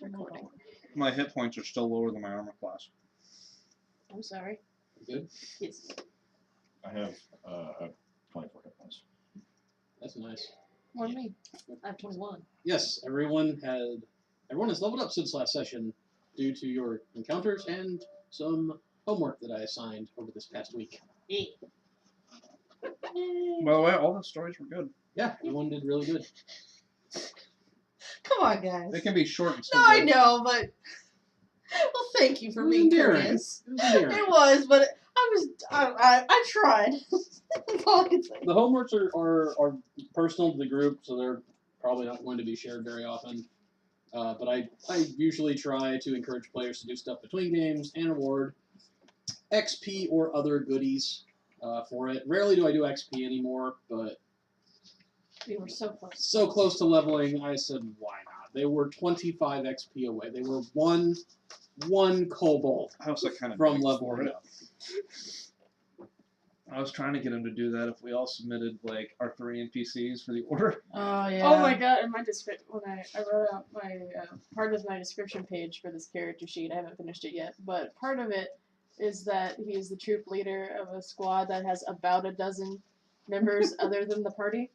recording. My hit points are still lower than my armor class. I'm sorry. Good? Yes. I have 24 hit points. That's nice. More than me. I have 21. Yes, everyone has leveled up since last session due to your encounters and some homework that I assigned over this past week. Yeah. By the way, all the stories were good. Yeah, everyone did really good. Come on, guys. They can be short and still No, I good. know, but well, thank you for It was being endearing. courteous. It was endearing. It was, but I tried. That's all I can say. The homeworks are personal to the group, so they're probably not going to be shared very often. But I usually try to encourage players to do stuff between games and award XP or other goodies for it. Rarely do I do XP anymore, but We were so close. so close to leveling, I said, why not? They were 25 XP away. They were one kobold I was like kind of from begged leveling for it. up. I was trying to get him to do that if we all submitted like our 3 NPCs for the order. Oh yeah. Oh my god! In my description, when I wrote out my part of my description page for this character sheet, I haven't finished it yet. But part of it is that he is the troop leader of a squad that has about a dozen members other than the party,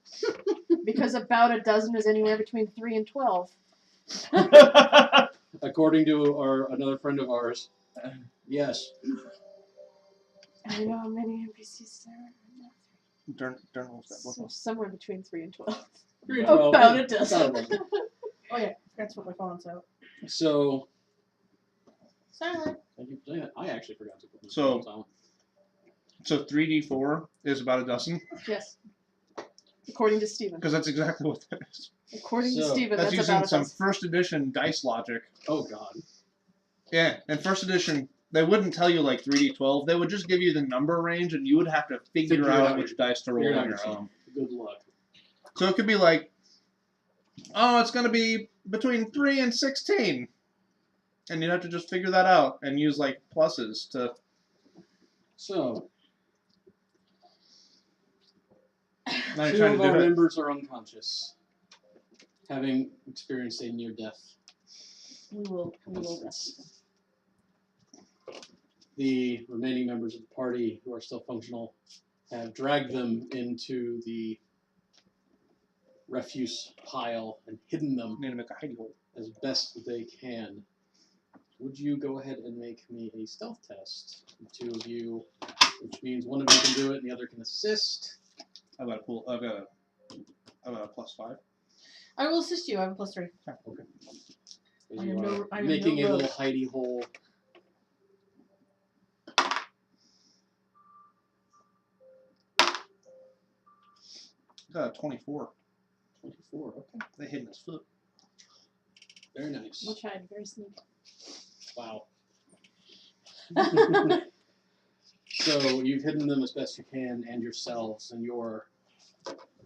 because about a dozen is anywhere between 3 and 12. According to another friend of ours, yes. I know how many NPCs there are. Durnwell's got So somewhere between 3 and 12. 3 and 12. About a dozen. About a dozen. Oh yeah. Forgot to put my phone on so. So, Silent. thank you for saying that. I actually forgot to put my So- phone on. So 3d4 is about a dozen, Yes. According to Steven. because that's exactly what that is. According to So, Steven, That's that's using about a some dozen. first edition dice logic. Oh, God. Yeah, in first edition, they wouldn't tell you like 3d12. They would just give you the number range, and you would have to figure Figure it out out which dice to roll Figure it on out your yourself. own. Good luck. So it could be like, oh, it's going to be between 3 and 16. And you'd have to just figure that out and use like pluses to... So, Now you're 2 trying of to our do it. members are unconscious, having experienced a near death. We will rest. The remaining members of the party who are still functional have dragged them into the refuse pile and hidden them Need to make a hidey hole. as best they can. Would you go ahead and make me a stealth test? The 2 of you, which means one of you can do it and the other can assist. I've got a +5. I will assist you. I have a +3. Okay. I You am are no- I am making no a little rogue. hidey hole. Got a 24. 24. Okay. They hid in his foot. Very nice. Much hide, very sneaky. Wow. So you've hidden them as best you can and yourselves, and you're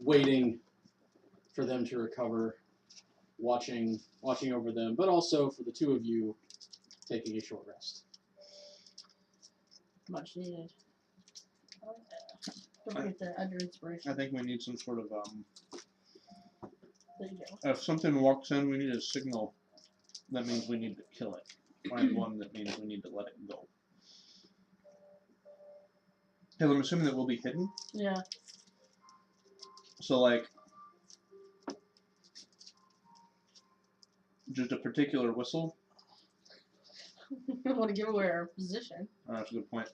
waiting for them to recover, watching over them, but also for the 2 of you taking a short rest. Much needed. Don't forget to add your inspiration. I think we need some sort of, There you go. if something walks in, we need a signal. That means we need to kill it. And one that means we need to let it go. Because I'm assuming that we'll be hidden. Yeah. So, like, just a particular whistle. I want to give away our position. That's a good point.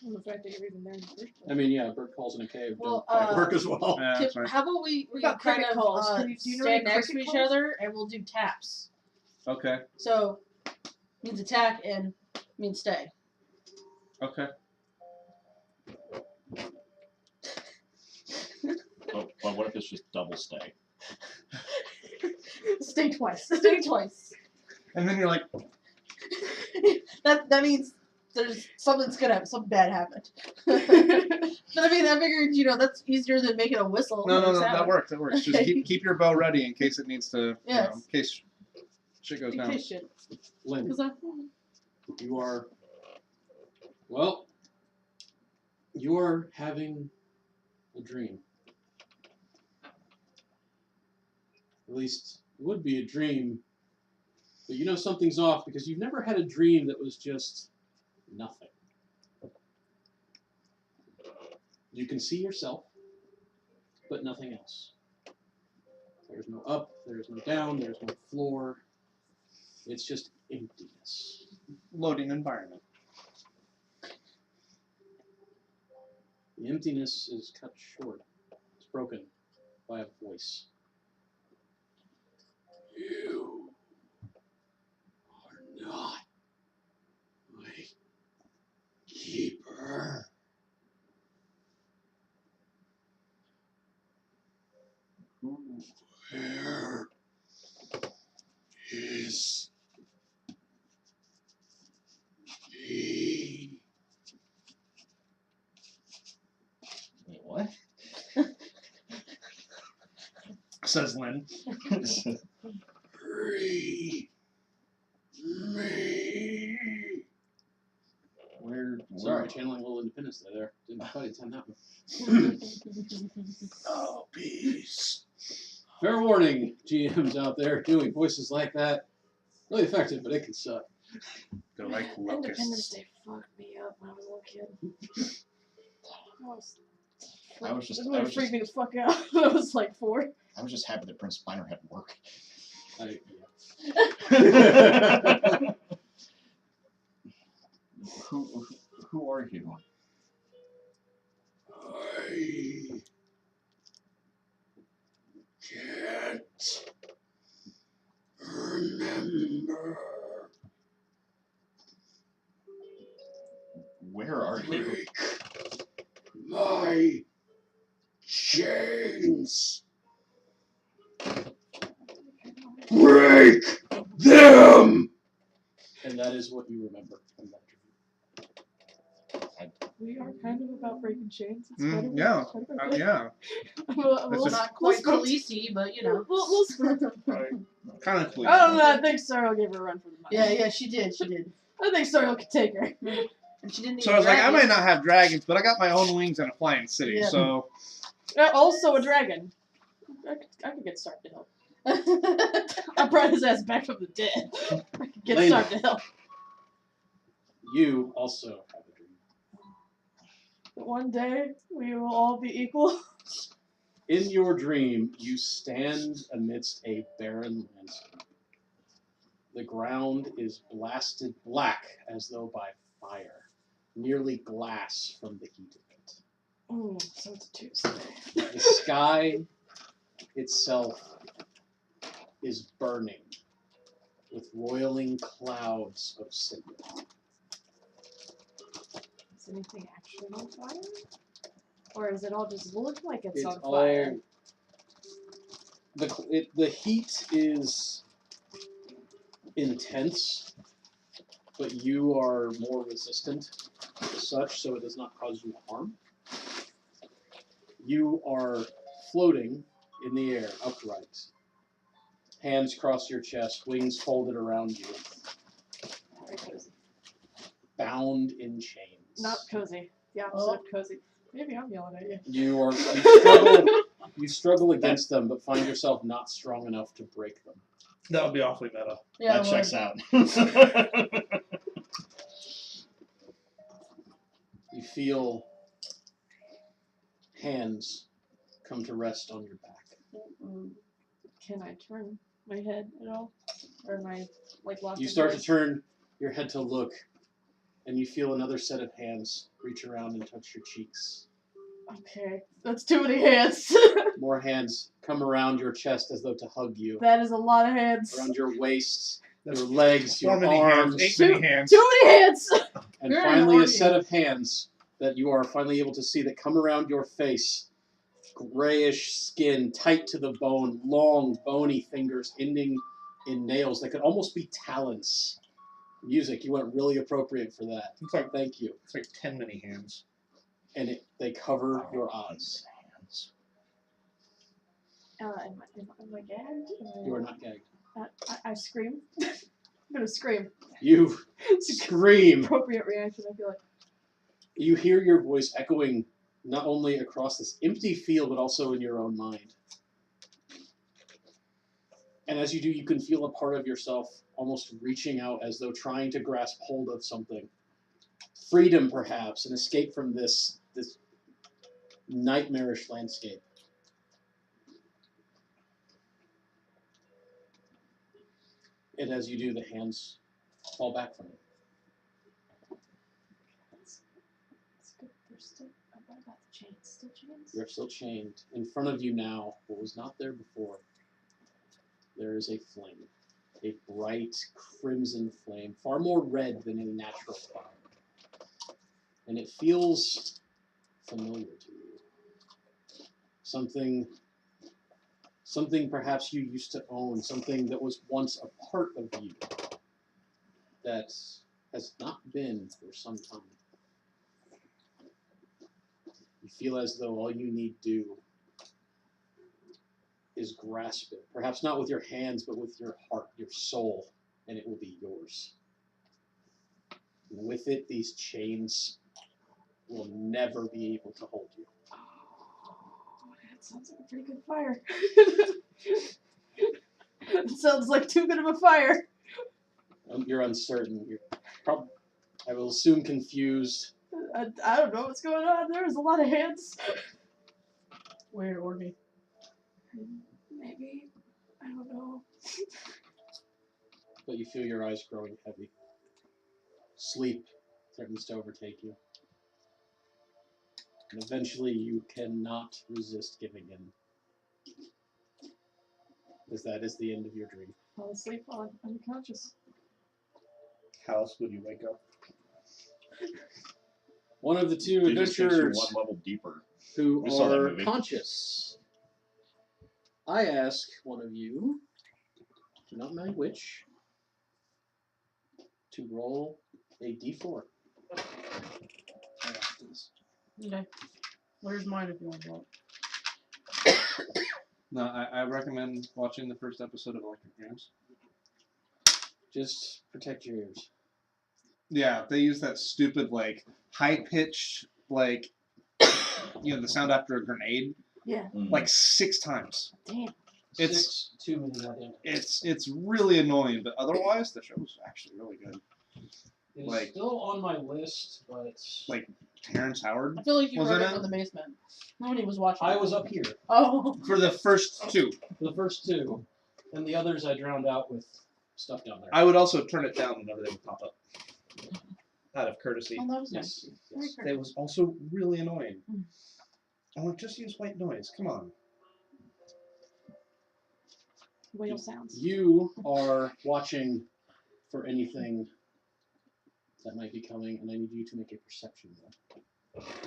And the fact that you're even there in the first place. I mean, yeah, bird calls in a cave Well, don't quite work as well. Yeah, that's right. How about we got kind cricket of calls. Do you know stay any next to cricket each calls? other and we'll do taps. Okay. So means attack and means stay. Okay. But what if it's just double stay? Stay twice. Stay twice. And then you're like, that means there's something's gonna happen. Something bad happened. But I mean, I figured that's easier than making a whistle. no, sound. that works. That works. Just keep your bow ready in case it needs to, Yes. in case shit goes down. Dictation. Lynn, 'Cause you are having a dream. At least it would be a dream But you know something's off because you've never had a dream that was just nothing. You can see yourself, but nothing else. There's no up, there's no down, there's no floor. It's just emptiness. Loading environment. The emptiness is cut short. It's broken by a voice. You are not my keeper. Where is he? Wait, what? Says Lynn. Free me. Where? Sorry, channeling a little Independence Day there. Didn't quite intend that one. Oh, peace. Fair warning, GMs out there doing voices like that. Really effective, but it can suck. They're like Independence locusts. Day fucked me up when I was a little kid. I was just- It I really was freaked me the fuck out when I was like 4. I was just happy that Prince Spiner had work. Who are you? I can't remember. Where are you? Break my chains. Break them! And that is what you remember from that dream. We are kind of about breaking chains. It's Yeah. Yeah. We'll It's Not we'll quite spook- Khaleesi, but you know. we'll spook. Kind of cool. I don't know. I think Sorrel gave her a run for the money. Yeah, she did. I think Sorrel could take her. And she didn't need So I was like, I dragons. might not have dragons, but I got my own wings and a flying city, Yeah. so Also a dragon. I could get Stark to help. I brought his ass back from the dead. I could get Lainath. Stark to help. You also have a dream. But one day we will all be equal. In your dream, you stand amidst a barren landscape. The ground is blasted black as though by fire, nearly glass from the heat of it. So it's a Tuesday. The sky itself is burning with roiling clouds of cinder. Is anything actually on fire? Or does it all just look like it's on all fire? the heat is intense, but you are more resistant as such, so it does not cause you harm. You are floating in the air, upright. Hands cross your chest, wings folded around you, Very cozy. bound in chains. Not cozy. The opposite of cozy. Maybe I'm yelling at you. You struggle against them, but find yourself not strong enough to break them. that would be awfully meta. Yeah, That checks out. You feel hands come to rest on your back. Can I turn my head at all? Or am I like locked You in start to place? turn your head to look, and you feel another set of hands reach around and touch your cheeks. Okay, that's too many hands. More hands come around your chest as though to hug you. That is a lot of hands. Around your waist, That's your legs, your Four many hands, arms, 8 many hands. Too many hands. and Very finally a horny. set of hands that you are finally able to see that come around your face. Grayish skin, tight to the bone, long, bony fingers ending in nails that could almost be talons. Music, you went really appropriate for that. It's like Thank you. 10 many hands. And they cover your eyes. Am I gagged? You are not gagged. I scream. I'm gonna scream. You It's a scream. appropriate reaction, I feel like. You hear your voice echoing not only across this empty field, but also in your own mind. And as you do, you can feel a part of yourself almost reaching out as though trying to grasp hold of something. Freedom, perhaps, an escape from this nightmarish landscape. And as you do, the hands fall back from it. That's good. There's still. What about the chains? Still chains? You're still chained. In front of you now, what was not there before, there is a flame. A bright crimson flame, far more red than any natural fire. And it feels familiar to you. Something perhaps you used to own, something that was once a part of you that has not been for some time. You feel as though all you need do is grasp it. Perhaps not with your hands, but with your heart, your soul, and it will be yours. And with it, these chains will never be able to hold you. Oh, that sounds like a pretty good fire. It sounds like too good of a fire. You're uncertain. You're probably, I will assume, confused. I don't know what's going on. There's a lot of hands. Weird orgy. Maybe. I don't know. But you feel your eyes growing heavy. Sleep threatens to overtake you. And eventually you cannot resist giving in. As that is the end of your dream. Fall asleep on unconscious. How else would you wake up? One of the two It just takes you adventurers one level deeper. who We saw that are movie. conscious. I ask one of you, do not mind which, to roll a d4. Okay. Where's mine if you want to roll? No, I recommend watching the first episode of Electric Dreams. Just protect your ears. Yeah, they use that stupid, like, high-pitched, like, you know, the sound after a grenade, Yeah. like 6 times. Damn. It's- 6, 2 minutes goddamn. It's really annoying, but otherwise, the show was actually really good. It is Like- still on my list, but Like, Terrence Howard I feel like you Was heard it it in? from the basement. Nobody was watching. I was up here Oh. for the first 2. for the first 2, and the others I drowned out with stuff down there. I would also turn it down whenever they would pop up. Out of courtesy. Oh, that was Yes. nice. Very Yes. It was also really annoying. Mm. I'm like, just use white noise. Come on. Whale sounds. You are watching for anything that might be coming, and I need you to make a perception roll.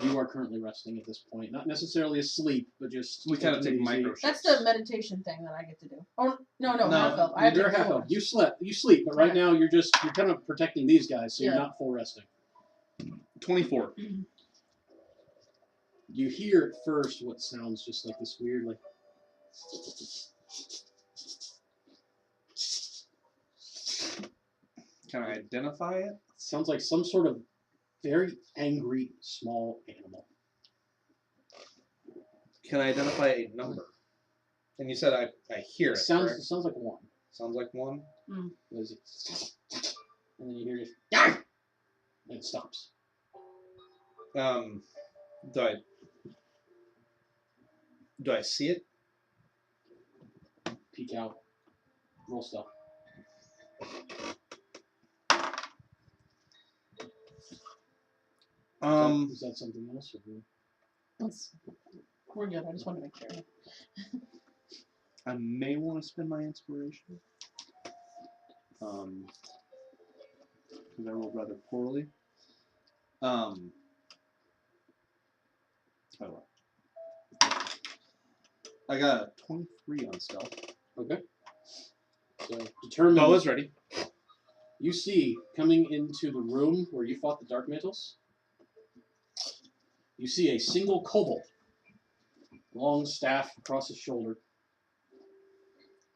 You are currently resting at this point, not necessarily asleep, but just We kind of taking take it easy. micro That's shifts. the meditation thing that I get to do. Oh no, No, half elf. I have You're to half do elf. You sleep, but right Okay. now you're kind of protecting these guys, so you're Yeah. not full resting. 24. You hear at first what sounds just like this weird, like Can I identify it? sounds like some sort of very angry small animal. Can I identify a number? And you said I hear it. It sounds correct? like one. Sounds like 1. What is it? And then you hear just and it stops. Do I see it? Peek out. Roll stealth. Is that something else? Or We're good. I just want to make sure. I may want to spend my inspiration. Because I rolled rather poorly. Oh well. I got a 23 on stealth. Okay. So determine. Bow is ready. You see coming into the room where you fought the Dark Mantles. You see a single kobold, long staff across his shoulder.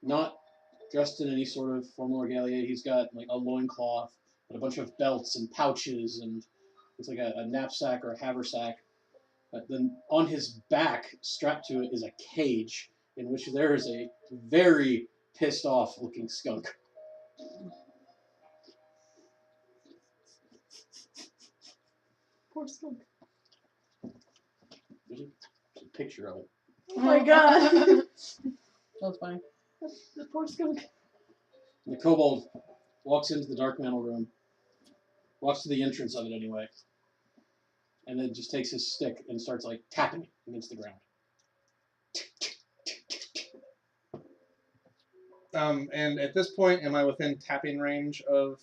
Not dressed in any sort of formal regalia. He's got like a loincloth, but a bunch of belts and pouches, and it's like a knapsack or a haversack. But then on his back, strapped to it, is a cage in which there is a very pissed off looking skunk. Poor skunk. There's a picture of it. Oh my god. That's funny. The poor skunk. And the kobold walks into the dark mantle room, walks to the entrance of it anyway, and then just takes his stick and starts like tapping it against the ground. And at this point, am I within tapping range of,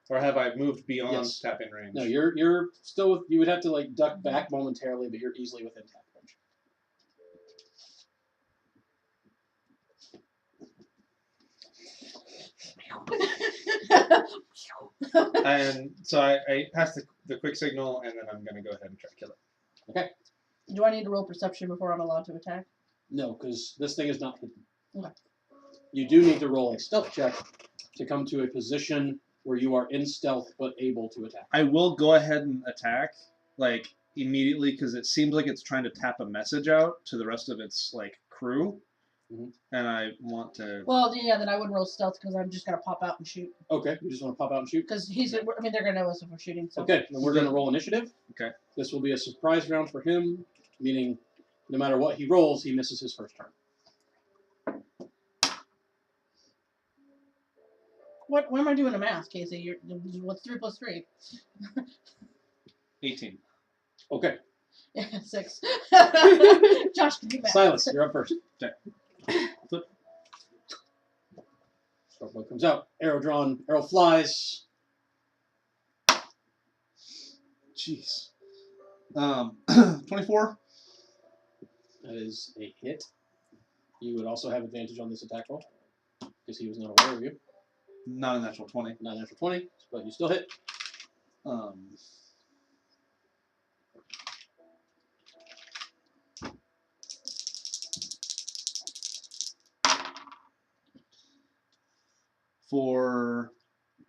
or have I moved beyond Yes. tapping range? No, you're still with, you would have to like duck back momentarily, but you're easily within tap range. And so I pass the quick signal, and then I'm going to go ahead and try to kill it. Do I need to roll perception before I'm allowed to attack? No, because this thing is not hidden. Okay. You do need to roll a stealth check to come to a position where you are in stealth but able to attack. I will go ahead and attack, like, immediately, because it seems like it's trying to tap a message out to the rest of its, like, crew. Mhm. And I want to... Well, yeah, then I wouldn't roll stealth because I'm just gonna pop out and shoot. Okay, you just want to pop out and shoot? Because he's, I mean, they're gonna know us if we're shooting. So. Okay, then we're going to roll initiative. Okay. This will be a surprise round for him, meaning no matter what he rolls, he misses his first turn. What am I doing the math, Casey? What's 3 plus 3? 18. Okay, Yeah, 6. Josh can do math. Silas, you're up first. Okay. Flip. Sparkle comes out, arrow drawn, arrow flies. Jeez. 24? That is a hit. You would also have advantage on this attack roll because he was not aware of you. Not a natural 20. Not a natural 20, but you still hit. For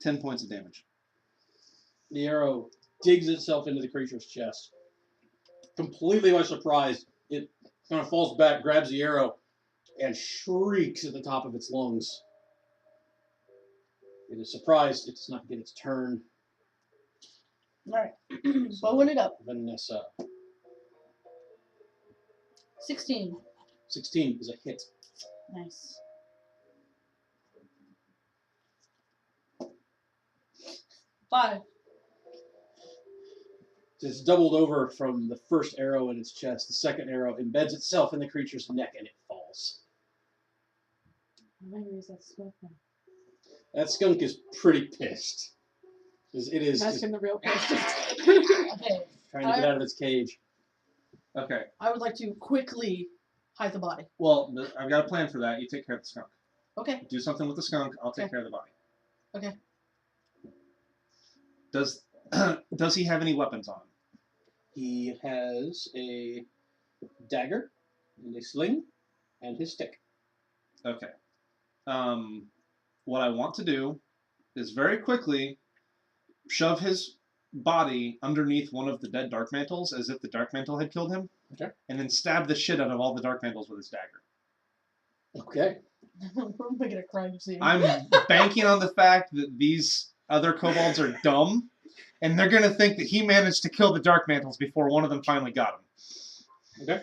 10 points of damage. The arrow digs itself into the creature's chest. Completely by surprise, it kind of falls back, grabs the arrow, and shrieks at the top of its lungs. It is surprised it does not get its turn. Alright. Bowing it up. Vanessa. 16. 16 is a hit. Nice. Five. It's doubled over from the first arrow in its chest. The second arrow embeds itself in the creature's neck and it falls. How angry is that skunk now? That skunk is pretty pissed. It is just Asking the real questions. Okay. trying to get out of its cage. Okay. I would like to quickly hide the body. Well, I've got a plan for that. You take care of the skunk. Okay. Do something with the skunk. I'll take Okay. care of the body. Okay. Does he have any weapons on him? He has a dagger and a sling and his stick. Okay. What I want to do is very quickly shove his body underneath one of the dead dark mantles as if the dark mantle had killed him. Okay. And then stab the shit out of all the dark mantles with his dagger. Okay. We're making a crime scene. I'm banking on the fact that these other kobolds are dumb, and they're gonna think that he managed to kill the dark mantles before one of them finally got him. Okay.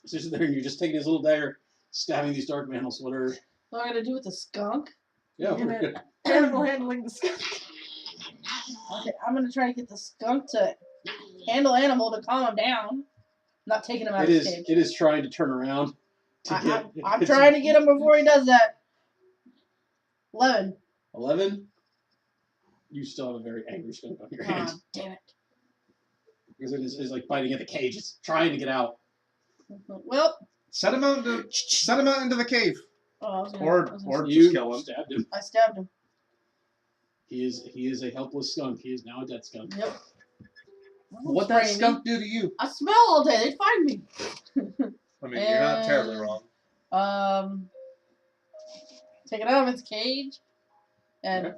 So you're there and you're just taking his little dagger, stabbing these dark mantles. What are... What am I gonna do with the skunk? Yeah, You're we're gonna- good. Animal handling the skunk. Okay, I'm gonna try to get the skunk to handle animal to calm him down. Not taking him out of his cage. It is trying to turn around. I'm trying to get him before he does that. 11. 11. You still have a very angry skunk on your hand. Oh, damn it. Because it is like biting at the cage. It's trying to get out. Well, Set him out into the cave, I was gonna- or I was gonna- just You kill him. stabbed him. I stabbed him. He is a helpless skunk. He is now a dead skunk. Yep. What that skunk do to you? I smell all day. They'd find me. I mean, you're not terribly wrong. Take it out of its cage and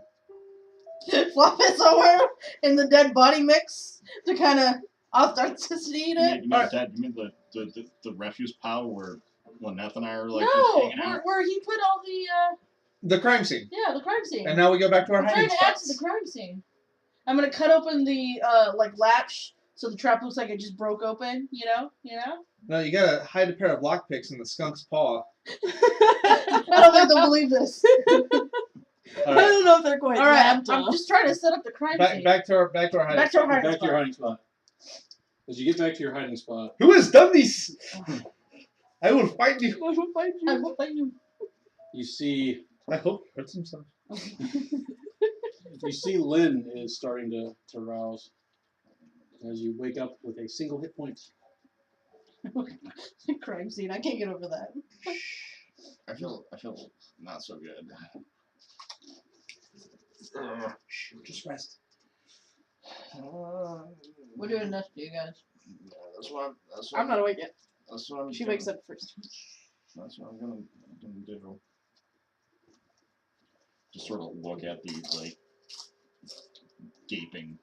flop it somewhere in the dead body mix to kind of authenticity You it. mean that? You mean the refuse pile where Lainath and I are like just No, hanging out? where he put all the The crime scene. Yeah, the crime scene. And now we go back to our I'm trying hiding to add to spots. the crime scene. I'm gonna cut open the latch so the trap looks like it just broke open. You know. No, you gotta hide a pair of lockpicks in the skunk's paw. I don't think they'll believe this. I don't know if they're quite All right, that I'm just trying to set up the crime scene. Back to our hiding Back to our spot. hiding Back to your spot. hiding spot. As you get back to your hiding spot, Who has done this? I will find you. I will find you. I will find you. you see I hope he hurts himself. Lynn is starting to rouse. As you wake up with a single hit point. Crime scene. I can't get over that. I feel not so good. Just rest. We're doing this to you guys. Yeah, that's what I'm not awake yet. That's what I'm. She wakes up first. That's what I'm gonna do. Just sort of look at the like gaping.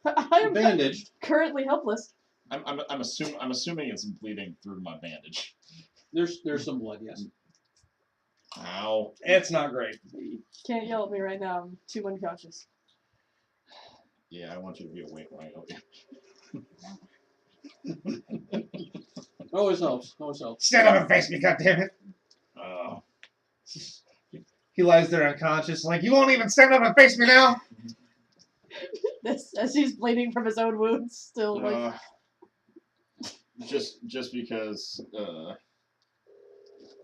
I am Bandaged. currently helpless. I'm assuming it's bleeding through my bandage. There's some blood, yes. Ow. It's not great. Can't yell at me right now. I'm too unconscious. Yeah, I want you to be awake when I go. Always helps. Stand up and face me, goddammit. Oh. He lies there unconscious, like, you won't even stand up and face me now? This as he's bleeding from his own wounds, still like. Just because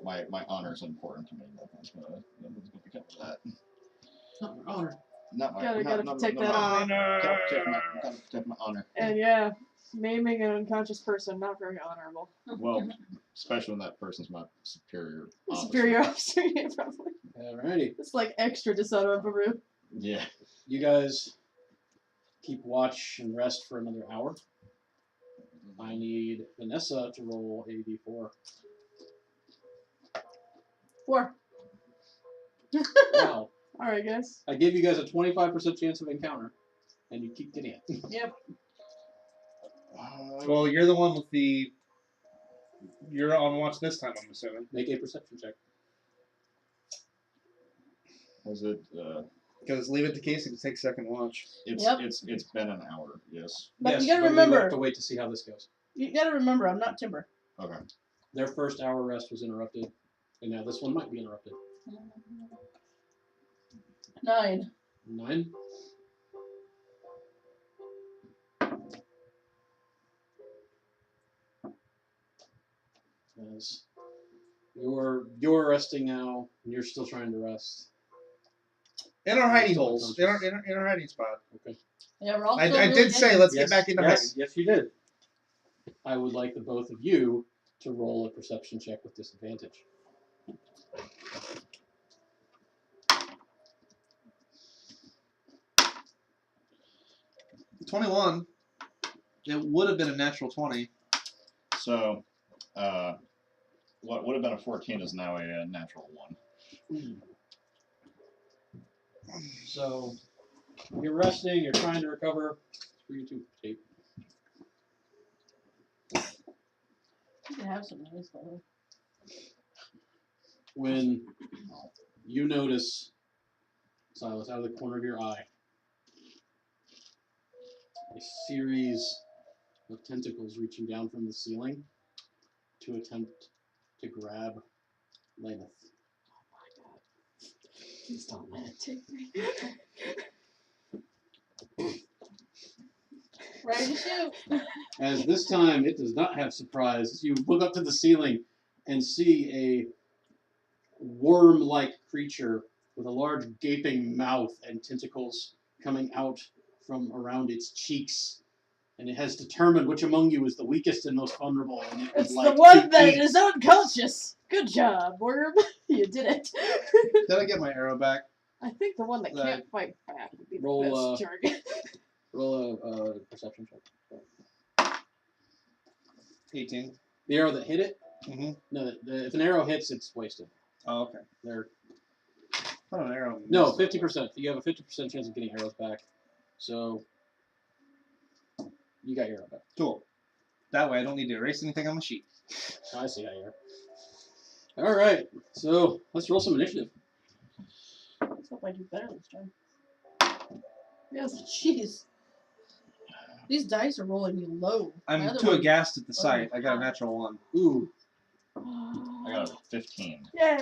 my honor is important to me. Nothing's gonna become of that. Not your honor. Not my Gotta protect that honor. Gotta protect my honor. And yeah, maiming an unconscious person, not very honorable. Well, especially when that person's my superior officer. Superior officer, yeah, probably. Alrighty. It's like extra dishonorable. Yeah. You guys keep watch and rest for another hour. I need Vanessa to roll a d4. 4. Wow. Alright, guys. I gave you guys a 25% chance of encounter, and you keep getting it. Yep. Well, you're the one with the... You're on watch this time, I'm assuming. Make a perception check. Was it? Because leave it to Kaci to take second watch. It's been an hour. Yes. But yes, you gotta but we remember. have to wait to see how this goes. You gotta remember, I'm not Timber. Okay. Their first hour rest was interrupted, and now this one might be interrupted. 9. 9. As you're resting now, and you're still trying to rest. In our hiding Still holes. In our hiding spot. Okay. Yeah, we're all I still really did say getting- let's get back into hiding. Yes, you did. I would like the both of you to roll a perception check with disadvantage. $21. It would have been a natural 20. So, what would have been a 14 is now a natural 1. So you're resting, you're trying to recover. 3, 2, 8. You can have some of this, by the way. When you notice, Silas, out of the corner of your eye, a series of tentacles reaching down from the ceiling to attempt to grab Lainath. Please don't let it take me. Ready to shoot. As this time, it does not have surprise. You look up to the ceiling and see a worm-like creature with a large gaping mouth and tentacles coming out from around its cheeks. And it has determined which among you is the weakest and most vulnerable. And it would It's like the one to that eat. is unconscious. Good job, worm. You did it. Did I get my arrow back? I think the one that Right. can't fight back would be the Roll, best target. Roll a perception check. 18. The arrow that hit it? Mm-hmm. No, if an arrow hits, it's wasted. Oh, okay. They're I thought an arrow. No, missed. 50%. You have a 50% chance of getting arrows back. So, you got your arrow back. Cool. That way I don't need to erase anything on the sheet. I see how you are. All right, so let's roll some initiative. Let's hope I do better this time. Yes. Jeez. These dice are rolling me low. My I'm other too one- aghast at the sight. I got a natural 1. Ooh, I got a 15. Yay!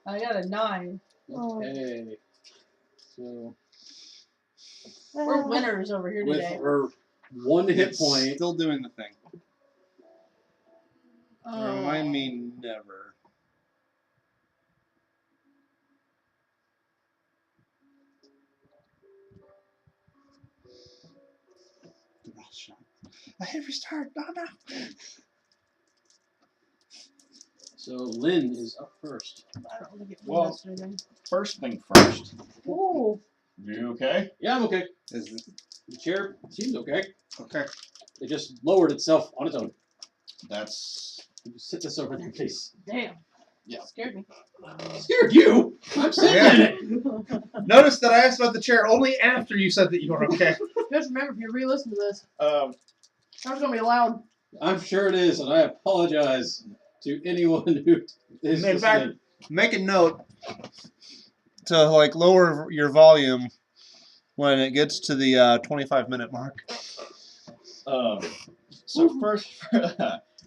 I got a 9. okay. So We're winners over here with today. her 1 hit It's point, still doing the thing. Oh. Remind me never. I hit restart. No. so Lynn is up first. I don't really get Well- this or anything. First thing first. Ooh. You okay? Yeah, I'm okay. Is it? The chair seems okay. Okay. It just lowered itself on its own. That's Can you sit this over there, please? Damn. Yeah. Scared me. Scared you? I'm sitting in it. Notice that I asked about the chair only after you said that you were okay. Just remember, if you re-listen to this, um. that's gonna be loud. I'm sure it is, and I apologize to anyone who is In fact, listening. make a note to like lower your volume when it gets to the 25-minute mark. So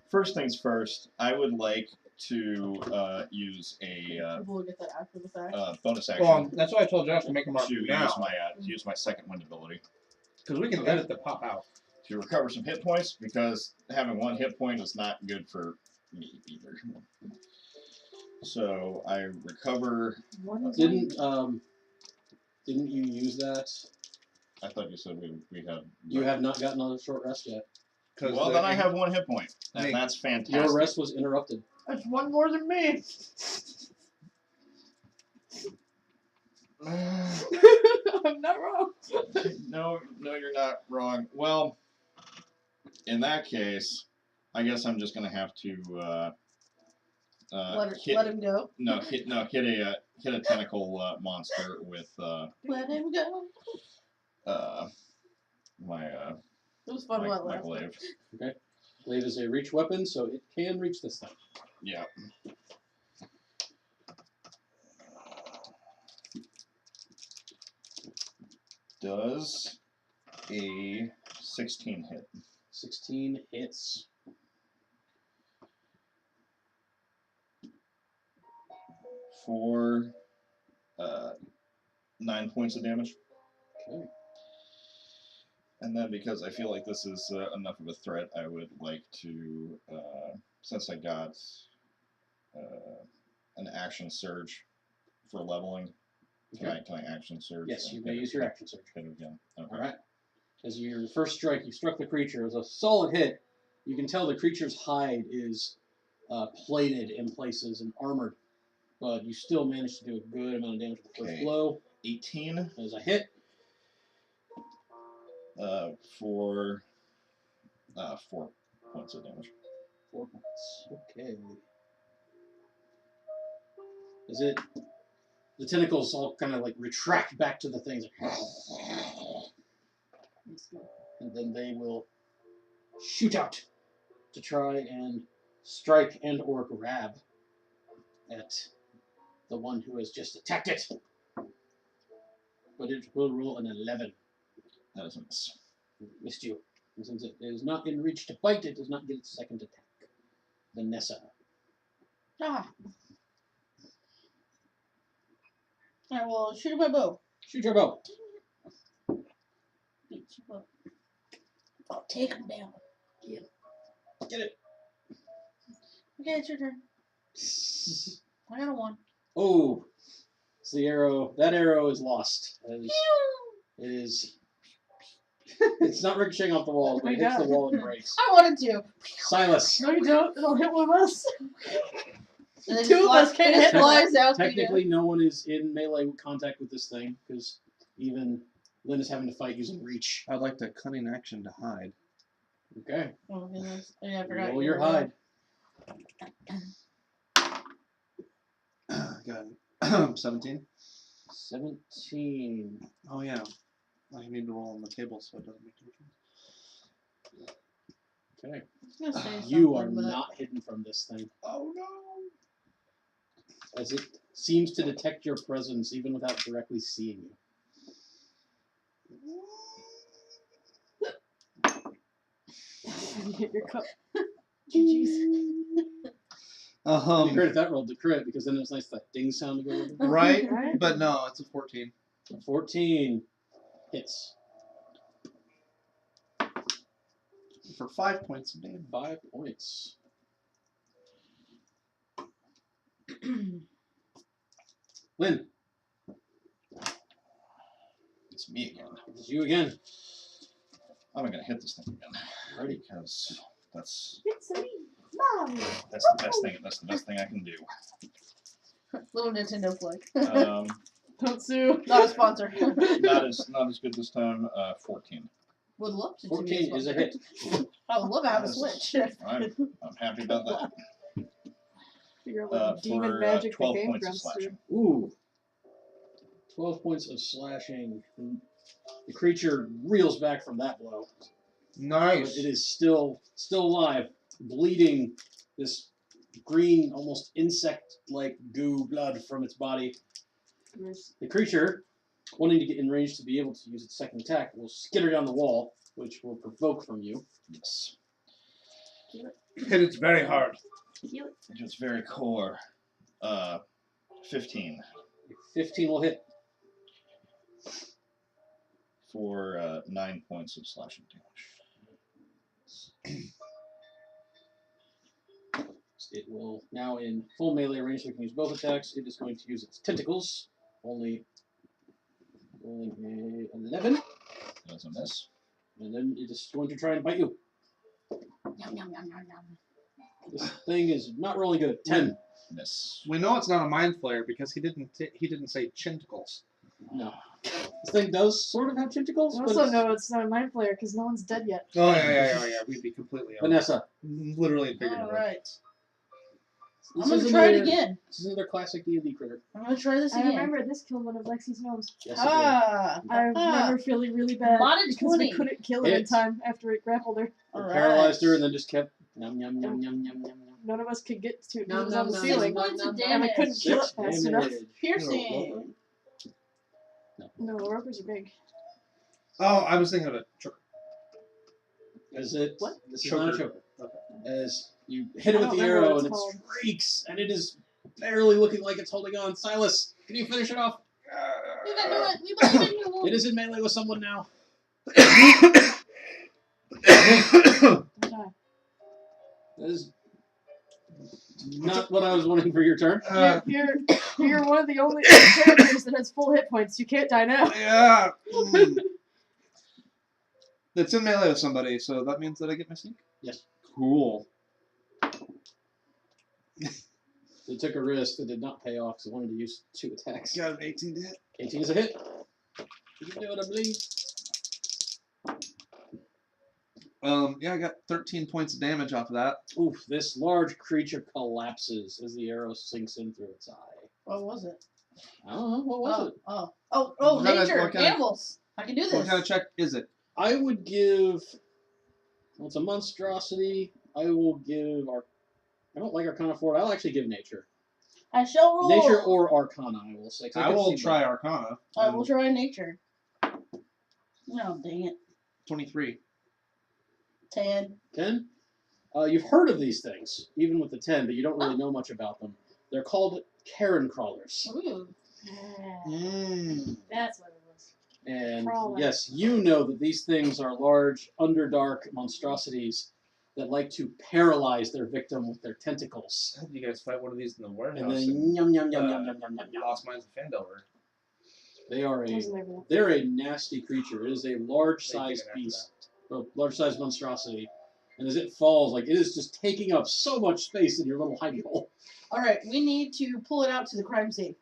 first things first. I would like to use a People will get that after the fact. bonus action Well, that's why I told Josh to make a mark to now, use my second wind ability because we can edit the pop out. to recover some hit points, because having 1 hit point is not good for me either. So I recover. Didn't you use that? I thought you said we had. You have not gotten on a short rest yet. Well, then I have 1 hit point, and Nick, that's fantastic. Your rest was interrupted. That's one more than me. I'm not wrong. No, you're not wrong. Well, in that case, I guess I'm just gonna have to Let him go. hit a tentacle monster with Let him go. my It was fun while it my lasted. glaive. Glaive is a reach weapon, so it can reach this thing. Yeah. Does a 16 hit? 16 hits. For 9 points of damage. Okay. And then, because I feel like this is enough of a threat, I would like to, since I got an action surge for leveling, can I action surge? Yes, and you may hit use it- your action surge. Hit it again. Okay. Alright. As your first strike, you struck the creature. It was a solid hit. You can tell the creature's hide is plated in places and armored, but you still managed to do a good amount of damage with the first Okay. blow. 18 As a hit. for 4 points of damage. 4 points. Okay. Is it... The tentacles all kind of like retract back to the things. And then they will shoot out to try and strike and or grab at the one who has just attacked it. But it will roll an 11. That is a miss. Missed you. And since it is not in reach to bite, it does not get its second attack. Vanessa. Ah. I will shoot my bow. Shoot your bow. I'll take him down. Get it. Okay, it's your turn. I got a 1. Oh. It's the arrow. That arrow is lost. It is... It's not ricocheting off the wall, but it hits the wall and breaks. I wanted to. Silas. No, you don't. It'll hit one of us. And then Two of us can't it hit one. flies out. Technically, no one is in melee contact with this thing, because even Lynn is having to fight using reach. I'd like to cunning action to hide. Okay. Oh, goodness. Yeah, I forgot. Roll your hide. Got 17. 17. Oh yeah, I need to roll on the table so it doesn't make too much sense. Okay. I was gonna say You are something, but not hidden from this thing. Oh no! as it seems to detect your presence even without directly seeing you. Hit your cup. GG's. It'd be great if that rolled the crit, because then it's nice that ding sound to go with it. Right? Right? But no, it's a 14. 14 hits. For 5 points of damage. 5 points. Lynn, It's me again. it's you again. I'm not gonna hit this thing again. Ready? Because that's It's me, Mom. the best thing. That's the best thing I can do. Little Nintendo plug. Don't sue. Not a sponsor. Not as good this time. 14. Would love to. 14 is a hit. I would love to have a Switch. I'm happy about that. Figure out what demon For magic the 12 game points of grumps through. slashing. Ooh. 12 points of slashing. The creature reels back from that blow. Nice. But it is still alive, bleeding this green, almost insect-like goo blood from its body. Nice. The creature, wanting to get in range to be able to use its second attack, will skitter down the wall, which will provoke from you. Yes. Hit it very hard. Into its very core. 15 15 will hit. for 9 points of slashing damage. It will now in full melee range, so it can use both attacks. It is going to use its tentacles. Only rolling a 11, That's a miss. and then it is going to try and bite you. Yum, yum, yum, yum, yum. This thing is not rolling good. 10. Miss. We know it's not a mind flayer because he didn't say chintacles. No. This thing does sort of have tentacles, I but also it's- know it's not a mind flayer because no one's dead yet. Oh yeah. We'd be completely out. Vanessa. Literally and figuratively. Alright. This I'm gonna is try it another- again. This is another classic D&D critter. I'm gonna try this I again. remember this killed one of Lexi's gnomes. Yes, it will. Ah. I remember feeling really bad Modded because 20. we couldn't kill it in Hit. time after it grappled her. It Alright. paralyzed her and then just kept yum yum yum yum yum yum. None of us could get to it. Nom, It was nom, on the nom, ceiling. nom, Points of And we couldn't damage. kill 6 it fast enough. damage. Piercing. No, ropers are big. Oh, I was thinking of it. As it, What? This is not a Choker. choker. As you hit it I with don't the remember arrow what and it it's called. streaks, and it is barely looking like it's holding on. Silas, can you finish it off? You can do it. We believe in you. It is in melee with someone now. Don't die. That is not what I was wanting for your turn. You're one of the only characters that has full hit points. You can't die now. Yeah. It's in melee with somebody, so that means that I get my sneak? Yes. Cool. They took a risk that did not pay off because I wanted to use 2 attacks. Got an 18 to hit. 18 is a hit. You can do it, I believe. Yeah, I got 13 points of damage off of that. Oof, this large creature collapses as the arrow sinks in through its eye. What was it? I don't know, what was it? Oh, What kind of- nature, what kind of- animals. I can do this. What kind of check is it? I would give. Well, it's a monstrosity. I will give our. I don't like Arcana for it. I'll actually give Nature. I shall roll. Nature or Arcana, I will say. 'cause I can will see try both. Arcana. I will try nature. No, dang it. 23. 10. 10? You've heard of these things, even with the 10, but you don't really know much about them. They're called Karen crawlers. Ooh. That's what it was. And Crawler. yes, you know that these things are large, underdark monstrosities that like to paralyze their victim with their tentacles. How did you guys fight one of these in the warehouse? And then and, yum yum yum yum yum yum yum yum. Lost Mines of Fandelver. They are I a wasn't there for that. they're a nasty creature. It is a large-sized They take it after beast, a large-sized monstrosity, and as it falls, like it is just taking up so much space in your little hidey hole. Alright, we need to pull it out to the crime scene.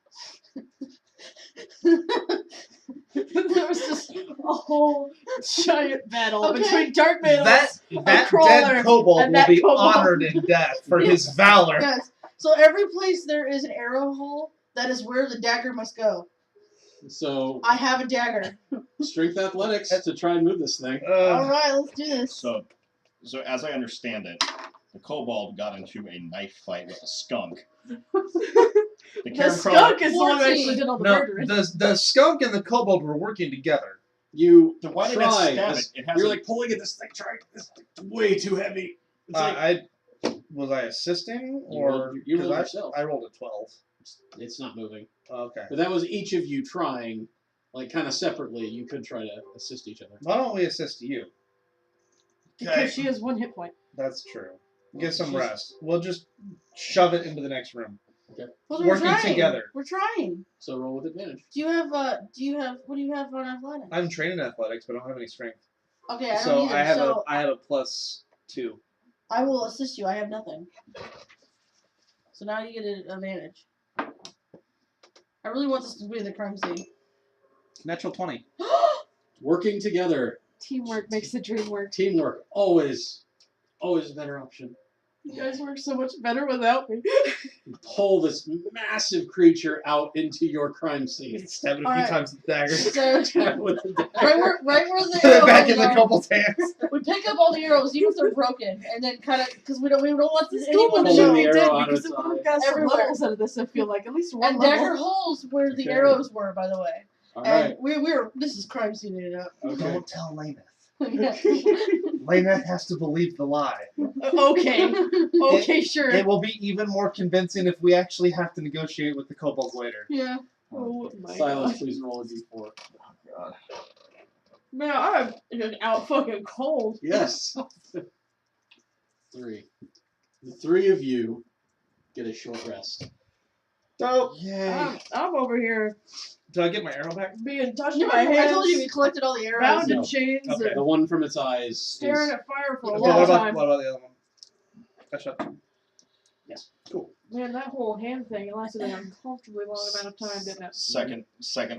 There was just a whole giant battle Okay. between Dark Males. That crawler dead kobold and will that be kobold. honored in death for his valor. Yes. So every place there is an arrow hole, that is where the dagger must go. So I have a dagger. strength athletics to try and move this thing. Alright, let's do this. So as I understand it, the kobold got into a knife fight with a skunk. The The Karen skunk is the one who 14. actually did all the No, murdering. the skunk and the kobold were working together. You Then why did it try. stab This- it? It has you're a- like pulling at this thing, trying. This thing's way too heavy. It's like Was I assisting You or rolled- you 'cause rolled I, yourself. I rolled a 12. it's not moving. Okay. But that was each of you trying, like kind of separately. You could try to assist each other. Why don't we assist you? Because she has 1 hit point. That's true. Get some She's- rest. We'll just shove it into the next room. Well, Working we're trying. together. We're trying. So roll with advantage. Do you have what do you have on athletics? I'm trained in athletics, but I don't have any strength. Okay, I don't So either. I have so I have a +2. I will assist you. I have nothing. So now you get an advantage. I really want this to be the crime scene. Natural 20. Working together, Teamwork makes the dream work. teamwork, always a better option. You guys work so much better without me. You pull this massive creature out into your crime scene. Stab it a few Alright. times with the dagger. So With the dagger. right where the Put it back arrows in the are, kobold's hands. we pick up all the arrows, even if they're broken, and then kind of because we don't want This anyone to Pulling should know. the be arrow dead out of because its it would eye. have got some Everywhere. levels out of this, I feel like. At least one And level. dagger holes where the Okay. arrows were, by the way. All And right. we're this is crime scene it up. Okay. Don't tell Lainath. Yeah. Lainath has to believe the lie. Okay. Okay, sure. It will be even more convincing if we actually have to negotiate with the kobolds later. Yeah. Oh my Silence, god. please roll a d4. God. Man, I'm just out fucking cold. Yes. 3. The 3 of you get a short rest. So, yay. I'm over here Do I get my arrow back? being touched No, by hands, I told you we collected all the arrows. bound in No. chains, Okay. The and one from its eyes staring is at fire for a Okay, long what time. about the other one? I shot. yes. Cool. Man, that whole hand thing lasted an uncomfortably long amount of time, didn't it? Second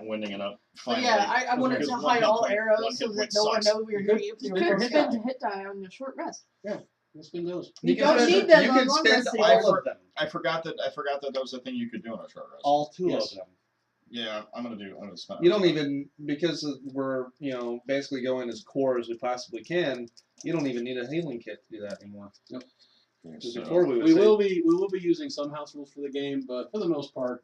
winding it up. But Finally. yeah, I wanted Because to one hide hit all point- arrows one so hit that point no one sucks. know we were going to You use You the could first spend guy. a hit die on your short rest. Let's spin those. You can don't spend, need them you on can long spend rest all anymore. of them. I forgot that that was a thing you could do on a short rest. All 2 Yes. of them. Yeah, I'm gonna spend. You don't even, because we're, basically going as core as we possibly can, you don't even need a healing kit to do that anymore. Because So, before we would We say, will be using some house rules for the game, but for the most part,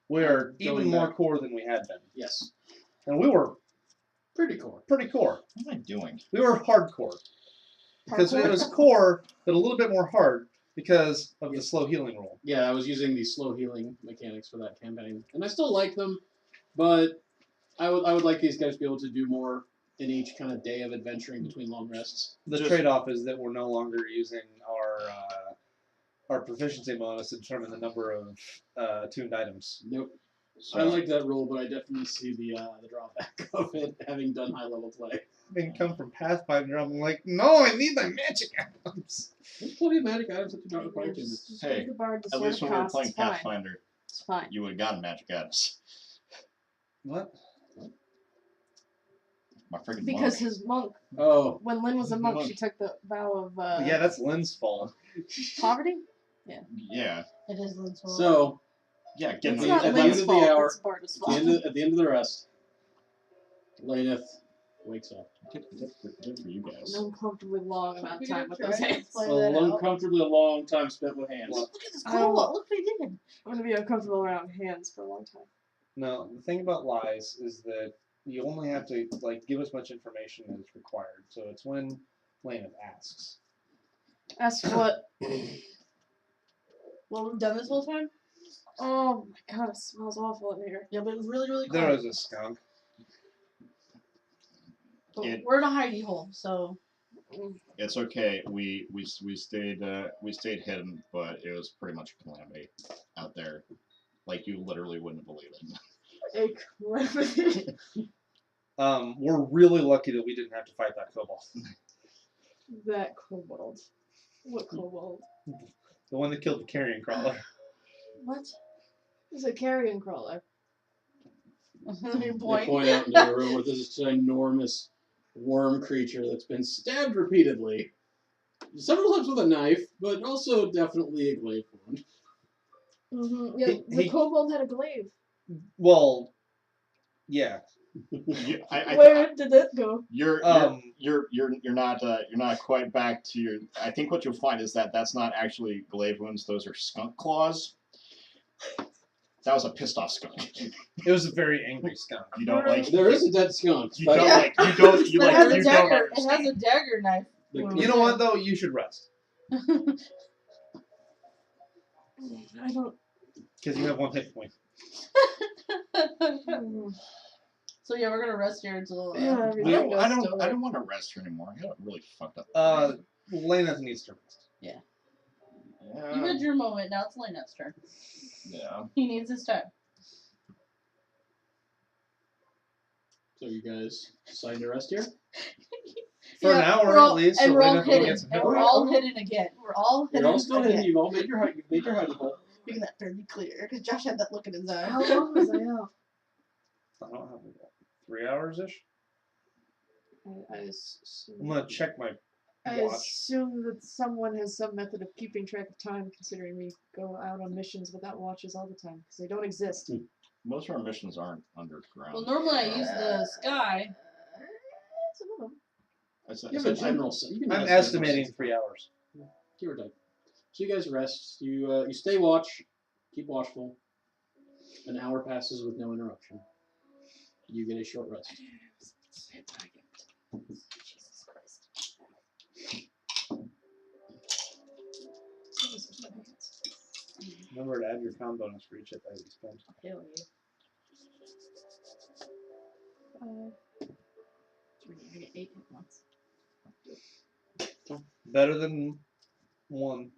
we're going even more back. core than we had been. yes, And we were pretty core. pretty core. what am I doing? We were hardcore. Because it was core, but a little bit more hard because of the slow healing roll. Yeah, I was using the slow healing mechanics for that campaign, and I still like them, but I would like these guys to be able to do more in each kind of day of adventuring between long rests. The Just- trade-off is that we're no longer using our proficiency bonus to determine the number of tuned items. Nope. So, I like that rule, but I definitely see the drawback of it having done high level play. They come from Pathfinder. I'm like, no, I need my magic items. There's plenty of magic items that do not require tuned. Just Hey, give the bard the at sword least when we were cost, playing it's fine. Pathfinder, It's fine. you would have gotten magic items. What? My freaking Because monk. his monk, Oh, when Lynn was a monk, Monk. she took the vow of Yeah, that's Lynn's fault. poverty. Yeah, It is Lynn's fault. so yeah. It's Getting the- not at the Lynn's end of the fault. hour- It's Bard's at fault. the end of the rest, Lainath wakes up. good for you guys. An uncomfortably long amount of We time gotta with try those to hands. explain A that long, out. comfortably a long time spent with hands. Look at this I cool. don't- Look what he did. I'm gonna be uncomfortable around hands for a long time. No, the thing about lies is that you only have to give as much information as required. So it's when Lainath asks. Ask what? What we've done this whole time? Oh my god, it smells awful in here. Yeah, but it was really, really There quiet. was a skunk. But It- we're in a hidey hole, so It's okay. We stayed hidden, but it was pretty much a calamity out there. Like you literally wouldn't believe it. A calamity. We're really lucky that we didn't have to fight that kobold. That kobold. What kobold? The one that killed the carrion crawler. what? It's a carrion crawler. Your They point. point out into a room where there's this ginormous worm creature that's been stabbed repeatedly. Several times with a knife, but also definitely a glaive one. Mm-hmm. Yeah, the kobold had a glaive. Well, yeah. Where did that go? You're not quite back to your. I think what you'll find is that that's not actually glaive wounds; those are skunk claws. That was a pissed off skunk. It was a very angry skunk. You don't like. There is a dead skunk. You but don't Yeah. like. You don't. You But like. it has You a don't dagger. It understand. has a dagger knife. The- You know what though? You should rest I don't. because you have 1 hit point. So yeah, we're gonna rest here until. Yeah, I everything don't. goes I don't. still. I don't want to rest here anymore. I got really fucked up. Lainath needs to rest. You Yeah. had your moment. Now it's Lainath's turn. Yeah. He needs his time. So you guys decide to rest here? For an hour we're all, at least, and so we're all Lainath will hidden. get some And hit we're points. all hidden again. We're all hidden. You're all still hidden. again. You've all made your hiding hole. Making that fairly clear, because Josh had that look in his eye. How long was I out? I don't have 3 hours ish. I'm gonna check my I watch. assume that someone has some method of keeping track of time, considering we go out on missions without watches all the time, because they don't exist. Most of our missions aren't underground. Well, normally I use the sky. Some of them. You have a general. You can I'm rest estimating for 3 hours. give or take. So you guys rest. You stay watch. Keep watchful. An hour passes with no interruption. You get a short rest. Jesus Christ. Remember to add your con bonus for each hit that you spend. Hell yeah. 3, I get 8 hit points. Better than 1.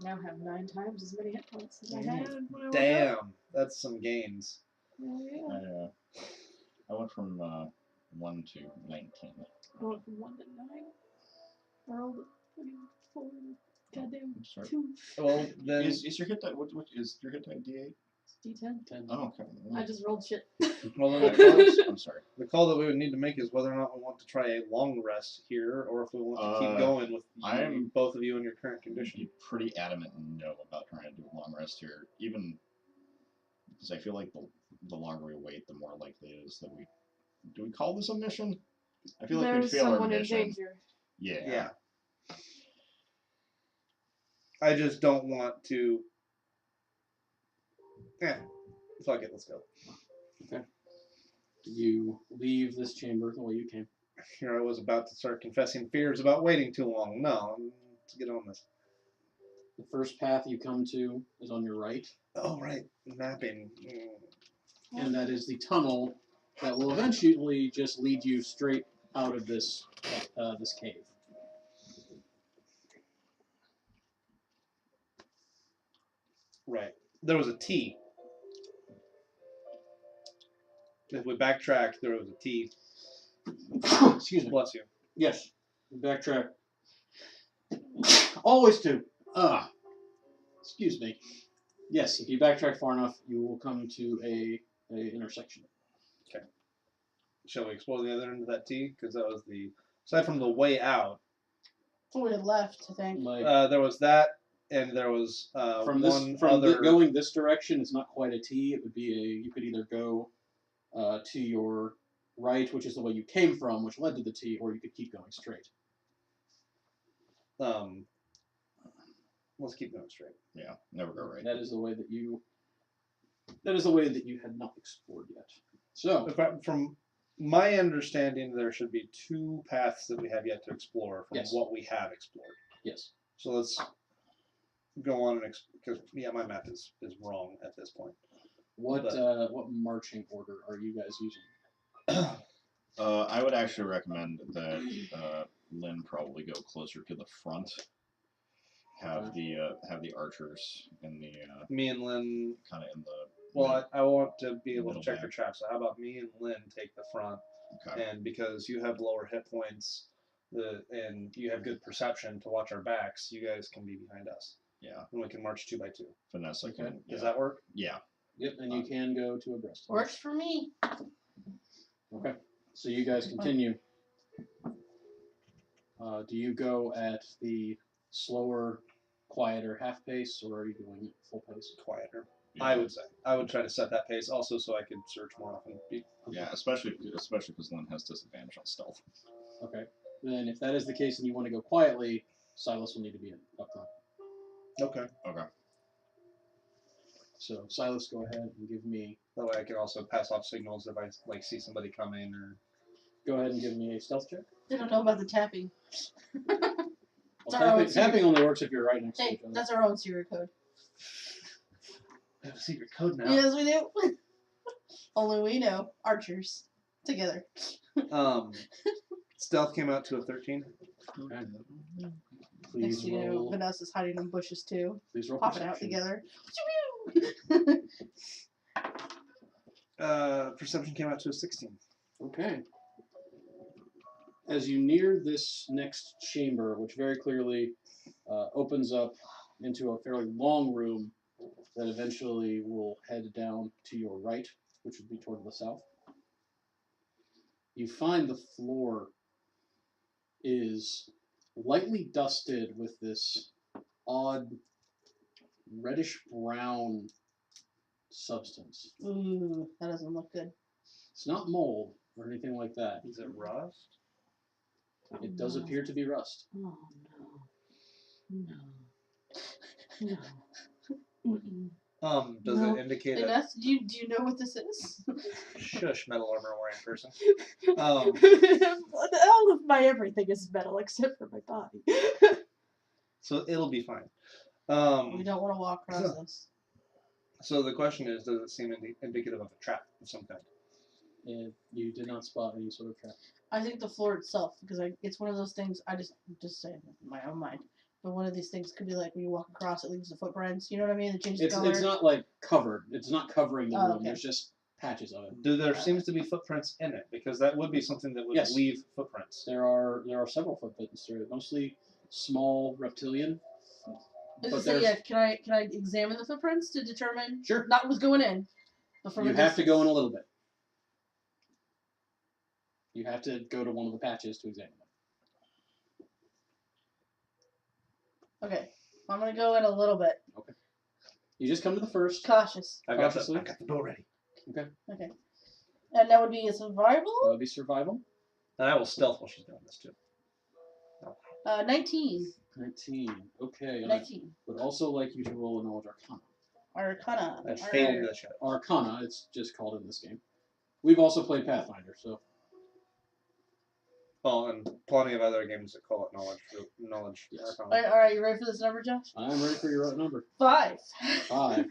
Now have 9 times as many hit points as I had when I went out. Damn, that's some gains. Hell yeah. I went from 1 to 19. I went from 1 to 9. I rolled a 24 and goddamn I'm sorry. 2. Well, then Is your hit die? What is your hit die? D8? It's D10. 10. Oh, okay. I just rolled shit. well, then the, call, I'm sorry. the call that we would need to make is whether or not we want to try a long rest here, or if we want to keep going with both of you in your current condition. Be pretty adamant no about trying to do a long rest here, even because I feel like the longer we wait, the more likely it is that we do we call this a mission? I feel like we'd There's fail our someone in mission. danger. Yeah. I just don't want to. Fuck it, let's go. You leave this chamber the way you came. Here I was about to start confessing fears about waiting too long. No, let's get on this. The first path you come to is on your right, Oh, right. Mapping. and that is the tunnel that will eventually just lead you straight out of this this cave. Right. There was a T. If we backtrack, there was a T. Excuse me. Bless you. Yes. Backtrack. Always do. Excuse me. Yes, if you backtrack far enough, you will come to a intersection. Shall we explore the other end of that T? Because that was the... Aside from the way out, So we had left, I think. Like there was that, and there was from other... going this direction, it's not quite a T. It would be a. You could either go to your right, which is the way you came from, which led to the T, or you could keep going straight. Let's keep going straight. Yeah, never go right. That is the way that you. That is the way that you had not explored yet. So From my understanding, there should be 2 paths that we have yet to explore from Yes. what we have explored. yes, So let's go on and because my map is wrong at this point. what marching order are you guys using? I would actually recommend that Lynn probably go closer to the front. Have the archers in the Me and Lynn. kind of in the. Well, I want to be able to Middle check back. your traps. So how about me and Lynn take the front, Okay. and because you have lower hit points, and you have good perception to watch our backs, you guys can be behind us, Yeah. and we can march 2 by 2. Vanessa Okay. can. Does Yeah. that work? Yeah. Yep, and you can go to abreast. Works for me. Okay, so you guys continue. Do you go at the slower, quieter half pace, or are you going full pace? Quieter. Yeah. I would say. I would try to set that pace also so I could search more often. Yeah, especially because Lynn has disadvantage on stealth. Okay, then if that is the case and you want to go quietly, Silas will need to be up front. Okay. Okay. So Silas, go ahead and give me. That way I can also pass off signals if I like see somebody coming or. Go ahead and give me a stealth check. They don't know about the tapping. Well, our own tapping only works if you're right next to Hey, each other. that's our own secret code. I have a secret code now. Yes, we do. Only we know. Archers. Together. Stealth came out to a 13. Okay. Next Please thing you know, roll. Vanessa's hiding in bushes too. Please roll Popping out perception. together. Perception came out to a 16. Okay. As you near this next chamber, which very clearly opens up into a fairly long room that eventually will head down to your right, which would be toward the south, you find the floor is lightly dusted with this odd reddish-brown substance. Ooh, that doesn't look good. It's not mold or anything like that. Is it rust? It does appear to be rust. Oh no. No. No. Mm-mm. Does No. it indicate Hey, a Ness, do you know what this is? shush metal armor wearing person? All of my everything is metal except for my body. So it'll be fine. We don't want to walk across this. So the question is, does it seem indicative of a trap of some kind? And you did not spot any sort of trap. I think the floor itself, because it's one of those things. I just saying in my own mind. But one of these things could be like when you walk across, it leaves the footprints. You know what I mean? It changes color. It's not like covered. It's not covering the Oh, room. okay. There's just patches of it. There seems to be footprints in it, because that would be something that would Yes. leave footprints. There are several footprints through it, mostly small reptilian. But Yeah, can I examine the footprints to determine? Sure. Not what's going in, but from You a have to go in distance. a little bit. You have to go to one of the patches to examine them. Okay, I'm gonna go in a little bit. You just come to the first. Cautious. I've got Cautiously. the door ready. Okay. And that would be a That survival. would be survival. And I will stealth while she's doing this too. 19. 19. Okay. I 19. would also like you to roll a knowledge arcana. Arcana. That's Alright. fading the shit. Arcana, it's just called in this game. We've also played Pathfinder, so Well, and plenty of other games that call it knowledge. Yes. Arcana. Alright, you ready for this number, Josh? I'm ready for your number. 5. 5.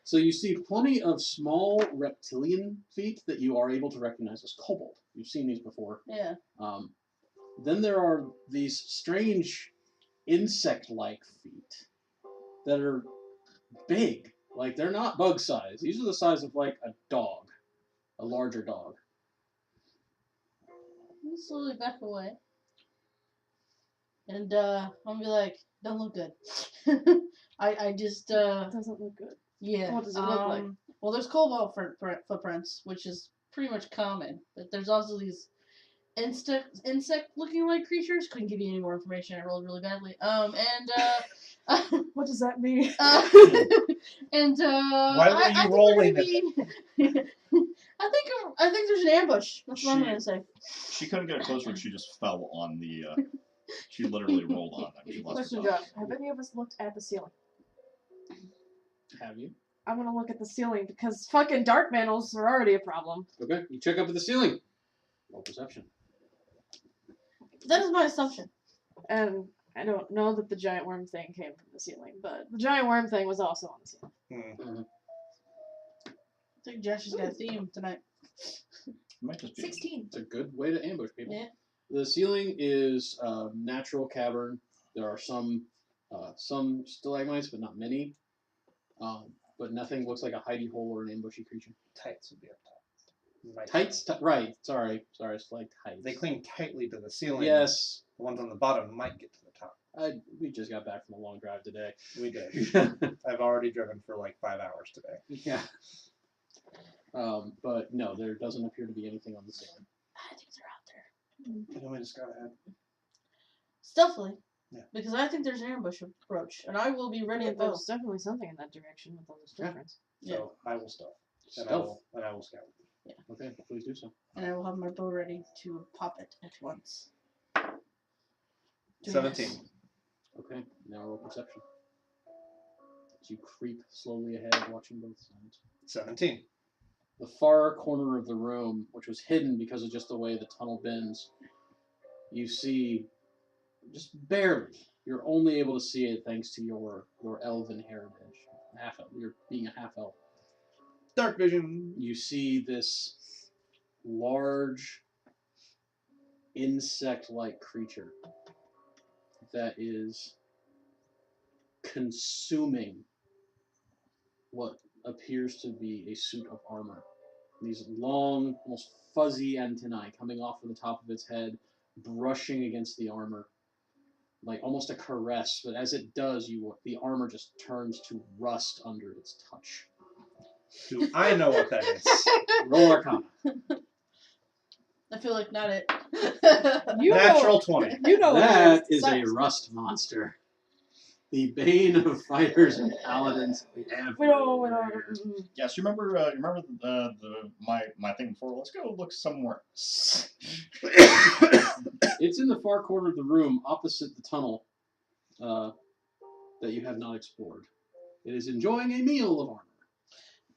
So you see plenty of small reptilian feet that you are able to recognize as kobold. You've seen these before. Yeah. Then there are these strange insect-like feet that are big. Like, they're not bug size. These are the size of, like, a dog. A larger dog. I'm slowly back away. And I'm gonna be like, don't look good. I just It doesn't look good. yeah. What does it look like? Well, there's cobalt footprints, which is pretty much common. But there's also these insect-looking like creatures. Couldn't give you any more information. I rolled really badly. What does that mean? Why were you rolling it? I think there's an ambush. That's what I'm gonna say. She couldn't get closer and she just fell on the. She literally rolled on them. She lost Question, her Josh. Have any of us looked at the ceiling? Have you? I'm gonna look at the ceiling because fucking dark panels are already a problem. Okay, you check up at the ceiling. Roll perception. That is my assumption. And I don't know that the giant worm thing came from the ceiling, but the giant worm thing was also on the ceiling. I think Josh has got a theme tonight. It might just be. 16. It's a good way to ambush people. Yeah. The ceiling is a natural cavern. There are some stalagmites, but not many. But nothing looks like a hidey hole or an ambushy creature. Tights would be up top. Tights, right? Sorry, it's like tights. They cling tightly to the ceiling. Yes, The ones on the bottom might get to the top. we just got back from a long drive today. We did. I've already driven for like 5 hours today. Yeah. But no, there doesn't appear to be anything on the ceiling. I think they're out there. And we just got ahead. Stealthily. Yeah. Because I think there's an ambush approach, and I will be ready Yeah, to go. there's definitely something in that direction with all those Yeah. difference. So I will stealth. And Stealth. I will scout. Okay, please do so. And I will have my bow ready to pop it at once. 17. Okay, now roll perception. as you creep slowly ahead, watching both sides. 17. The far corner of the room, which was hidden because of just the way the tunnel bends, you see just barely. You're only able to see it thanks to your elven heritage. You're being a half elf. Dark vision. You see this large insect-like creature that is consuming what appears to be a suit of armor. These long, almost fuzzy antennae coming off of the top of its head, brushing against the armor, like almost a caress. But as it does, the armor just turns to rust under its touch. Do I know what that is? Roll Arcana. I feel like not it. You Natural know, 20. You know That what it is a rust monster. The bane of fighters and paladins. We don't. Yes, you remember my thing before. Let's go look somewhere. It's in the far corner of the room, opposite the tunnel that you have not explored. It is enjoying a meal of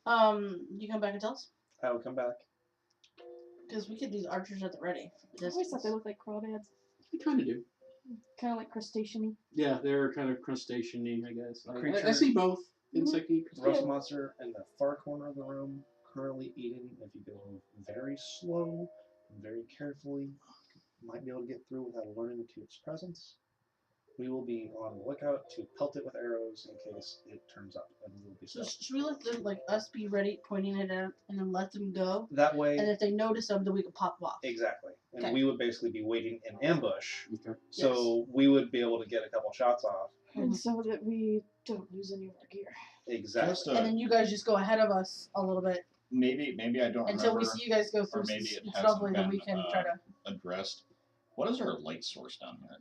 armor. You come back and tell us? I will come back. Because we get these archers at the ready. I always thought they looked like crawdads. They kind of do. Kind of like crustacean-y. Yeah, they're kind of crustacean-y, I guess. I Creature. see both. Insect-y. Rust monster in the far corner of the room, currently eating. If you go very slow, very carefully, you might be able to get through without alerting to its presence. We will be on the lookout to pelt it with arrows in case it turns up, and we will be So stealthy. should we let them, like, us be ready, pointing it out, and then let them go? That way, And if they notice them, then we can pop them off. exactly. And Okay. we would basically be waiting in ambush, Okay. so we would be able to get a couple shots off. And so that we don't lose any of our gear. Exactly. Just And then you guys just go ahead of us a little bit maybe I don't until remember we see you guys go through or maybe it hasn't stealthily, then been, we can try to. addressed. What is our light source down here?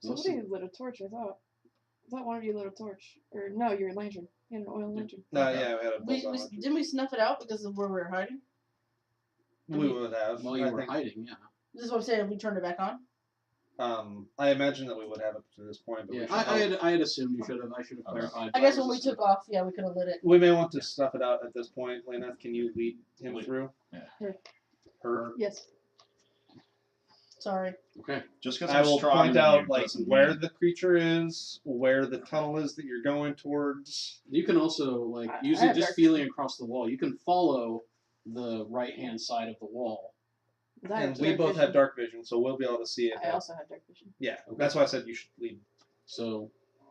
Somebody lit a torch, I thought. I thought one of you lit a torch. Or no, you're a lantern. You had an oil lantern. No, Okay. yeah, we had a bullseye. Didn't we snuff it out because of where we were hiding? We would have. While you I were think, hiding, yeah. This is what I'm saying. We turned it back on. I imagine that we would have up to this point, but Yeah, we, should I had assumed you should have. I should have clarified. I guess when we took off, yeah, we could have lit it. we may want to stuff it out at this point. Lainath, can you lead him Lead. through? Yeah. Her. Yes. Sorry. Okay. Just because I I'm will stronger point than out you like doesn't where mean- the creature is, where the tunnel is that you're going towards. You can also like I using have just dark- feeling across the wall. You can follow the right hand side of the wall. I And have we dark both vision. have dark vision, so we'll be able to see it. I also have dark vision. Yeah, Okay. that's why I said you should lead. So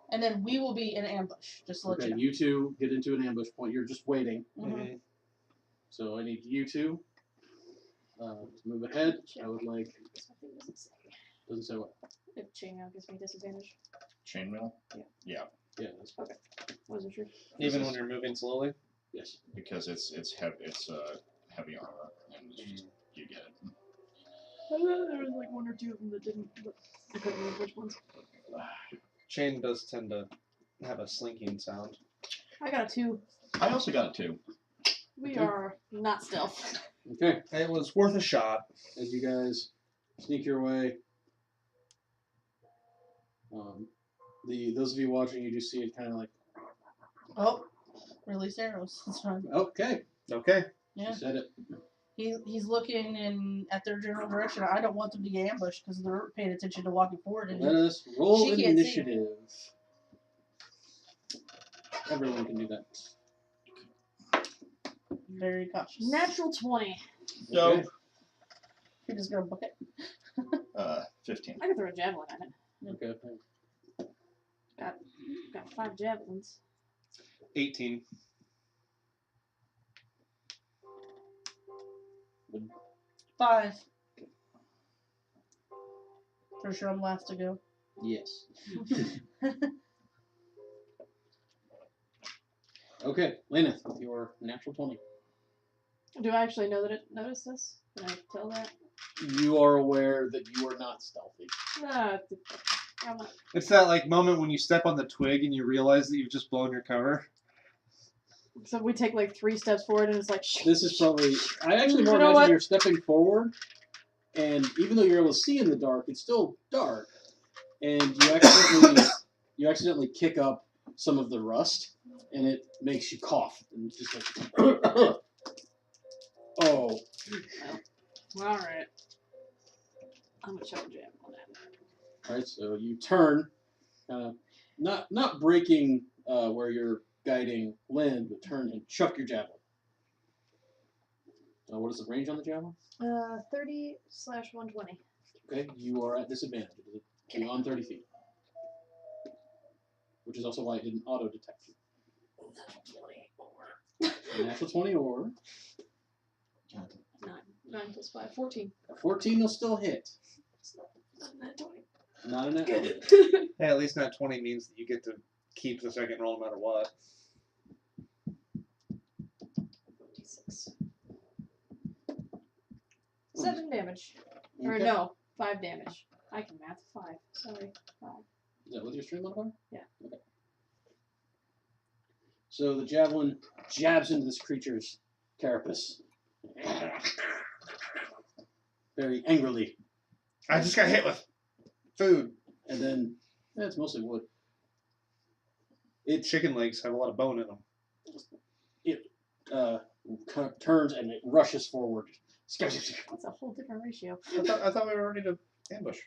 And then we will be in ambush, just to let okay, you know. you two get into an ambush point. You're just waiting. Mhm. So I need you two to move ahead. I would like. Something doesn't say. Doesn't say what. If chainmail gives me disadvantage. Chainmail? Yeah, that's Wasn't sure. Even when you're moving slowly. yes. Because it's heavy armor and it's just, you get it. I thought there was like one or two of them that didn't, but I couldn't remember which ones. Chain does tend to have a slinking sound. I got a 2. I also got it too. We Okay. are not stealth. Okay. It was worth a shot. As you guys sneak your way, those of you watching, you just see it kind of like. Oh, release arrows. That's fine. Okay. Okay. Yeah. You said it. He's looking in at their general direction. I don't want them to get ambushed because they're paying attention to walking forward. And Let us roll She an can't see. initiative. Everyone can do that. very cautious. Natural 20. Dope. You're just gonna book it. 15. I can throw a javelin at it. Okay. Got 5 javelins. 18. Five. For sure, I'm last to go. Yes. Okay, Lainath, with your natural 20. Do I actually know that it noticed this? Can I tell that? You are aware that you are not stealthy. Nah, I'm not. It's that like moment when you step on the twig and you realize that you've just blown your cover. So we take like 3 steps forward and it's like. This is probably. I actually more You know imagine what? you're stepping forward, and even though you're able to see in the dark, it's still dark, and you accidentally kick up some of the rust, and it makes you cough. And just like, oh. Alright. I'm gonna chuck a jam on that. Alright, so you turn, not breaking where you're guiding Lynn, but turn and chuck your javelin. What is the range on the javelin? 30/120. Okay, you are at disadvantage. It is beyond 30 feet. Which is also why it didn't auto-detect you. Natural 20 or... 9 plus 5, 14. 14 will still hit. Not a nat 20. Not a net 20. Hey, at least not 20 means that you get to keep the second roll no matter what. 26. 7 damage. Or Okay. no, 5 damage. I can math 5. Sorry. 5. Is that with your stream modifier? Yeah. Okay. So the javelin jabs into this creature's carapace. Very angrily. I just got hit with food. And then, it's mostly wood. Chicken legs have a lot of bone in them. It turns and it rushes forward. That's a whole different ratio. I thought we were ready to ambush.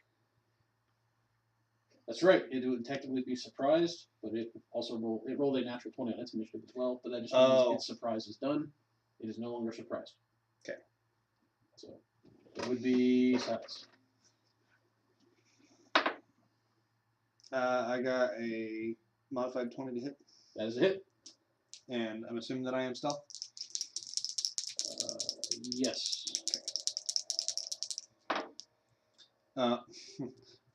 That's right. It would technically be surprised, but it also rolled a natural 20 on its initiative as well. But that just means its surprise is done. It is no longer surprised. Okay. So it would be size. I got a modified 20 to hit, That is a hit. and I'm assuming that I am stealth. Yes.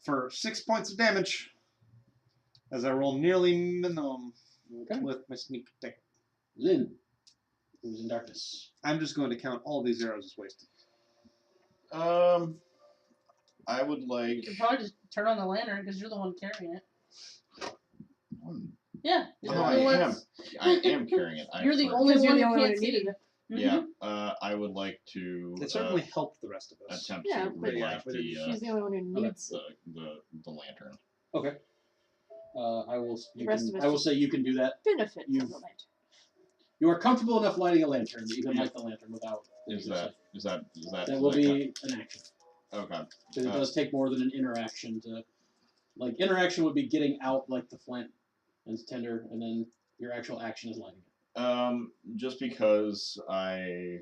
For 6 points of damage, as I roll nearly minimum Okay. with my sneak attack. Lynn, who's in darkness. I'm just going to count all these arrows as wasted. I would like. You could probably just turn on the lantern because you're the one carrying it. Yeah. You're No, the I only am. ones- I am carrying it. You're the I- only Because you're one the who only one can't who see. needed it. Yeah. I would like to. It certainly helped the rest of us. Attempt Yeah, to but- relight but the She's the only one who needs it. the lantern. Okay. I will. The rest of us I will just- say you can do that. Benefit You- from the lantern. You are comfortable enough lighting a lantern that you can light the lantern without. Is that? That will be an action. Okay. Because it does take more than an interaction to. Like, interaction would be getting out, like, the flint and tender, and then your actual action is lighting it. Just because I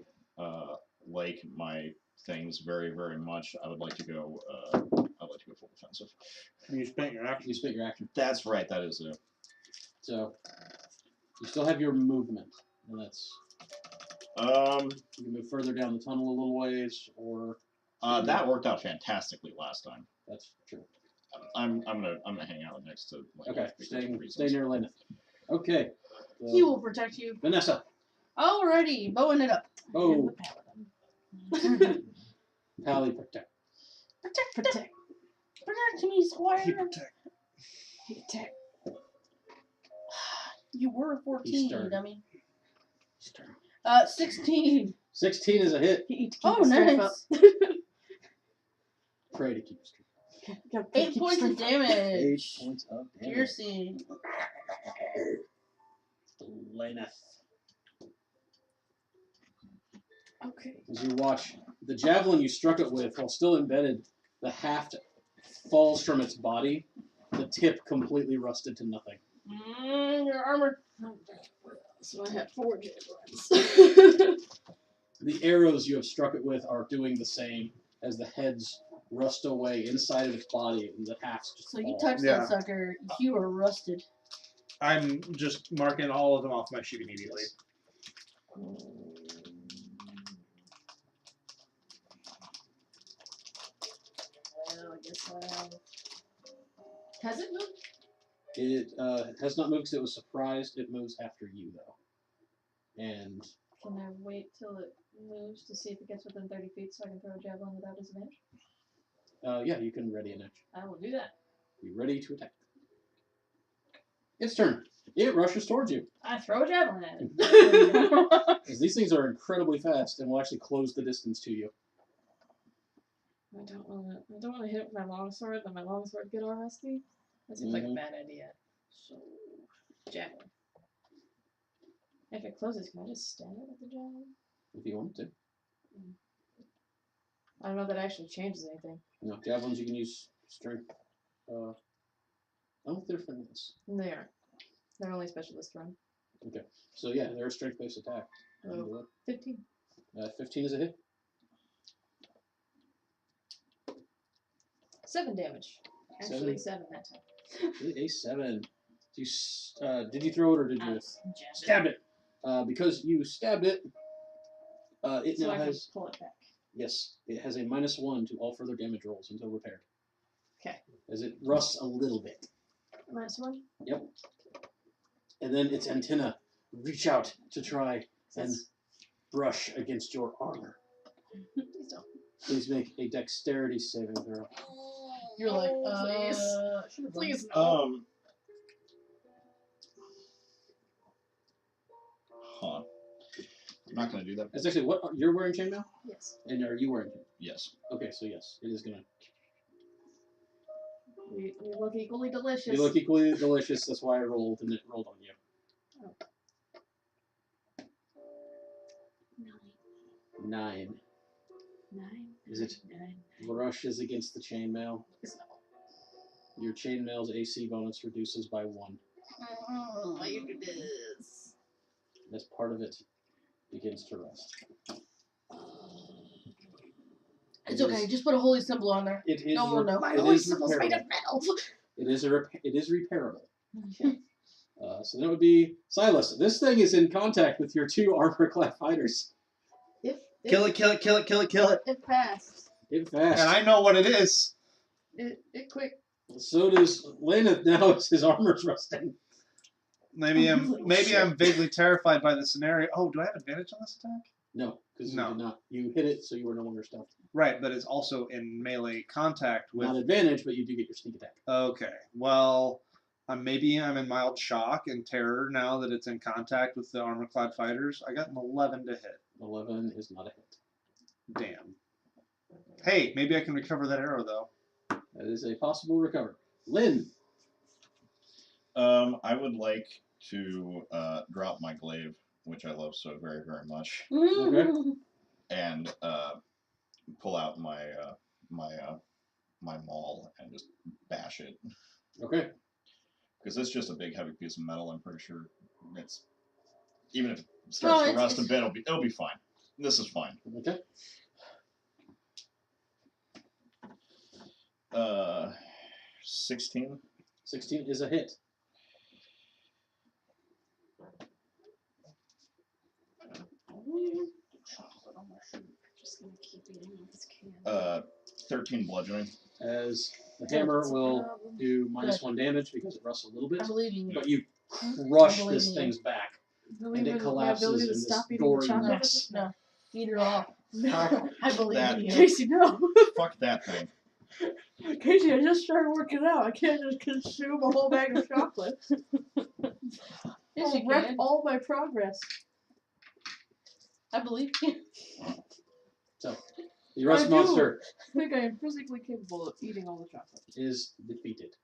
like my things very, very much, I would like to go. I'd like to go full defensive. You spent your action. You spent your action. That's right. That is it. So, you still have your movement, and that's. You can move further down the tunnel a little ways, or. That worked out fantastically last time. That's true. I'm gonna hang out next to. Okay, stay reasons. near Lainath. Okay. He will protect you. Vanessa. Alrighty, bowing it up. Oh. And the paladin. Pally protect. Protect. Protect me, squire. He protect. He attack. You were 14, stern. dummy. Stern. 16. 16 is a hit. He keep Oh, his strength nice. up. Pray to keep straight. Gotta 8 keep points of strength up. 8 damage. points of damage. Piercing. Lainath. Okay. As you watch, the javelin you struck it with, while still embedded, the haft falls from its body. The tip completely rusted to nothing. Your armor. So I have 4 javelins. The arrows you have struck it with are doing the same as the heads rust away inside of its body and the hafts just So you fall. touch Yeah. that sucker, you are rusted. I'm just marking all of them off my sheet immediately. Well, I guess I have. Has it moved? It has not moved because it was surprised. It moves after you, though. And Can I wait till it moves to see if it gets within 30 feet so I can throw a javelin without disadvantage? yeah, you can ready an action. I will do that. Be ready to attack. Its turn. It rushes towards you. I throw a javelin at it. Because these things are incredibly fast and will actually close the distance to you. I don't want to hit it with my longsword, then my longsword get all rusty. That seems like a Mhm. bad idea. So Javelin. If it closes, can I just stab it with the javelin? If you want to. I don't know if that actually changes anything. No, javelins you can use strength. Oh, they're finesse. They aren't. They're only specialist run. Okay. So yeah, they're a strength-based attack. Oh, 15. 15 is a hit. 7 damage. Actually, 7 that time. A 7. Did you throw it or did you stab it? Because you stabbed it, it So now I can has pull it back. yes, it has a -1 to all further damage rolls until repaired. Okay. As it rusts a little bit. -1? Yep. And then its antenna reach out to try and brush against your armor. Please don't. Please make a dexterity saving throw. You're like, please. Please no. Huh. I'm not going to do that. That's actually what you're wearing chainmail, Yes. and are you wearing chainmail? Yes. Okay, so yes, it is gonna. We look equally delicious. You look equally delicious. That's why I rolled, and it rolled on you. Oh. 9. 9. Is it 9. brushes against the chainmail? Your chainmail's AC bonus reduces by 1. why you do this? As part of it begins to rust. It's okay. Just put a holy symbol on there. It is. No one will know. My it holy is symbol's made of repairable. metal. It is it is repairable. So that would be Silas. This thing is in contact with your 2 armor-clad fighters. Kill it, kill it, kill it, kill it, kill it. It passed. It fast. And I know what it is. It quick. So does Lainath now as his armor's rusting. Maybe I'm vaguely terrified by the scenario. Oh, do I have advantage on this attack? No, because No. you did not. You hit it, so you were no longer stealth. Right, but it's also in melee contact with. Not advantage, but you do get your sneak attack. Okay, well, maybe I'm in mild shock and terror now that it's in contact with the armor-clad fighters. I got an 11 to hit. 11 is not a hit. Damn. Hey, maybe I can recover that arrow though. That is a possible recover. Lynn. I would like to drop my glaive, which I love so very, very much, Okay. and pull out my my maul and just bash it. Okay. Because it's just a big heavy piece of metal. I'm pretty sure it's even if it starts to rust a bit, it'll be fine. This is fine. Okay. 16. 16 is a hit. Just gonna keep eating off this can. 13 bludgeoning. As the hammer will do -1 damage because it rusts a little bit. I believe in you. But you crush I believe this in thing's back. Believe it in collapses my ability in to this stop eating the gory chocolate. mess. No, eat it all. No. I believe That- in you. Casey, no. Fuck that thing. Casey, I just started working out. I can't just consume a whole bag of chocolate. Yes, you I'll wreck can. all my progress. I believe you. So, the rust I do. monster I think I am physically capable of eating all the chocolate. is defeated.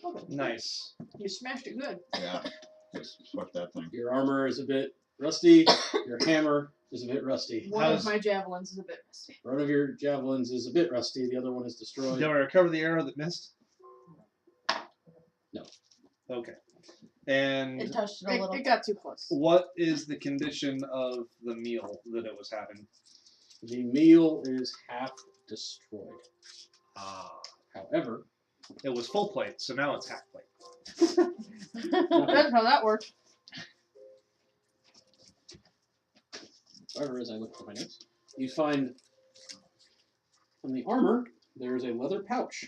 Okay. Nice. You smashed it good. Yeah. Just fuck that thing. Your armor is a bit rusty. Your hammer is a bit rusty. One of my javelins is a bit rusty. One of your javelins is a bit rusty. The other one is destroyed. Did I recover the arrow that missed? No. Okay. It And touched it a little. It got too close. what is the condition of the meal that it was having? The meal is half destroyed. Ah. However, It was full plate, so now it's half plate. That's how that works. however, as I look for my notes, you find on the armor there is a leather pouch.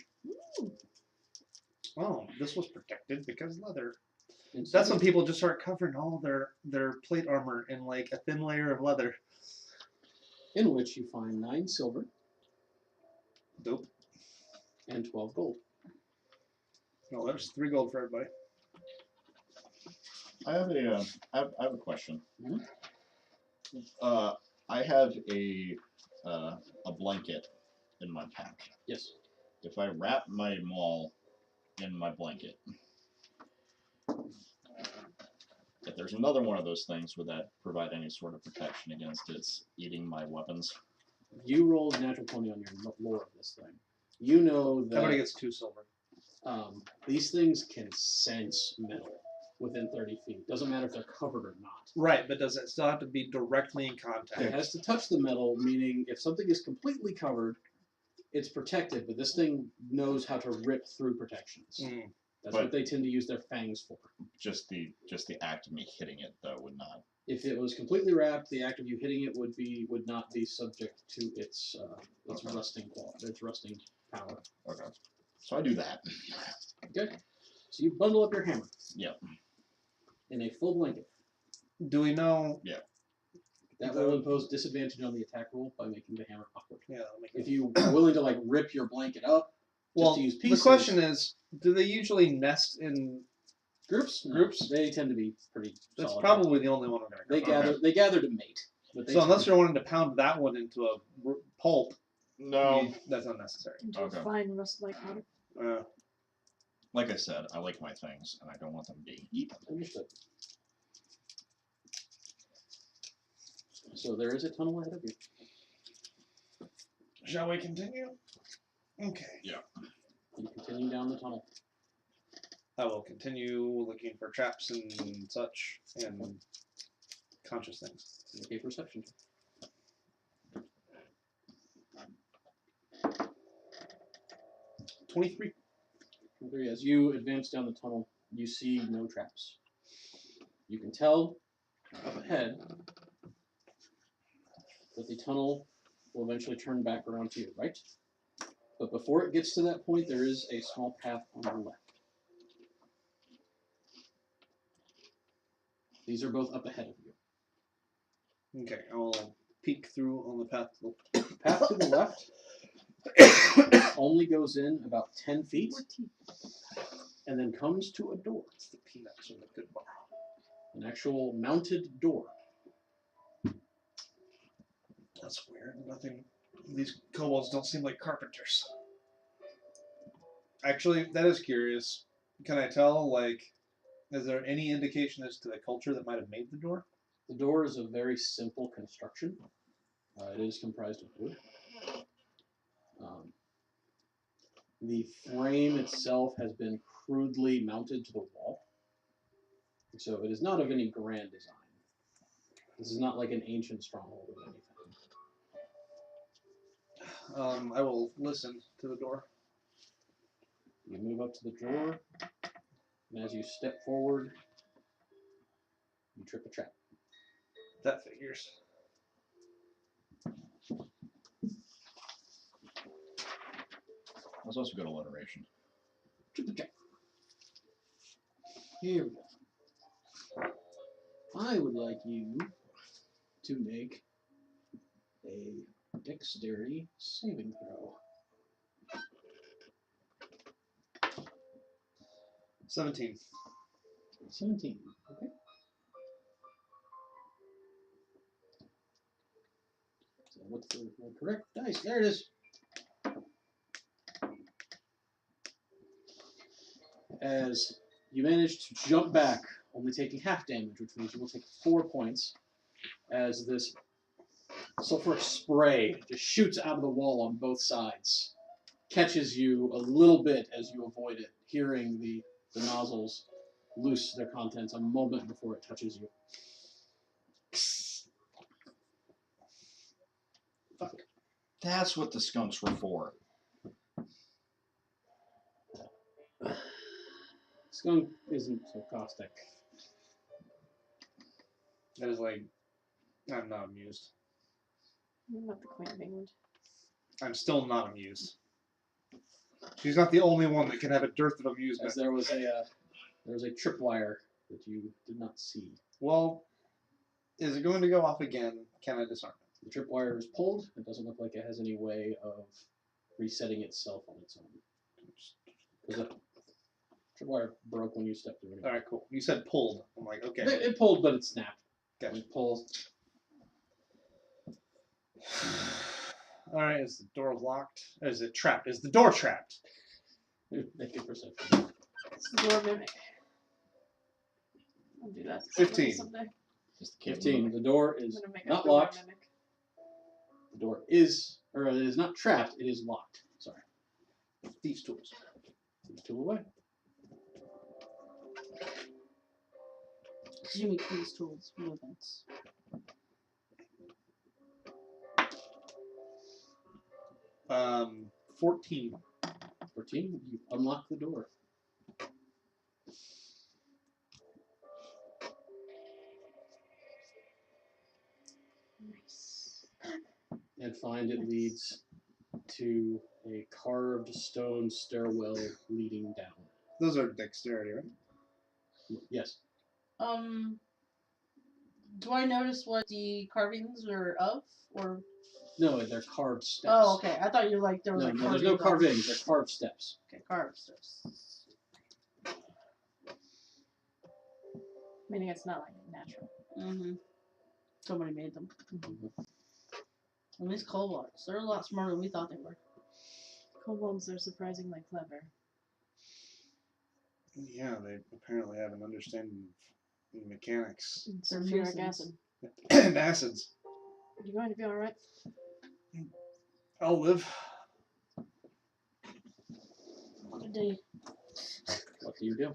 Oh, this was protected because leather. Inside That's when people just start covering all their plate armor in like a thin layer of leather. in which you find 9 silver Dope. and 12 gold. No, there's 3 gold for everybody. I have a question. Mhm. I have a blanket in my pack. Yes. If I wrap my maul in my blanket, if there's another one of those things, would that provide any sort of protection against its eating my weapons? You rolled a natural 20 on your lore of this thing. You know that Everybody gets 2 silver. these things can sense metal within 30 feet. Doesn't matter if they're covered or not. Right, but does it still have to be directly in contact? It has to touch the metal, meaning if something is completely covered, it's protected, but this thing knows how to rip through protections. That's what they tend to use their fangs for. Just the act of me hitting it, though, would not. If it was completely wrapped, the act of you hitting it would not be subject to its rusting power. Okay. So I do that. Okay. So you bundle up your hammer. Yep. In a full blanket. Do we know? Yeah. That will impose disadvantage on the attack roll by making the hammer awkward. Yeah. If you are willing to like rip your blanket up, just to use pieces. The question is, do they usually nest in groups? No, groups? they tend to be pretty. That's solid. probably the only one I'm gonna. They gather to mate. So unless you're wanting to pound that one into a pulp, no, that's unnecessary. Into a fine rust-like powder. Like I said, I like my things, and I don't want them being eaten. Understood. So there is a tunnel ahead of you. Shall we continue? Okay. Yeah. You continue down the tunnel. I will continue looking for traps and such, and conscious things. Make a perception check. 23. As you advance down the tunnel, you see no traps. You can tell up ahead that the tunnel will eventually turn back around to your right. But before it gets to that point, there is a small path on the left. These are both up ahead of you. Okay, I'll peek through on the path to The path to the left only goes in about 10 feet and then comes to a door. It's the peanuts from the good bar. An actual mounted door. That's weird. Nothing. These kobolds don't seem like carpenters. Actually, that is curious. Can I tell, like, is there any indication as to the culture that might have made the door? The door is a very simple construction. It is comprised of wood. The frame itself has been crudely mounted to the wall. So it is not of any grand design. This is not like an ancient stronghold or anything. I will listen to the door. You move up to the door, and as you step forward, you trip a trap. That figures. That's also good alliteration. Trip a trap. Here we go. I would like you to make a dexterity saving throw. 17. 17. Okay. So what's the correct dice? There it is. As you manage to jump back, only taking half damage, which means you will take 4 points, as this sulfuric spray just shoots out of the wall on both sides, catches you a little bit as you avoid it, hearing the nozzles loose their contents a moment before it touches you. Fuck. That's what the skunks were for. Skunk isn't so caustic. That is like, I'm not amused. Not the Queen of England. I'm still not amused. She's not the only one that can have a dearth of amusement. As there was a tripwire that you did not see. Well, is it going to go off again? Can I disarm it? The tripwire is pulled. It doesn't look like it has any way of resetting itself on its own. Because the tripwire broke when you stepped through it. Alright, cool. You said pulled. I'm like, okay. It pulled, but it snapped. Gotcha. It pulls. Alright, is the door locked? Or is it trapped? Is the door trapped? Make a perception. It's the door mimic. I'll do that. 15. Someday. Just the 15. The door I'm is gonna make a not door locked. mimic. The door is, or it is not trapped. It is locked. Sorry. Thieves' tools. Take the tool away. You make these tools movements. 14. 14. You unlock the door. Nice. And find it leads to a carved stone stairwell leading down. Those are dexterity, right? Yes. Do I notice what the carvings are of, or? No, they're carved steps. Oh, okay. I thought you like there was No, like no, there's no carvings. carvings. They're carved steps. Okay, carved steps. Meaning it's not like natural. Mm-hmm. Somebody made them. And these kobolds, they're a lot smarter than we thought they were. Kobolds are surprisingly clever. Yeah, they apparently have an understanding of mechanics And They're sulfuric masons. acid. and acids. You going to be alright? I'll live. What a day. What do you do?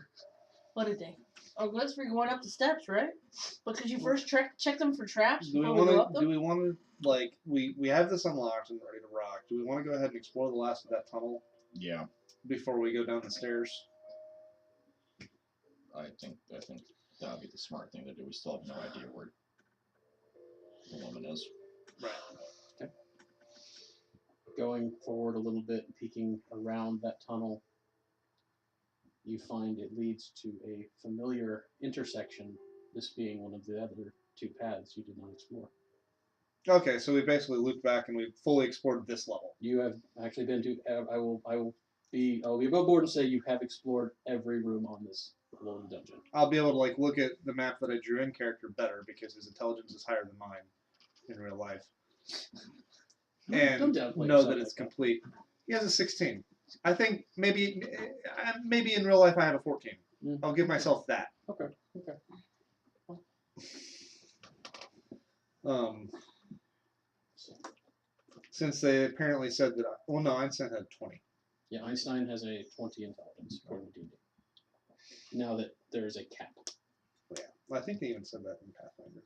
What a day. Oh, good for going up the steps, right? But could you first check them for traps Do we before we go want up to? them? Do we want to like we have this unlocked and ready to rock? Do we want to go ahead and explore the last of that tunnel Yeah, before we go down the stairs? I think that would be the smart thing to do. We still have no idea where the woman is. Right. Okay. Going forward a little bit, peeking around that tunnel, you find it leads to a familiar intersection, this being one of the other two paths you did not explore. Okay, so we basically looped back and we fully explored this level. You have actually been to. I'll be above board and say you have explored every room on this lone dungeon. I'll be able to like look at the map that I drew in character better because his intelligence is higher than mine in real life, and Don't downplay know yourself that it's like that. complete. He has a 16. I think maybe in real life I have a 14. I'll give myself that. Okay. Since they apparently said that. Well, no, Einstein had 20. Yeah, Einstein has a 20 intelligence according to D&D. Now that there is a cap. Well, yeah, well, I think they even said that in Pathfinder.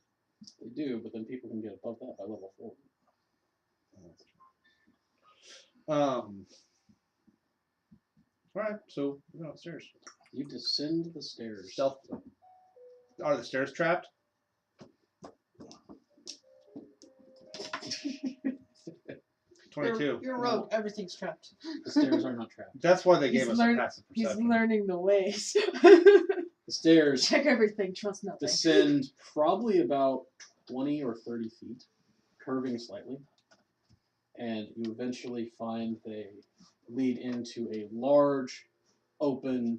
They do, but then people can get above that by level 4. All right, so we go upstairs. You descend the stairs. Stealthily. Are the stairs trapped? 22. You're rogue. Everything's trapped. The stairs are not trapped. That's why they He's gave us learn- a passive He's perception. learning the ways. The stairs Check everything, trust nothing. descend probably about 20 or 30 feet, curving slightly, and you eventually find they lead into a large, open,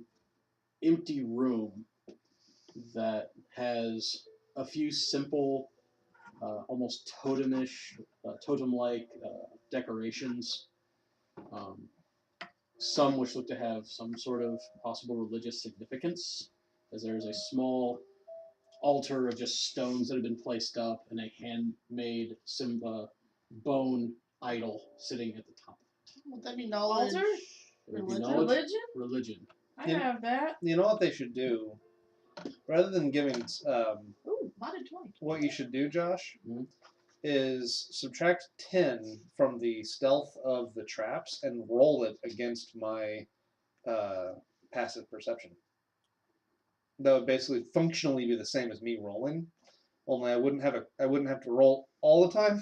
empty room that has a few simple, almost totemish, totem-like decorations. Some which look to have some sort of possible religious significance, as there is a small altar of just stones that have been placed up and a handmade bone idol sitting at the top. Would that be knowledge? Altar? It would be Religion? knowledge, Religion? religion. I Yeah. have that. You know what they should do? Rather than giving Ooh, modded 20. what you should do, Josh, Mhm. is subtract 10 from the stealth of the traps and roll it against my passive perception. That would basically functionally be the same as me rolling, only I wouldn't have to roll all the time.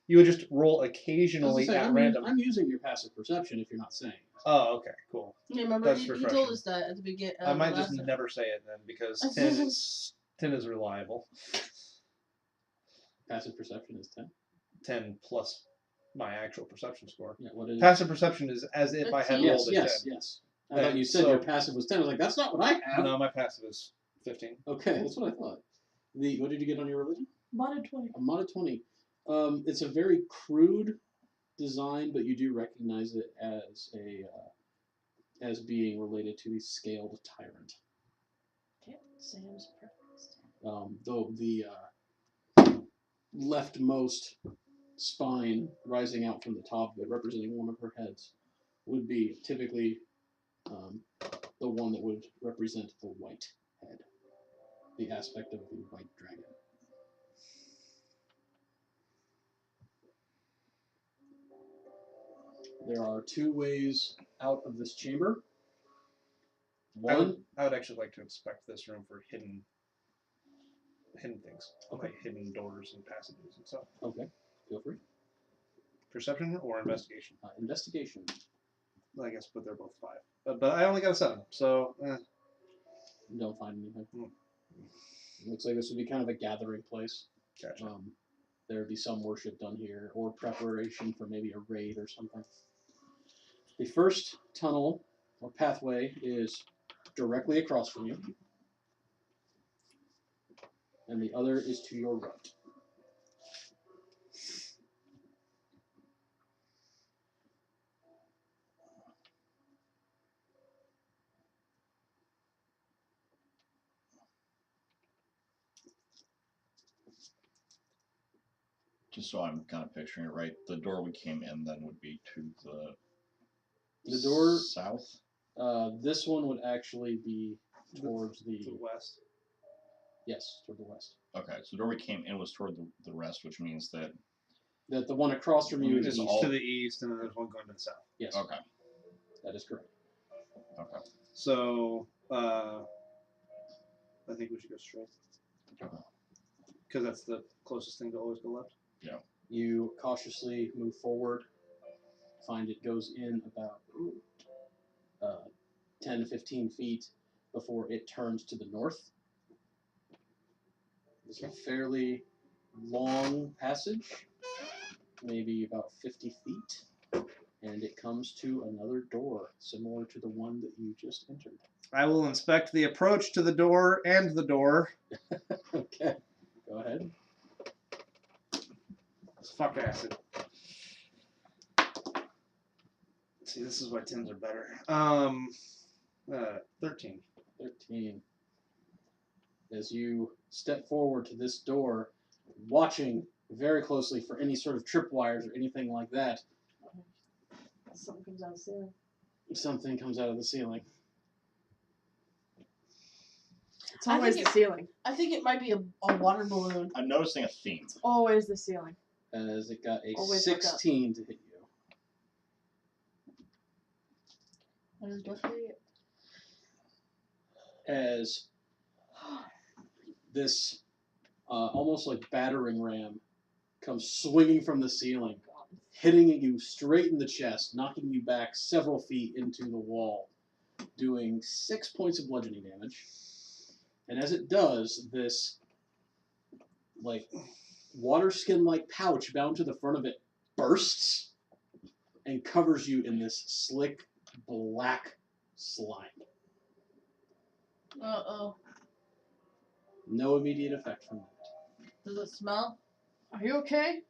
You would just roll occasionally at random. I'm using your passive perception if you're not saying it. Oh, okay, cool. Yeah, remember That's you refreshing. told us that at the beginning. I might just never say it then because 10 is reliable. Passive perception is 10. 10 plus my actual perception score. Yeah, what is Passive perception is as if I had Yes, rolled a yes, 10. yes. I thought you said So- your passive was 10. I was like, that's not what I have. No, my passive is 15. Okay, that's what I thought. What did you get on your religion? Modded 20. A mod of 20. It's a very crude design, but you do recognize it as being related to the scaled tyrant. Can't Sam's Though the leftmost spine rising out from the top of it, representing one of her heads, would be typically the one that would represent the white head, the aspect of the white dragon. There are 2 ways out of this chamber. One, I would actually like to inspect this room for hidden things, like hidden doors and passages and stuff. okay, feel free. Perception or investigation? Investigation. I guess, but they're both 5. But I only got a 7, so. Don't find anything. Looks like this would be kind of a gathering place. Gotcha. There would be some worship done here, or preparation for maybe a raid or something. The first tunnel or pathway is directly across from you, and the other is to your right. Just so I'm kind of picturing it right, the door we came in then would be to The door south. This one would actually be towards To the west. Yes, toward the west. Okay, so the door we came in was toward the west, which means that The one across from you is It's east. to the east, and then there's one going to the south. Yes. okay. That is correct. Okay. So, I think we should go straight. Okay. Because that's the closest thing to always go left. You cautiously move forward, find it goes in about 10 to 15 feet before it turns to the north. It's a fairly long passage, maybe about 50 feet, and it comes to another door similar to the one that you just entered. I will inspect the approach to the door and the door. Okay, go ahead. Fuck acid. See, this is why 10s are better. 13. 13. As you step forward to this door, watching very closely for any sort of tripwires or anything like that, Something comes out of the ceiling. something comes out of the ceiling. It's I always think the ceiling. I think it might be a water balloon. I'm noticing a theme. It's always the ceiling. As it got a Always look up. 16 to hit you. There's definitely As this almost like battering ram comes swinging from the ceiling, hitting you straight in the chest, knocking you back several feet into the wall, doing 6 points of bludgeoning damage. And as it does, this like water skin like pouch bound to the front of it bursts and covers you in this slick black slime. Uh-oh. No immediate effect from that. Does it smell? Are you okay?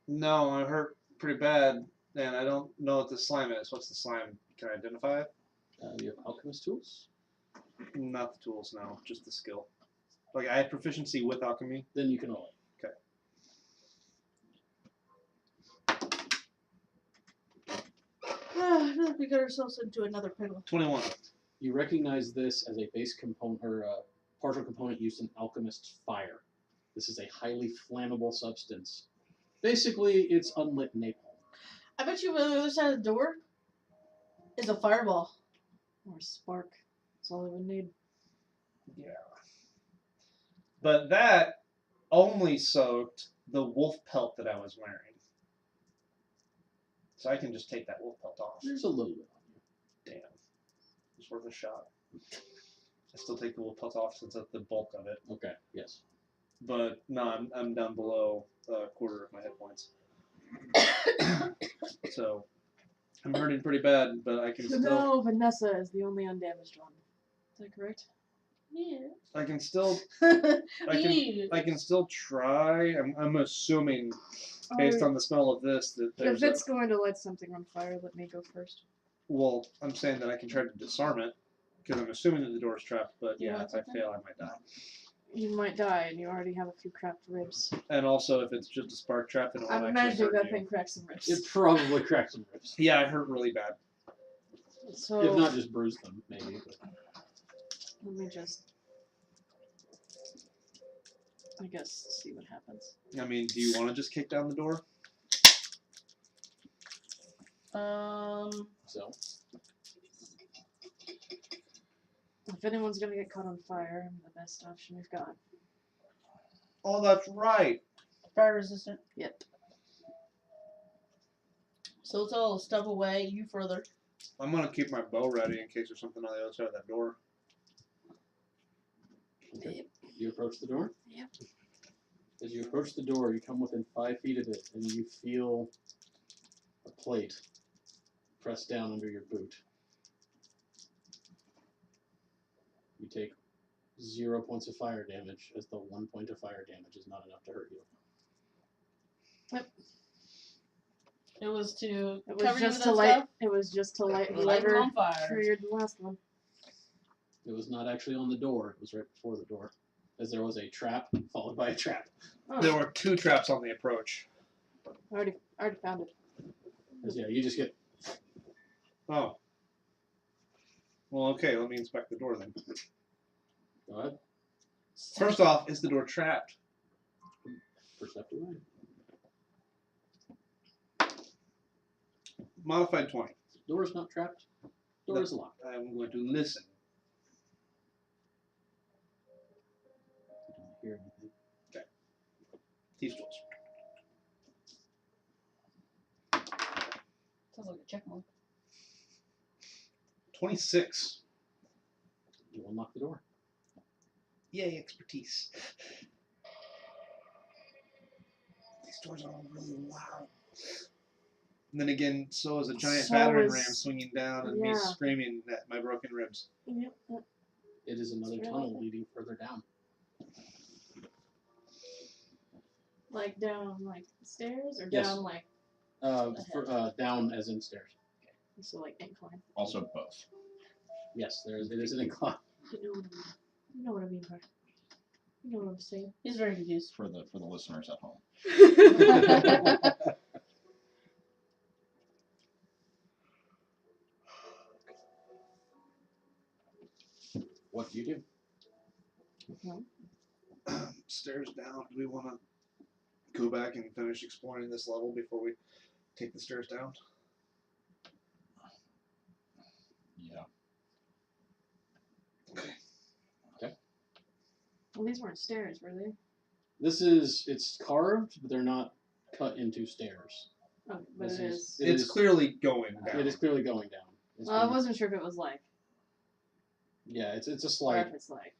No, I hurt pretty bad, and I don't know what the slime is. What's the slime? Can I identify it? You have alchemist tools? Not the tools, no. Just the skill. Like, I have proficiency with alchemy. Then you can roll it. I feel like we got ourselves into another pickle. 21. You recognize this as a base component or a partial component used in alchemist's fire. This is a highly flammable substance. Basically, it's unlit napalm. I bet you on the other side of the door is a fireball. Or a spark. That's all I would need. Yeah. But that only soaked the wolf pelt that I was wearing. So I can just take that wolf pelt off. There's a little bit on you. Damn. It's worth a shot. I still take the wolf pelt off since that's the bulk of it. Okay, yes. But no, I'm down below a quarter of my hit points. So I'm hurting pretty bad, but I can So still. now Vanessa is the only undamaged one. Is that correct? Yeah. I can still. Yeah. I can still try. I'm assuming, based on the smell of this, that there's. If it's going to light something on fire, let me go first. Well, I'm saying that I can try to disarm it, because I'm assuming that the door's trapped. But Yeah, yeah, if that's I okay. fail, I might die. you might die, and you already have a few cracked ribs. And also, if it's just a spark trap, then it I'm won't actually imagining hurt that you. thing cracks some ribs. It probably cracked some ribs. Yeah, it hurt really bad. So If not, just bruised them, maybe. But. let me just, I guess, see what happens. I mean, do you want to just kick down the door? So, If anyone's gonna get caught on fire, I'm the best option we've got. Oh, that's right. Fire resistant. Yep. So it's all step away. You further. I'm gonna keep my bow ready in case there's something on the other side of that door. okay. You approach the door? Yep. As you approach the door, you come within 5 feet of it, and you feel a plate pressed down under your boot. You take 0 points of fire damage, as the 1 point of fire damage is not enough to hurt you. It was to It was cover you just with to that light. stuff. It was just to light Light them whoever on fire. triggered the last one. It was not actually on the door, it was right before the door. As there was a trap, followed by a trap. Oh, There were 2 traps on the approach. I already found it. As, yeah, you just get... Oh. Well, okay, let me inspect the door then. Go ahead. First off, is the door trapped? Perceptive eye. Modified 20. Door is not trapped. Door is locked. I'm going to listen. You don't hear anything. These tools. Sounds like a check mark. 26. You unlock the door. Yay, expertise. These doors are all really loud. And then again, so is a giant So battering is- ram swinging down and me yeah. screaming at my broken ribs. Yep. It is another Straight tunnel up. leading further down. Like down like stairs or Yes. down like Down as in stairs. so like incline. Also both. Yes, it is an incline. You know what I mean. You know what I mean, Bart. You know what I'm saying. He's very confused. For the listeners at home. What do you do? Stairs down. Do we want to go back and finish exploring this level before we take the stairs down? Yeah. Well, these weren't stairs, were they? It's carved, but they're not cut into stairs. Oh, but This it is- is. It It's is- clearly going down. It is clearly going down. It's Well, I been- wasn't sure if it was like, Yeah, it's a or slight. if it's like.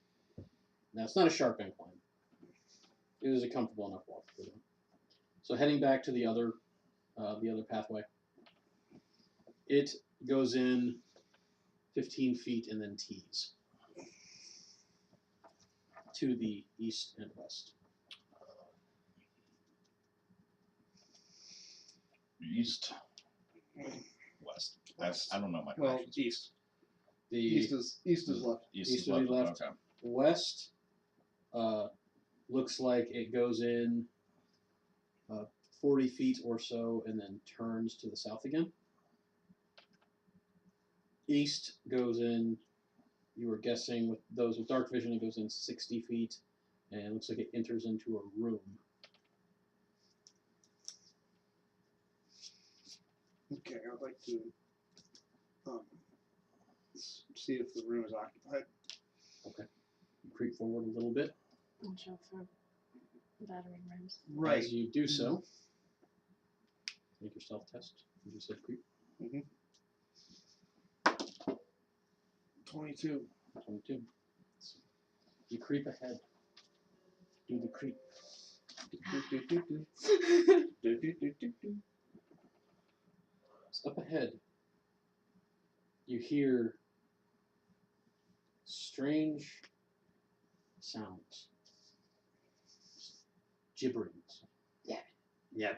No, it's not a sharp incline. It is a comfortable enough walk for them. So heading back to the other pathway. It goes in 15 feet and then tees to the east and west. East. West. I don't know my Well, directions. east. The East is left. East east is would be left. left. Okay. west looks like it goes in 40 feet or so and then turns to the south again. East goes in, you were guessing with those with dark vision, it goes in 60 feet and it looks like it enters into a room. Okay, I'd like to see if the room is occupied. You creep forward a little bit. Watch out for battering rams. Right. As you do so, make your stealth test. You just said creep. 22. 22. You creep ahead. Do the creep. Step ahead. You hear strange sounds. Gibberings. Yeah. Yeah.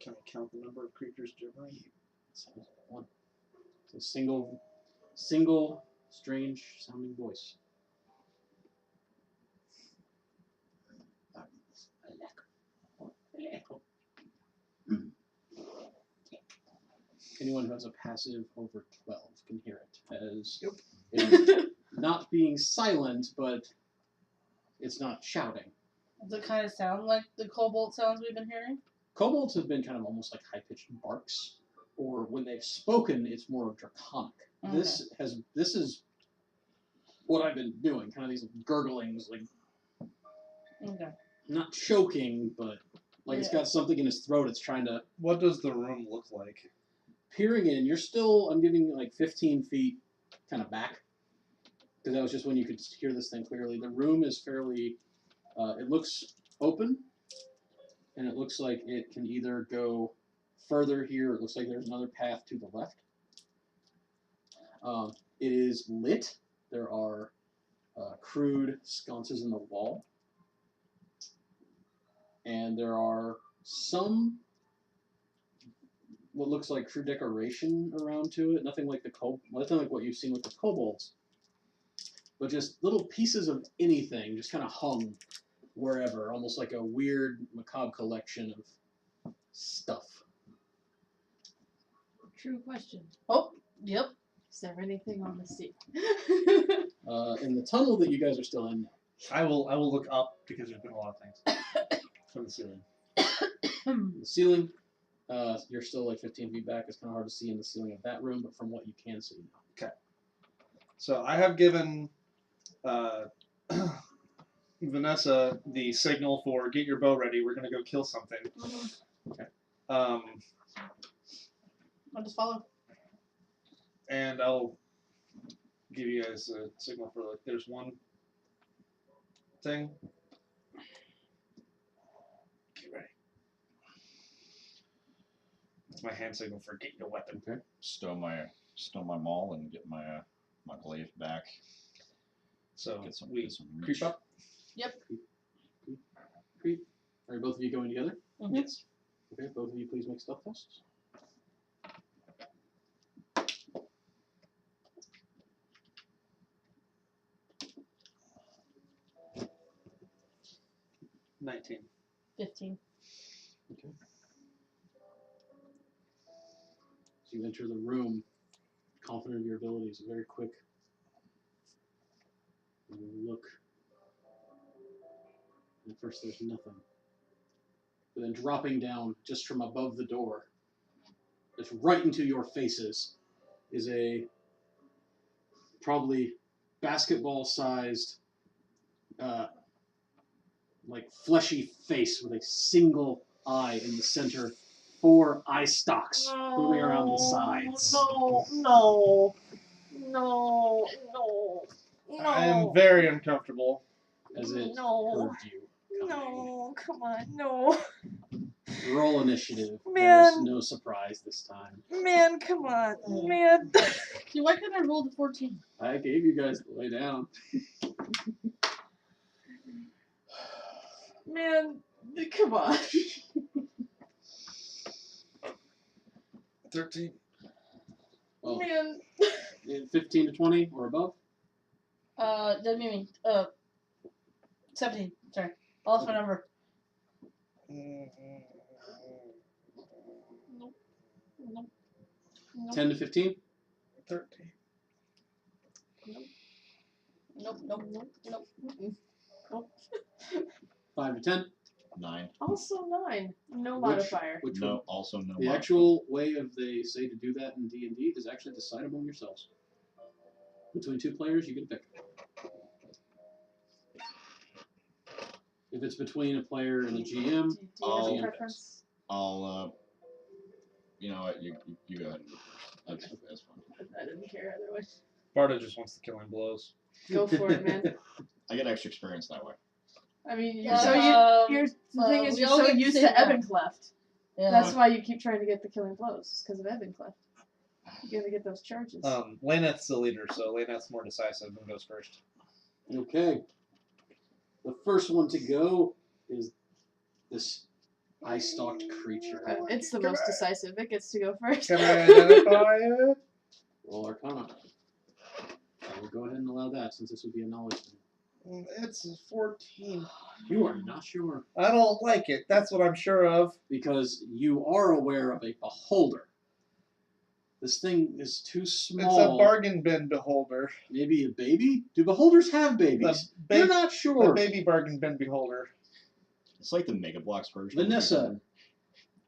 Can I count the number of creatures gibbering? Sounds like one. It's a single strange sounding voice. Anyone who has a passive over 12 can hear it, as it is not being silent, but it's not shouting. Does it kind of sound like the cobalt sounds we've been hearing? Kobolds have been kind of almost like high-pitched barks, or when they've spoken, it's more of draconic. Okay. This is what I've been doing, kind of these gurglings, like Okay. not choking, but like it's got something in his throat. It's trying to. What does the room look like? Peering in, you're still. I'm giving you like 15 feet, kind of back, because that was just when you could hear this thing clearly. The room is fairly. It looks open, and it looks like it can either go further here. It looks like there's another path to the left. It is lit. There are crude sconces in the wall. And there are some what looks like crude decoration around to it. Nothing like nothing like what you've seen with the kobolds. But just little pieces of anything just kind of hung wherever, almost like a weird macabre collection of stuff. True question. Oh, yep. Is there anything on the sea? In the tunnel that you guys are still in, I will look up because there's been a lot of things from the ceiling. the ceiling, you're still like 15 feet back. It's kind of hard to see in the ceiling of that room, but from what you can see. Okay. So I have given Vanessa the signal for get your bow ready. We're gonna go kill something. Okay. I'll just follow. And I'll give you guys a signal for like there's one thing. Get ready. That's my hand signal for get your weapon. Okay. Stow my maul and get my my glaive back. So Get some, we get some creep reach. up. Creep. Are both of you going together? Mm-hmm. Yes. Okay, both of you please make stealth tests. 19. 15. Okay. So you enter the room, confident of your abilities, very quick. And you look. And at first there's nothing. But then dropping down just from above the door, just right into your faces, is a probably basketball-sized, like fleshy face with a single eye in the center, 4 eye stalks moving around the sides. No. I am very uncomfortable. As it No. heard you coming. No, come on, no. Roll initiative. Man. There's no surprise this time. Man, come on. Man. See, why couldn't I roll the 14? I gave you guys the way down. Man, come on. 13. Well, Man. 15 to 20 or above? Doesn't mean 17. Sorry. I lost my number. Nope. 10 to 15? 13. Nope. 5 to 10? 9. Also 9. No Which- modifier. Which No, one? also no. The mod. actual way of they say to do that in D&D is actually decide among yourselves. Between 2 players, you can pick. If it's between a player and a GM, Do you have I'll- a preference? I'll you know what, you go ahead and do it first. That's fine. I didn't care either way. Barda just wants the killing blows. Go for it, man. I get extra experience that way. I mean, Yeah. the thing is, We you're all so get the used same to one. Ebencleft. Yeah. That's why you keep trying to get the killing blows, because of Ebencleft. You gotta get those charges. Lainath's the leader, so Lainath's more decisive and goes first. okay. The first one to go is this eye-stalked creature. It's the most decisive. It gets to go first. Can I identify it? Roll Arcana. I will go ahead and allow that since this would be a knowledge thing. It's a 14. You are not sure. I don't like it. That's what I'm sure of. Because you are aware of a beholder. This thing is too small. It's a bargain bin beholder. Maybe a baby? Do beholders have babies? You're not sure. A baby bargain bin beholder. It's like the Mega Blocks version. Vanessa,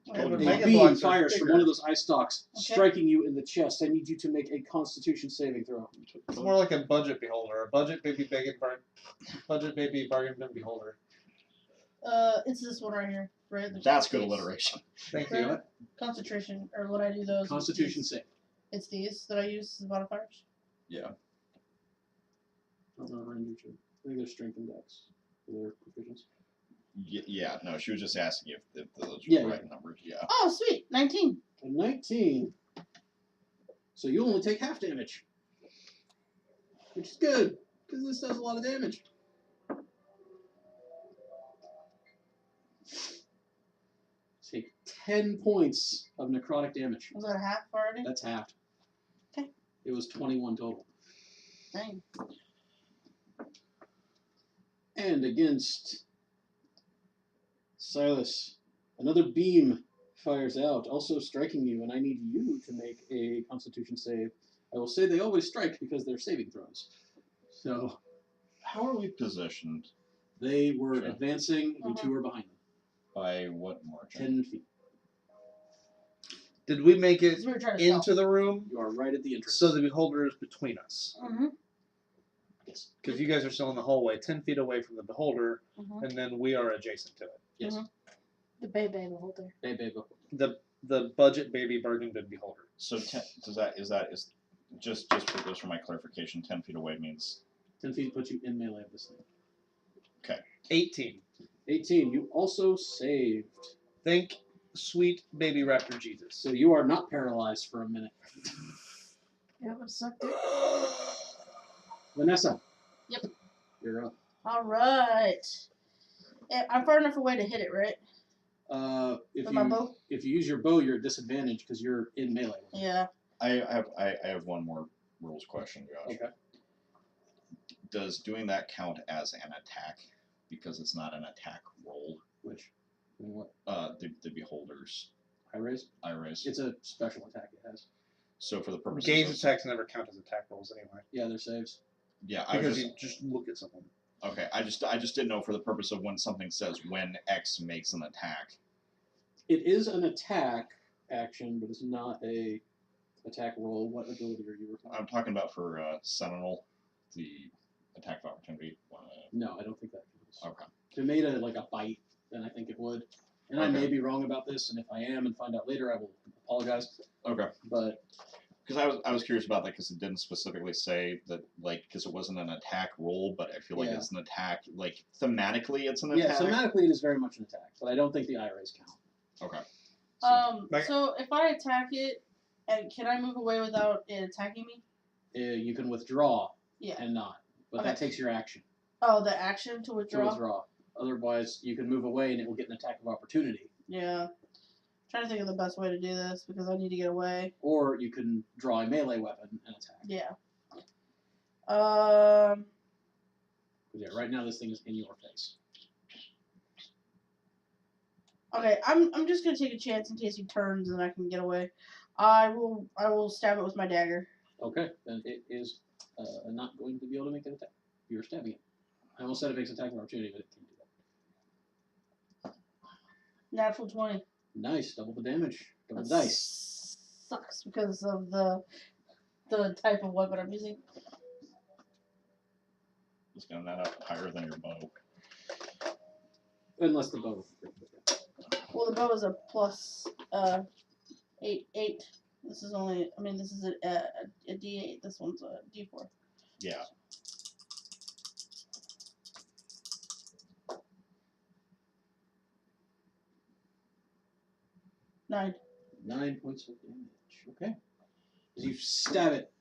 Yeah, a but beam Megablocks are fires from bigger. one of those eye stalks, Okay. striking you in the chest. I need you to make a Constitution saving throw. It's more like a budget beholder. A budget baby bargain bin beholder. It's this one right here. Right? That's good alliteration. Thank Right. you. Concentration, or when I do those. Constitution save. It's these that I use as modifiers. Yeah. I don't know, Ranger too. I think they're strength and dex for their proficiency. Yeah, no, she was just asking if those were Yeah, the yeah. right numbers. Yeah. Oh, sweet. 19. A 19. So you only take half damage. Which is good, because this does a lot of damage. Take 10 points of necrotic damage. Was that a half already? That's halved. Okay. It was 21 total. Dang. And against Silas, another beam fires out, also striking you, and I need you to make a Constitution save. I will say they always strike because they're saving throws. So How are we positioned? they were Sure. advancing, you two are behind them. By what margin? 10 feet. Did we make it 'Cause we were trying to into the room You are right at the entrance. so the beholder is between us? Mm-hmm. Yes. Because you guys are still in the hallway, 10 feet away from the beholder, Mm-hmm. and then we are adjacent to it. Yes. Mhm. The Bay beholder. Hey, babe, go. The budget baby bargain bin beholder. So is just for my clarification, 10 feet away means 10 feet puts you in melee of this thing. 18. 18, you also saved. Thank sweet baby raptor Jesus. So you are not paralyzed for a minute. Yeah, it would suck, dude. Vanessa. Yep. You're up. All right. I'm far enough away to hit it, right? If With my you bow? if you use your bow, you're at disadvantage because you're in melee. Yeah. I have one more rules question, Josh. Okay. Does doing that count as an attack? Because it's not an attack roll. Which? What? The beholders. High raise? I raise. It's a special attack it has. So for the purposes Gaze of attacks never count as attack rolls anyway. Yeah, they're saves. yeah, I Because just you just look at someone. okay. I just didn't know for the purpose of when something says when X makes an attack. It is an attack action, but it's not a attack roll. What ability are you referring to? I'm talking about for Sentinel, the attack of opportunity. No, I don't think that counts. Okay. If it made a bite, then I think it would. And I Okay. may be wrong about this, and if I am and find out later, I will apologize. Okay. But Because I was curious about that because it didn't specifically say that because it wasn't an attack roll, but I feel like Yeah. it's an attack thematically it's an yeah, attack. thematically it is very much an attack, but I don't think the IRAs count. Okay. So if I attack it, and can I move away without it attacking me? You can withdraw Yeah. and not, but Okay. that takes your action Oh, the action to to withdraw? withdraw. Otherwise, you can move away and it will get an attack of opportunity. Yeah. Trying to think of the best way to do this because I need to get away. Or you can draw a melee weapon and attack. Yeah. 'Cause, yeah, right now this thing is in your face. Okay, I'm just gonna take a chance in case he turns and I can get away. I will stab it with my dagger. Okay, then it is not going to be able to make an attack. You're stabbing it. I almost said it makes attack of opportunity, but it can't do that. Natural 20. Nice, double the damage. Double the That dice. sucks because of the type of weapon I'm using. It's gonna net out higher than your bow. Unless the bow. Well, the bow is a plus 8. This is only. I mean, this is a D8. This one's a D4. Yeah. Nine. 9 points of damage. Okay. As you stab it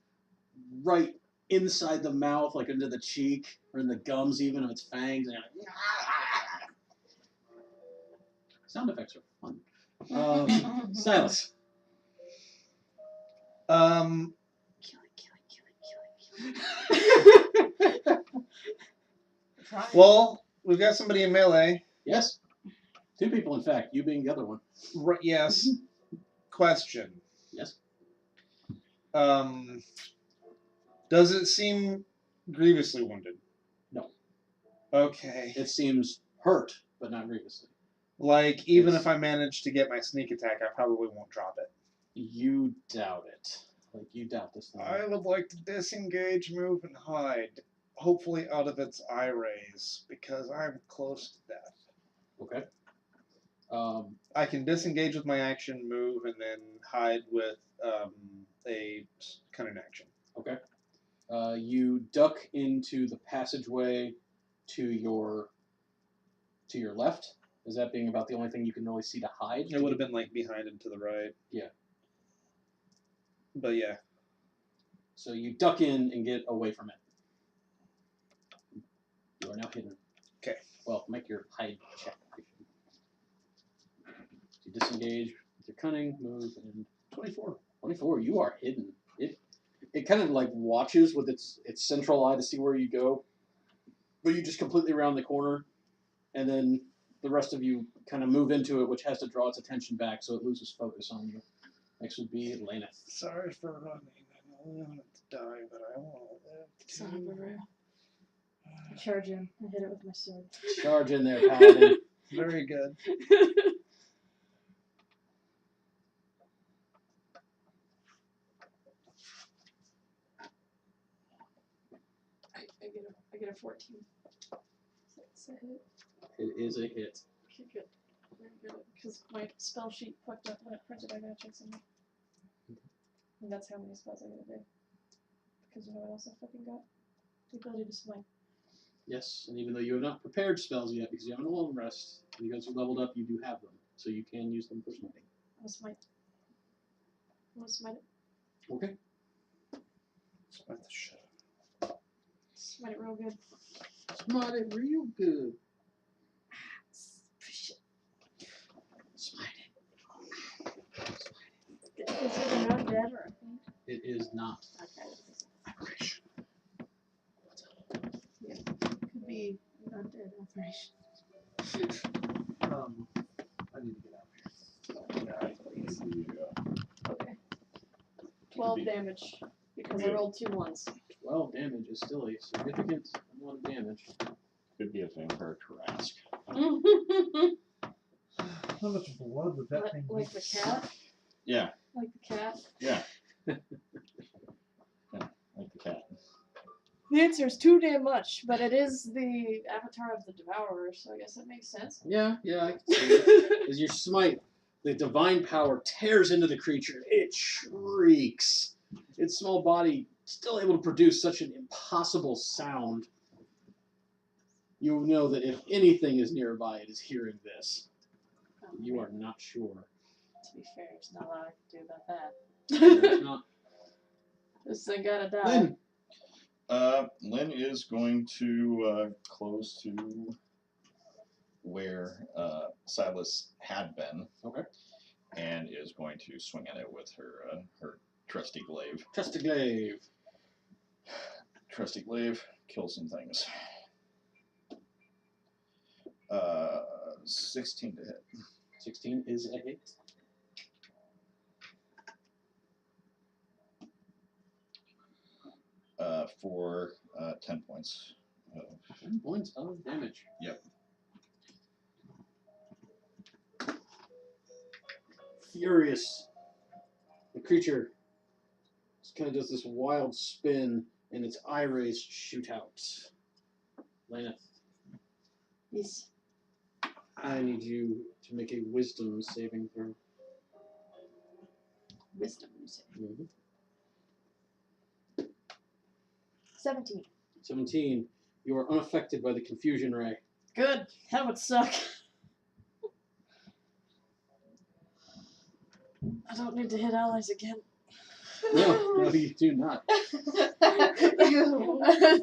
right inside the mouth, like into the cheek, or in the gums even of its fangs. And you're like, "Ah!" Sound effects are fun. Silas. Kill it. Trying. Well, we've got somebody in melee. Yes. 2 people, in fact. You being the other one. Right, yes. Question. Yes. Does it seem grievously wounded? No. Okay. It seems hurt, but not grievously. Like, even if I manage to get my sneak attack, I probably won't drop it. You doubt it. Like, you doubt this thing. I would like to disengage, move, and hide. Hopefully out of its eye rays, because I'm close to death. Okay. I can disengage with my action, move, and then hide with a cunning action. Okay. You duck into the passageway to your left. Is that being about the only thing you can really see to hide? It would have been like behind and to the right. Yeah. But yeah. So you duck in and get away from it. You are now hidden. Okay. Well, make your hide check. You disengage with your cunning, move, and 24. 24. You are hidden. It kind of like watches with its central eye to see where you go, but you just completely round the corner, and then the rest of you kind of move into it, which has to draw its attention back, so it loses focus on you. Next would be Lainath. Sorry for running. I only wanted to die, but I want to live. Son of a real. I charge him. I hit it with my sword. Charge in there, Paladin. Very good. I get a 14. That's a hit. It is a hit. Okay, good. Very good. Because my spell sheet fucked up when it printed. I gotta check something. And that's how many spells I gotta do. Because you know what else I fucking got? The ability to smite. Yes, and even though you have not prepared spells yet, because you haven't a long rest, because you leveled up, you do have them. So you can use them for smiting. I'm gonna smite. I'm gonna smite it. Okay. Smite the shit. Smite it real good. Smite it real good. Smite it. Is it not dead or a fiend? It is not. Okay. Yeah. Could be undead operation. I need to get out of here. Okay. 12 damage. Because I rolled 2 1s. 12 damage is still a significant amount of damage. Could be a vampire Trask. How much blood would that thing Like the cat? Yeah, Like the cat? yeah. Yeah, like the cat. The answer is too damn much, but it is the avatar of the Devourer, so I guess that makes sense. Yeah, I can see it. As your smite, the divine power tears into the creature. It shrieks. Its small body still able to produce such an impossible sound. You know that if anything is nearby, it is hearing this. You are not sure. To be fair, there's not a lot I can do about that. It's not. This thing gotta die. Lynn is going to close to where Silas had been. Okay. And is going to swing at it with her her trusty glaive. Trusty glaive. Trusty glaive, kill some things. 16 to hit. 16 is a hit. For 10 points. 10 points of damage. Yep. Furious. The creature just kind of does this wild spin, and its eye rays shoot out. Lainath, Yes. I need you to make a wisdom saving throw. Wisdom, you say. Mm-hmm. 17. 17. You are unaffected by the confusion ray. Good. That would suck. I don't need to hit allies again. No, you do not. I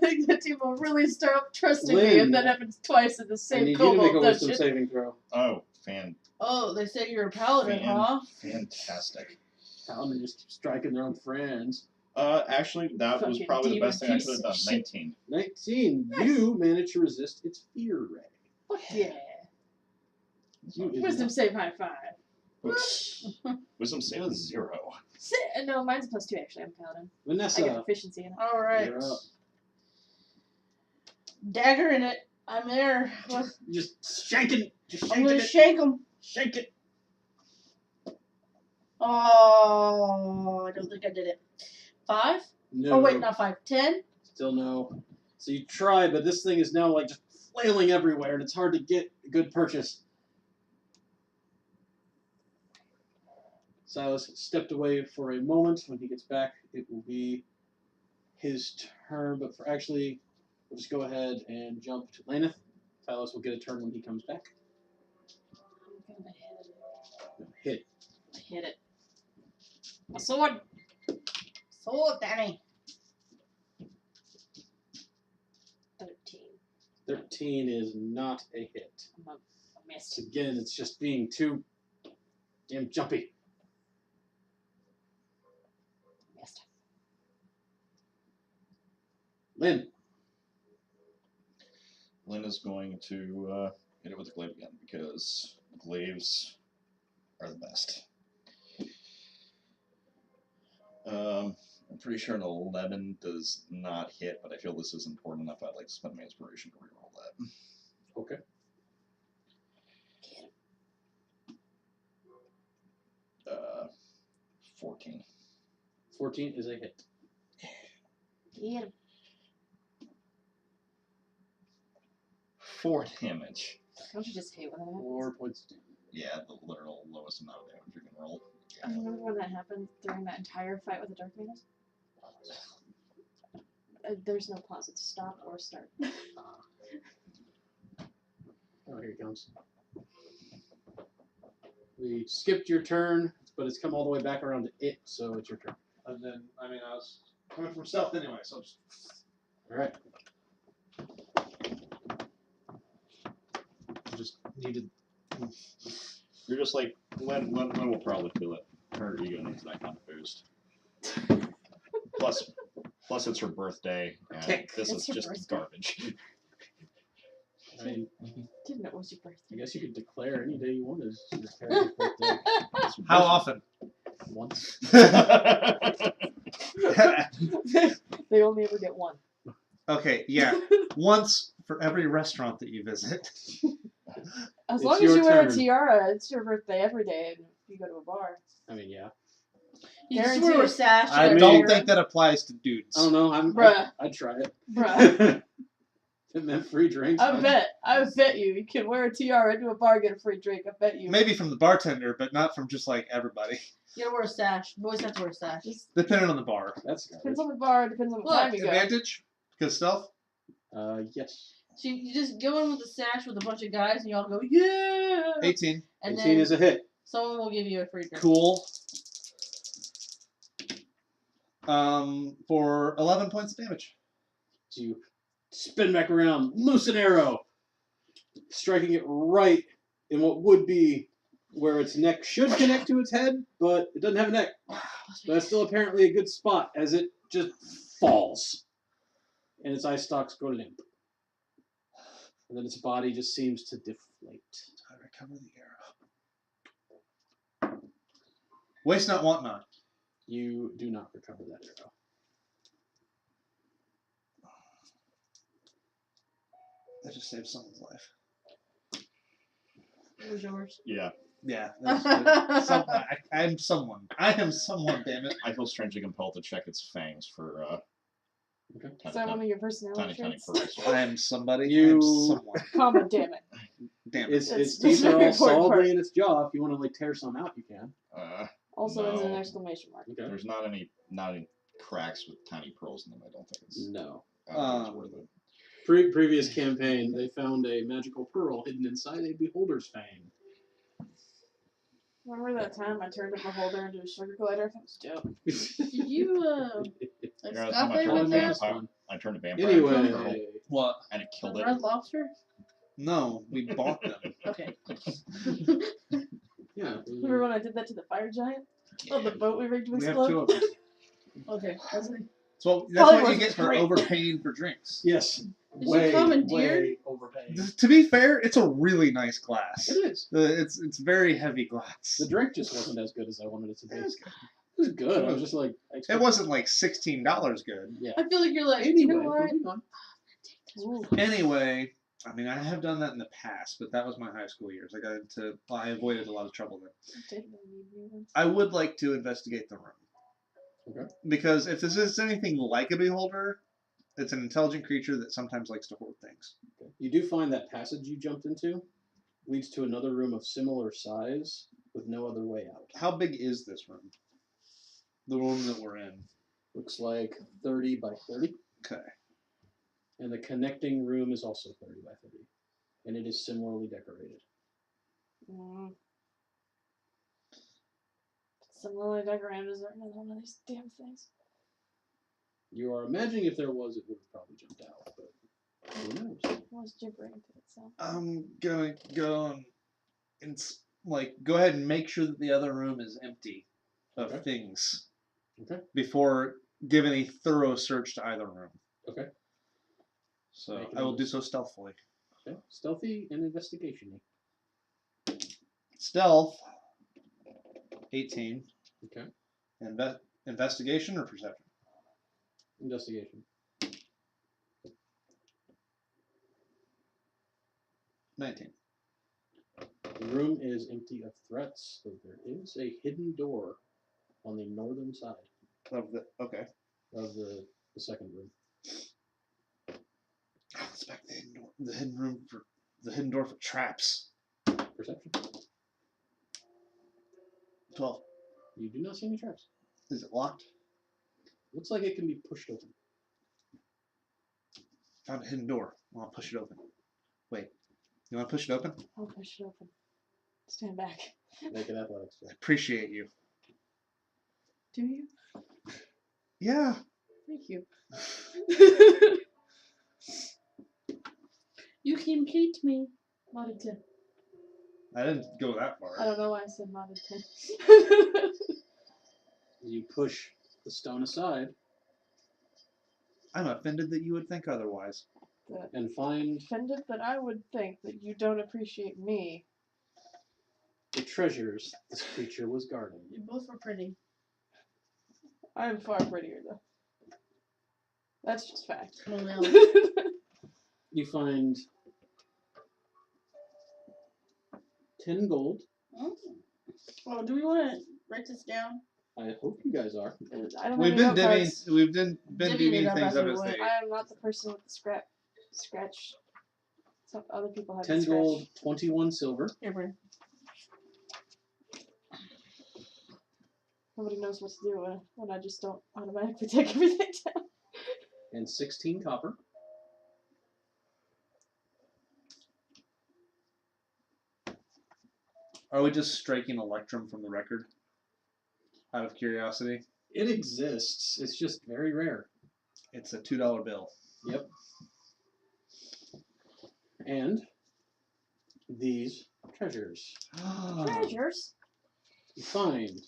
think the team will really start up trusting me if Lynn, that happens twice in the I same need you to make a kobold wisdom dungeon. saving throw. Oh, Oh, they say you're a paladin, huh? fantastic. Paladin just keep striking their own friends. Actually, that was Fucking probably the demon best thing I piece could have of done. shit. 19. 19. You managed to resist its fear ray. Fuck yeah. You did Wisdom not. save high five. Wisdom save is 0. No, mine's a +2 actually. I'm Paladin. I get Vanessa, efficiency in it. Alright. you're up. Dagger in it. I'm there. Just shaking. Just I'm shaking gonna it. shake him. Shake it. Oh, I don't think I did it. 5? No. Oh wait, not 5. 10? Still no. So you try, but this thing is now like just flailing everywhere, and it's hard to get a good purchase. Silas stepped away for a moment. When he gets back, it will be his turn. But for actually, we'll just go ahead and jump to Lainath. Silas will get a turn when he comes back. I'm gonna hit it. No, hit. Hit it. A sword. Sword, Danny. 13. 13 is not a hit. I'm a miss. Again, it's just being too damn jumpy. Missed. Lynn. Lynn is going to hit it with the glaive again because glaives are the best. I'm pretty sure an 11 does not hit, but I feel this is important enough. I'd like to spend my inspiration to reroll that. Okay. 14. 14 is a hit. Hit him. 4 damage. Don't you just hate when that happens? 4 points of damage. Yeah, the literal lowest amount of damage you can roll. I remember when that happened during that entire fight with the Dark Maidens. There's no pause. It's stop or start. Oh, here it comes. We skipped your turn, but it's come all the way back around to it, so it's your turn. And then, I mean, I was coming from stealth anyway, so just. Alright. Just needed. You're just like, Lynn will probably feel it. Her ego needs that kind of boost. Plus it's her birthday, and this It's is her just birthday. garbage. I mean, Didn't know it was your birthday. I guess you could declare any day you want as your character's birthday. How often? Once. They only ever get one. Okay, yeah. Once for every restaurant that you visit. As It's long as your you wear a turn. tiara, it's your birthday every day if you go to a bar. I mean, yeah. You just Guaranteed. wear a sash. I and a don't dagger. think that applies to dudes. I don't know. Bruh. I'd try it. Bruh. It meant free drinks. I bet you can wear a tiara into a bar, get a free drink. I bet you. Maybe from the bartender, but not from just like everybody. You gotta wear a sash. Boys have to wear a sash. Just Depending on the bar. That's depends garbage. on the bar, depends on what Look, time you go. Advantage? Because stealth? Yes. So you just go in with a sash with a bunch of guys and you all go, yeah! 18. And 18 then is a hit. someone will give you a free drink. Cool. For 11 points of damage. So you spin back around, loose an arrow, striking it right in what would be where its neck should connect to its head, but it doesn't have a neck. But that's still apparently a good spot as it just falls. And its eye stalks go limp. And then its body just seems to deflate. I recover the arrow. Waste not, want not. You do not recover that arrow. That just saved someone's life. It was yours. Yeah, Yeah. That's I'm someone. I am someone, damn it. I feel strangely compelled to check its fangs for Is that one of your personality tiny traits? pearls. I am somebody. You- I am someone. Comma, damn it. Damn it. Its That's teeth are very all important part. solidly in its jaw. If you want to like tear some out, you can. Also ends in an No. exclamation mark. Okay. There's not any cracks with tiny pearls in them. I don't think it's, No. I don't think it's worth it. Previous campaign, they found a magical pearl hidden inside a beholder's fang. Remember that time I turned a beholder into a sugar glider? That was dope. Did you, like, Yeah, stop I there turned with a that? vampire. I turned a vampire into a pearl, Anyway, What? and it killed it. Red Lobster? No, we bought them. Okay. yeah. Remember when I did that to the fire giant? On the boat we rigged to We have explode? 2 of them. Okay, wasn't he? So that's Probably what you wasn't get for great. overpaying for drinks. Yes. Is she commandeered? way overpaid. To be fair, it's a really nice glass. It is. It's very heavy glass. The drink just wasn't as good as I wanted it to be. It was good. It was good. I was just like, It wasn't like $16 good. Yeah. I feel like you're like, Anyway, you know what? moving on. Ooh. Anyway, I mean, I have done that in the past, but that was my high school years. I avoided a lot of trouble then. I would like to investigate the room. Okay. Because if this is anything like a beholder, it's an intelligent creature that sometimes likes to hoard things. Okay. You do find that passage you jumped into leads to another room of similar size with no other way out. How big is this room? The room that we're in. Looks like 30 by 30. Okay. And the connecting room is also 30 by 30. And it is similarly decorated. Similarly decorated is another one of these damn things. You are imagining if there was, it would have probably jumped out, but who knows? What's gibbering to itself? I'm gonna go and go ahead and make sure that the other room is empty of Okay. things. Okay. Before giving a thorough search to either room. Okay. So Make it I will a- do so stealthily. Okay. Stealthy and investigation. Stealth. 18. Okay. Investigation or perception? Investigation. 19. The room is empty of threats, though there is a hidden door on the northern side Okay. of the second room. I'll inspect the hidden door. The hidden door for traps. Perception. 12. You do not see any traps. Is it locked? Looks like it can be pushed open. Found a hidden door. I'll push it open. Wait. You want to push it open? I'll push it open. Stand back. Make an athletics check. Appreciate you. Do you? Yeah. Thank you. You complete me. Modded 10. I didn't go that far. I don't know why I said modded 10. You push the stone aside I'm offended that you would think otherwise. and find Offended that I would think that you don't appreciate me. the treasures this creature was guarding. You both were pretty. I am far prettier though. That's just fact. Oh no. You find 10 gold. Oh, do we want to write this down? I hope you guys are. I don't We've have been any note divvying, cards. we've been Divvying it divvying up things as up we as went. they. I am not the person with the scratch. Some other people have 10 the scratch. gold, 21 silver. Here, Bryn. Nobody knows what to do when I just don't automatically take everything down. And 16 copper. Are we just striking Electrum from the record? Out of curiosity? It exists. It's just very rare. It's a $2 bill. Yep. And these treasures. Treasures. You find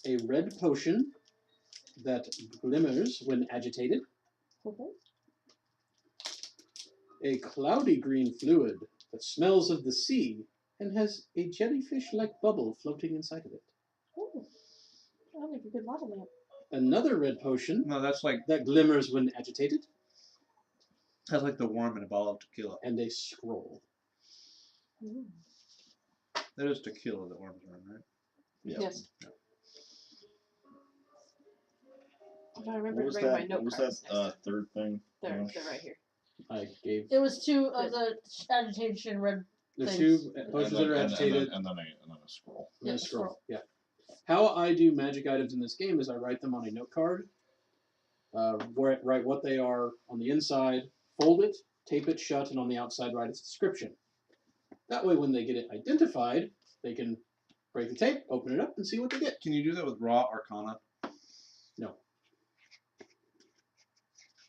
a red potion that glimmers when agitated, a cloudy green fluid that smells of the sea and has a jellyfish-like bubble floating inside of it. Ooh. That'll make a good lava lamp. Another red potion No, that's like that glimmers when agitated, the worm in a bottle of tequila. and a scroll. Ooh. That is tequila that worms are in, right? Yeah. Yes. If I remember What was to bring my that? note What was cards that next time. third thing? They're right here. I gave. It was 2 of the agitation red. There's things. 2 potions that are agitated. And then a scroll. And Yeah, a scroll. scroll. Yeah. How I do magic items in this game is I write them on a note card, write what they are on the inside, fold it, tape it shut, and on the outside write its description. That way, when they get it identified, they can break the tape, open it up, and see what they get. Can you do that with raw arcana? No.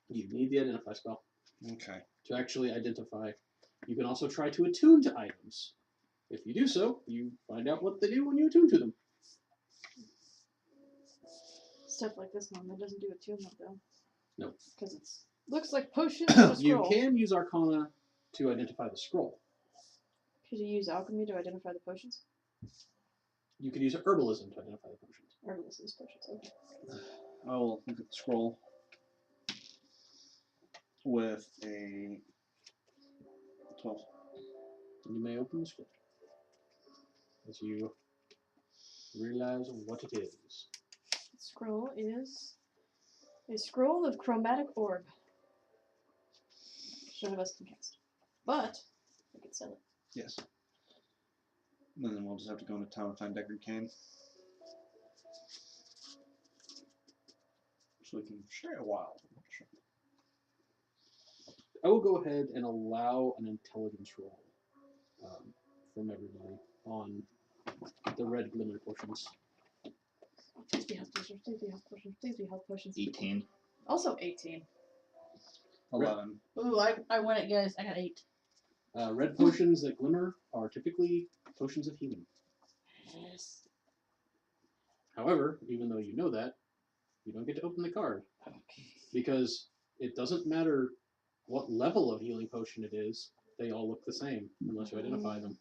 You need the identify spell Okay. to actually identify. You can also try to attune to items. If you do so, you find out what they do when you attune to them. Stuff like this one that doesn't do attunement though. No. Because it's looks like potions on a You scroll. can use Arcana to identify the scroll. Could you use alchemy to identify the potions? You could use Herbalism to identify the potions. Herbalism is potions. Okay. I will look at the scroll with a 12. You may open the scroll as you realize what it is. The scroll is a scroll of chromatic orb. None of us can cast, but we can sell it. Yes. And then we'll just have to go into town and find Deckard Cain. So we can share a while. I will go ahead and allow an intelligence roll from everybody on the red glimmer potions. Please be health potions. Please be health potions. Please be health potions. 18. Also 18. 11. Ooh, I win it, guys. I got 8. Red potions that glimmer are typically potions of healing. Yes. However, even though you know that, you don't get to open the card. Because it doesn't matter what level of healing potion it is, they all look the same unless you identify them.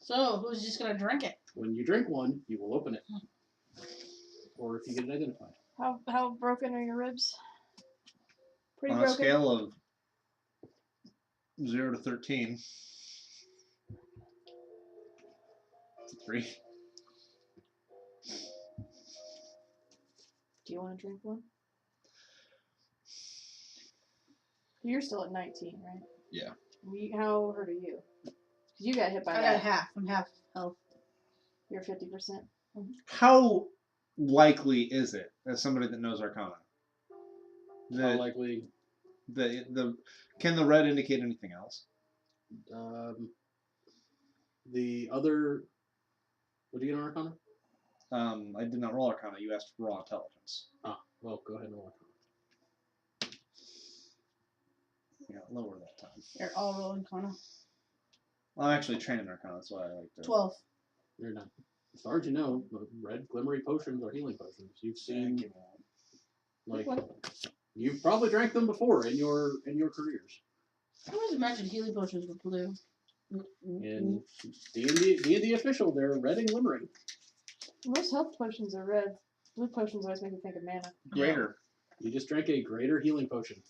So, who's just gonna drink it? When you drink one, you will open it. Or if you get it identified. How broken are your ribs? Pretty On broken. a scale of 0 to 13. It's a 3. Do you want to drink one? You're still at 19, right? Yeah. How hurt are you? Because you got hit by I that. got half. I'm half health. You're 50%. How likely is it, as somebody that knows Arcana, How that likely? can the red indicate anything else? The other. What do you get on Arcana? I did not roll Arcana. You asked for raw intelligence. Ah, well, go ahead and roll Arcana. Yeah, lower that time. You're all rolling, Connor. Well, I'm actually trained in Arcana. That's why I like to. 12. You're not. As far as you know, the red glimmery potions are healing potions. You've seen, like, you've probably drank them before in your careers. I always imagined healing potions were blue. In D&D official, they're red and glimmering. Most health potions are red. Blue potions always make me think of mana. Greater. You just drank a greater healing potion.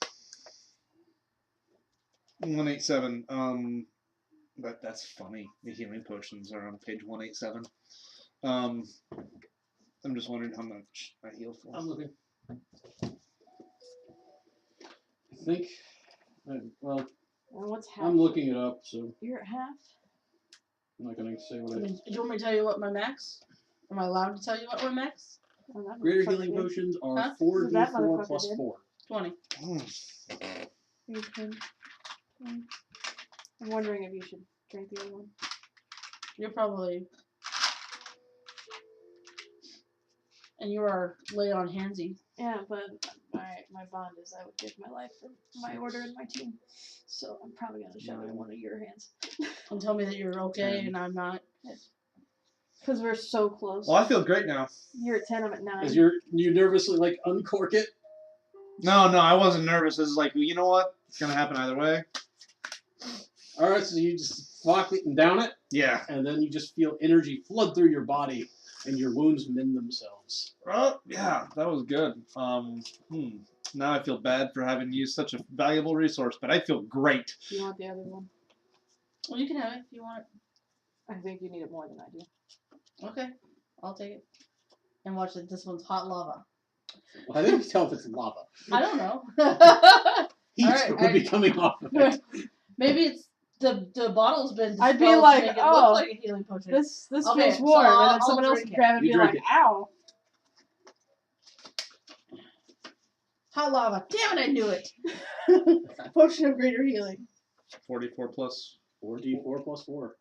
187. That's funny. The healing potions are on page 187. I'm just wondering how much I heal for. I'm looking. I think. Well, And what's half? I'm looking it up, so You're at half? I'm not going to say what I I. mean, do you want me to tell you what my max? Am I allowed to tell you what my max? Oh, that Greater motherfucker healing did. potions are Huh? 4d4 That motherfucker plus did. 4. 20. 18, 20. I'm wondering if you should drink the other one. You're probably. And you are lay on handsy. Yeah, but my bond is I would give my life for my order and my team. So I'm probably going to shove it in one of your hands. And tell me that you're okay 10. and I'm not. Because we're so close. Well, I feel great now. You're at 10, I'm at 9. As you nervously like uncork it. No, I wasn't nervous. This is like, you know what? It's gonna happen either way. All right, so you just lock it and down it, Yeah. and then you just feel energy flood through your body, and your wounds mend themselves. Oh, yeah, that was good. Now I feel bad for having used such a valuable resource, but I feel great. Do you want the other one? Well, you can have it if you want it. I think you need it more than I do. Okay. I'll take it. And watch it. This one's hot lava. Well, I didn't tell if it's lava. I don't know. Heat Alright, would be coming off of it. Maybe it's the bottle's been I'd be dispelled like, to make it oh, look like a healing potion. This Okay, feels so warm, and I'll then someone else drink would it. grab it and You be drink like, it. ow. Hot lava. Damn it, I knew it. Potion of greater healing. 44 plus. 4d4 plus 4.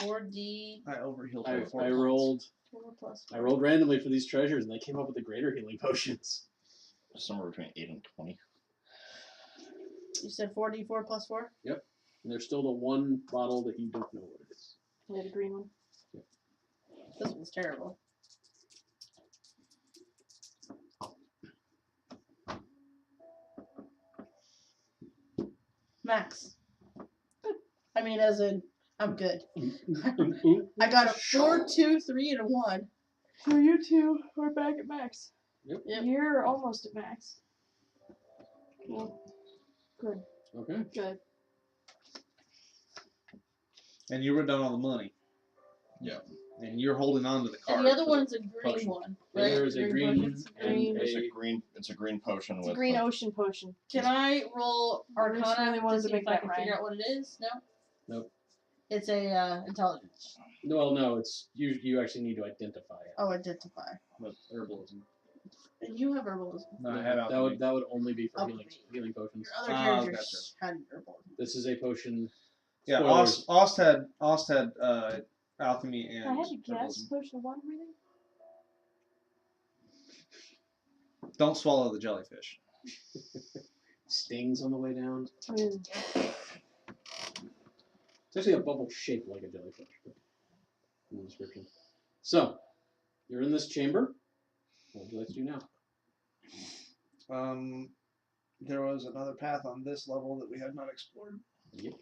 4D. I overhealed I by 4 rolled 4 plus 4. I rolled randomly for these treasures, and they came up with the greater healing potions. Somewhere between 8 and 20. You said 4D4 plus 4? And there's still the one bottle that you don't know what it is. We had a green one. This one's terrible. Max. I mean, as in, I'm good. I got a 4, 2, 3, and a 1. So you two are back at max. Yep. You're almost at max. Cool. Good. Okay. Good. And you wrote down all the money. Yeah. And you're holding on to the card. And the other for one's a green potion. one. Yeah, Right? there is a green potion. and It's a green potion It's a with green ocean potion. Can I roll Bruce Arcana really wanted to to see make if I that can right. figure out what it is? No? Nope. It's a intelligence. Well, no, it's you actually need to identify it. Oh, identify. With herbalism. And you have herbalism. No, I had that alchemy. would only be for Alchemy. healing potions. Your other characters had herbalism. This is a potion. Yeah, Spoilers. Ost had alchemy and I had to guess herbalism. potion of water breathing. Don't swallow the jellyfish. Stings on the way down. Mm. It's actually a bubble shaped like a jellyfish. But in the description. So, you're in this chamber. What would you like to do now? There was another path on this level that we had not explored. Yep.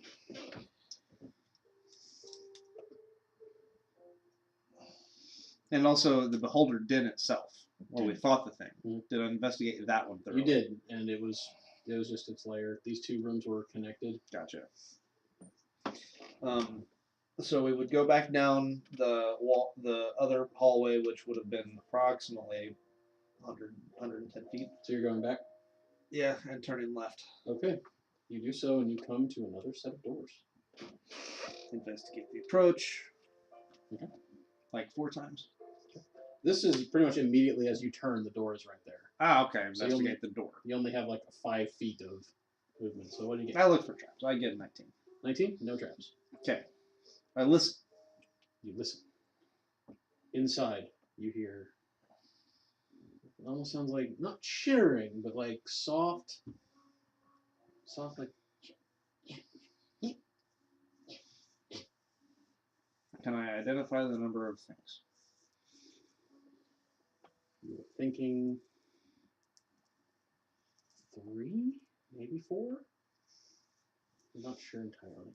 And also the Beholder Den itself, where we fought the thing. Mhm. Did I investigate that one thoroughly? You did, and it was just its lair. These two rooms were connected. Gotcha. So we would go back down the wall, the other hallway, which would have been approximately 110 feet. So you're going back? Yeah, and turning left. Okay. You do so, and you come to another set of doors. Investigate the approach. Okay. Like 4 times. This is pretty much immediately as you turn, the door is right there. Ah, okay. So you Investigate the door. You only have like 5 feet of movement. So what do you get? I look for traps. I get 19. 19? No traps. Okay. I listen. You listen. Inside, you hear. It almost sounds like not chittering, but like soft like. Can I identify the number of things? You're thinking 3, maybe 4. I'm not sure entirely.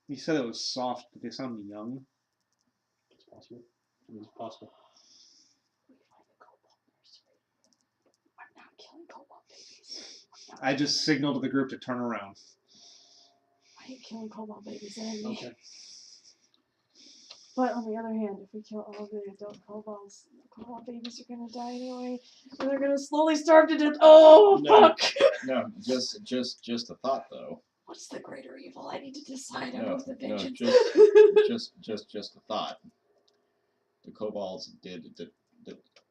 You said it was soft. Did they sound young? It's possible. I mean, it's possible. We find a cobalt nursery. I'm not killing cobalt babies. I just signaled to the group to turn around. I ain't killing cobalt babies. That ain't me. Okay. But on the other hand, if we kill all the adult kobolds, the cobalt babies are gonna die anyway, and they're gonna slowly starve to death. Oh No. fuck! No, just a thought though. What's the greater evil? I need to decide. No, of the no, vengeance. just a thought. The kobolds did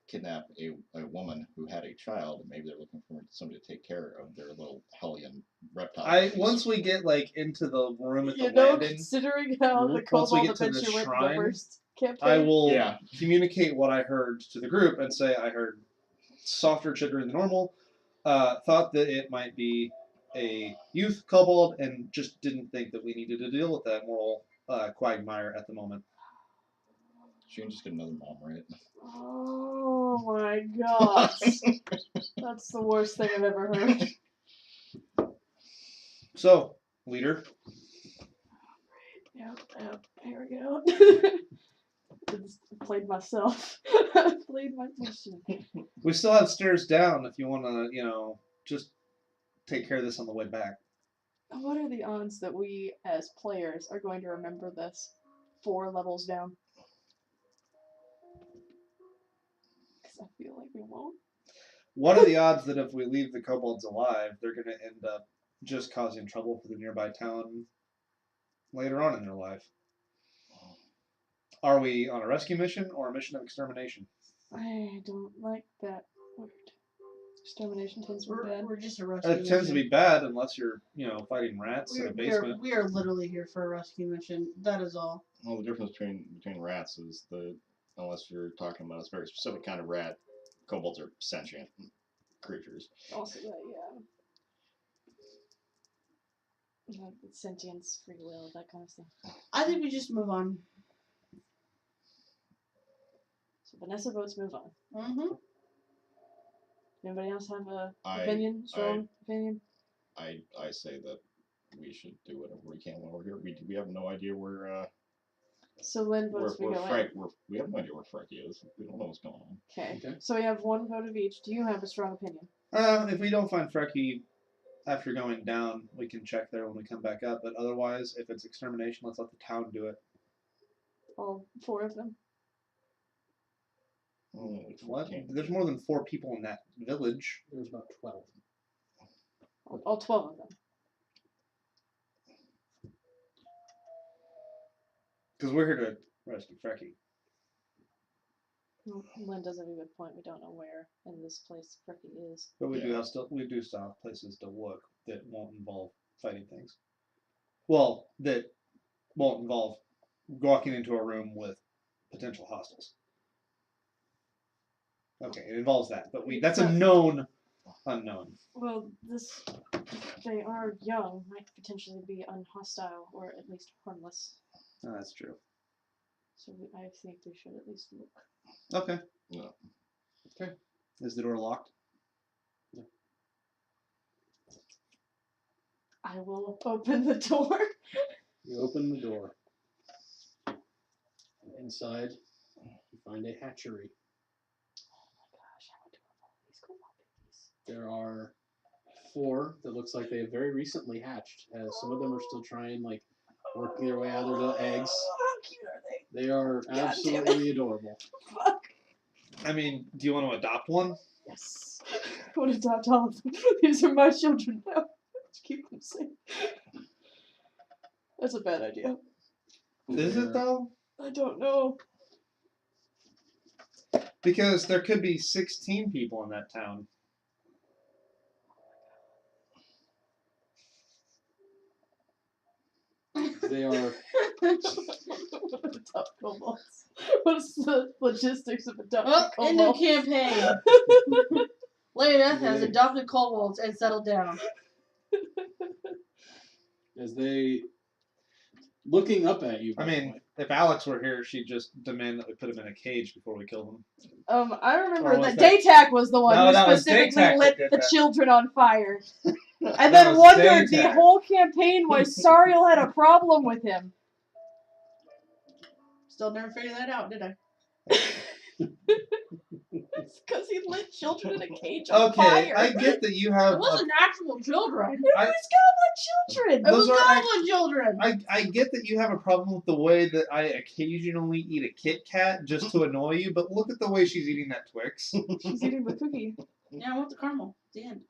kidnap a woman who had a child. Maybe they're looking for somebody to take care of their little hellion reptile. Once we get like into the room at the You know, landing, considering how the Once we kobold get to the adventure went in the shrine, first campaign, I will Yeah. communicate what I heard to the group and say I heard softer chitter than normal. Thought that it might be a youth kobold and just didn't think that we needed to deal with that moral quagmire at the moment. She can just get another mom, right? Oh my god. That's the worst thing I've ever heard. So, leader, Yep, here we go. Played myself. Played my mission. we still have stairs down if you want to, just take care of this on the way back. What are the odds that we, as players, are going to remember this 4 levels down? Because I feel like we won't. What are the odds that if we leave the kobolds alive, they're going to end up just causing trouble for the nearby town later on in their life? Are we on a rescue mission or a mission of extermination? I don't like that word. Extermination tends to be bad. We're just a rescue It tends to be bad unless you're, fighting rats in a basement. We are literally here for a rescue mission. That is all. Well, the difference between rats is unless you're talking about a very specific kind of rat, kobolds are sentient creatures. Also that, yeah. Sentience, free will, that kind of stuff. I think we just move on. So Vanessa votes move on. Mm-hmm. Anybody else have a opinion? Strong opinion? I say that we should do whatever we can while we're here. We have no idea where So Lynn votes we go in. we have no idea where Frankie is. We don't know what's going on. Okay. Okay. So we have one vote of each. Do you have a strong opinion? If we don't find Frecky after going down, we can check there when we come back up. But otherwise, if it's extermination, let's let the town do it. All 4 of them? What? There's more than 4 people in that village. There's about 12. All 12 of them. Because we're here to rescue Frecky. Lynn does have a good point. We don't know where in this place Frecky is. But we do still have places to look that won't involve fighting things. Well, that won't involve walking into a room with potential hostiles. Okay, it involves that, but that's a known unknown. Well, they are young, might potentially be unhostile or at least harmless. Oh, that's true. So I think we should at least look. Okay. No. Okay. Is the door locked? I will open the door. You open the door. Inside, you find a hatchery. Gosh, I want to follow these cool babies. There are 4 that looks like they have very recently hatched. As some of them are still trying, like, working their way out of their little eggs. How cute are they? They are absolutely adorable. Fuck. I mean, do you want to adopt one? Yes. I want to adopt all of them. These are my children now. Let's keep them safe. That's a bad idea. Is it though? I don't know. Because there could be 16 people in that town. They are Adopt kobolds. What's the logistics of adopting Well, end of kobolds? campaign. Lainath has adopted kobolds and settled down. as they looking up at you. I mean, if Alex were here, she'd just demand that we put him in a cage before we killed him. I remember Or was that that- Daytak was the one No, who that was specifically Daytak lit that did the that. children on fire. And That then was wondered the Daytak. whole campaign why Sariel had a problem with him. Still never figured that out, did I? It's because he lit children in a cage on Okay, fire. I get that you have. It wasn't actual children. It was goblin children. It was Those are goblin children. I get that you have a problem with the way that I occasionally eat a Kit Kat just to annoy you, but look at the way she's eating that Twix. She's eating the cookie. Yeah, I want the caramel. The end.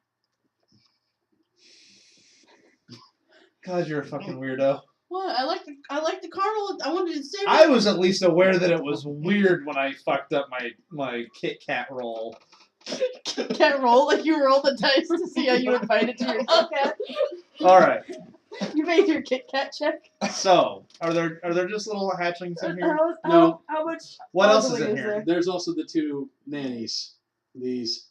God, you're a fucking weirdo. What? I like the caramel. I wanted to say. I was at least aware that it was weird when I fucked up my Kit Kat roll. Kit Kat roll, like you roll the dice to see how you invite it to your Kit Kat. All right. You made your Kit Kat check. So, are there just little hatchlings in here? No. How much? What else is bottling in is here? there? There's also the 2 nannies. These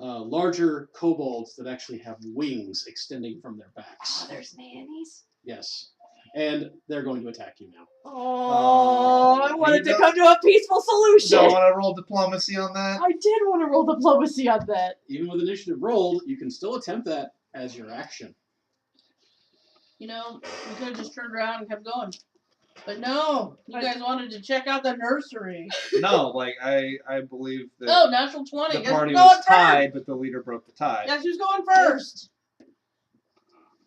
larger kobolds that actually have wings extending from their backs. Oh, there's nannies. Yes. And they're going to attack you now. Oh, I wanted you to come to a peaceful solution. Don't want to roll diplomacy on that? I did want to roll diplomacy on that. Even with initiative rolled, you can still attempt that as your action. You know, we could have just turned around and kept going. But no, you guys wanted to check out the nursery. No, like I believe that Oh, natural 20. the Guess party who's going was first? tied, but the leader broke the tie. Guess who's going first?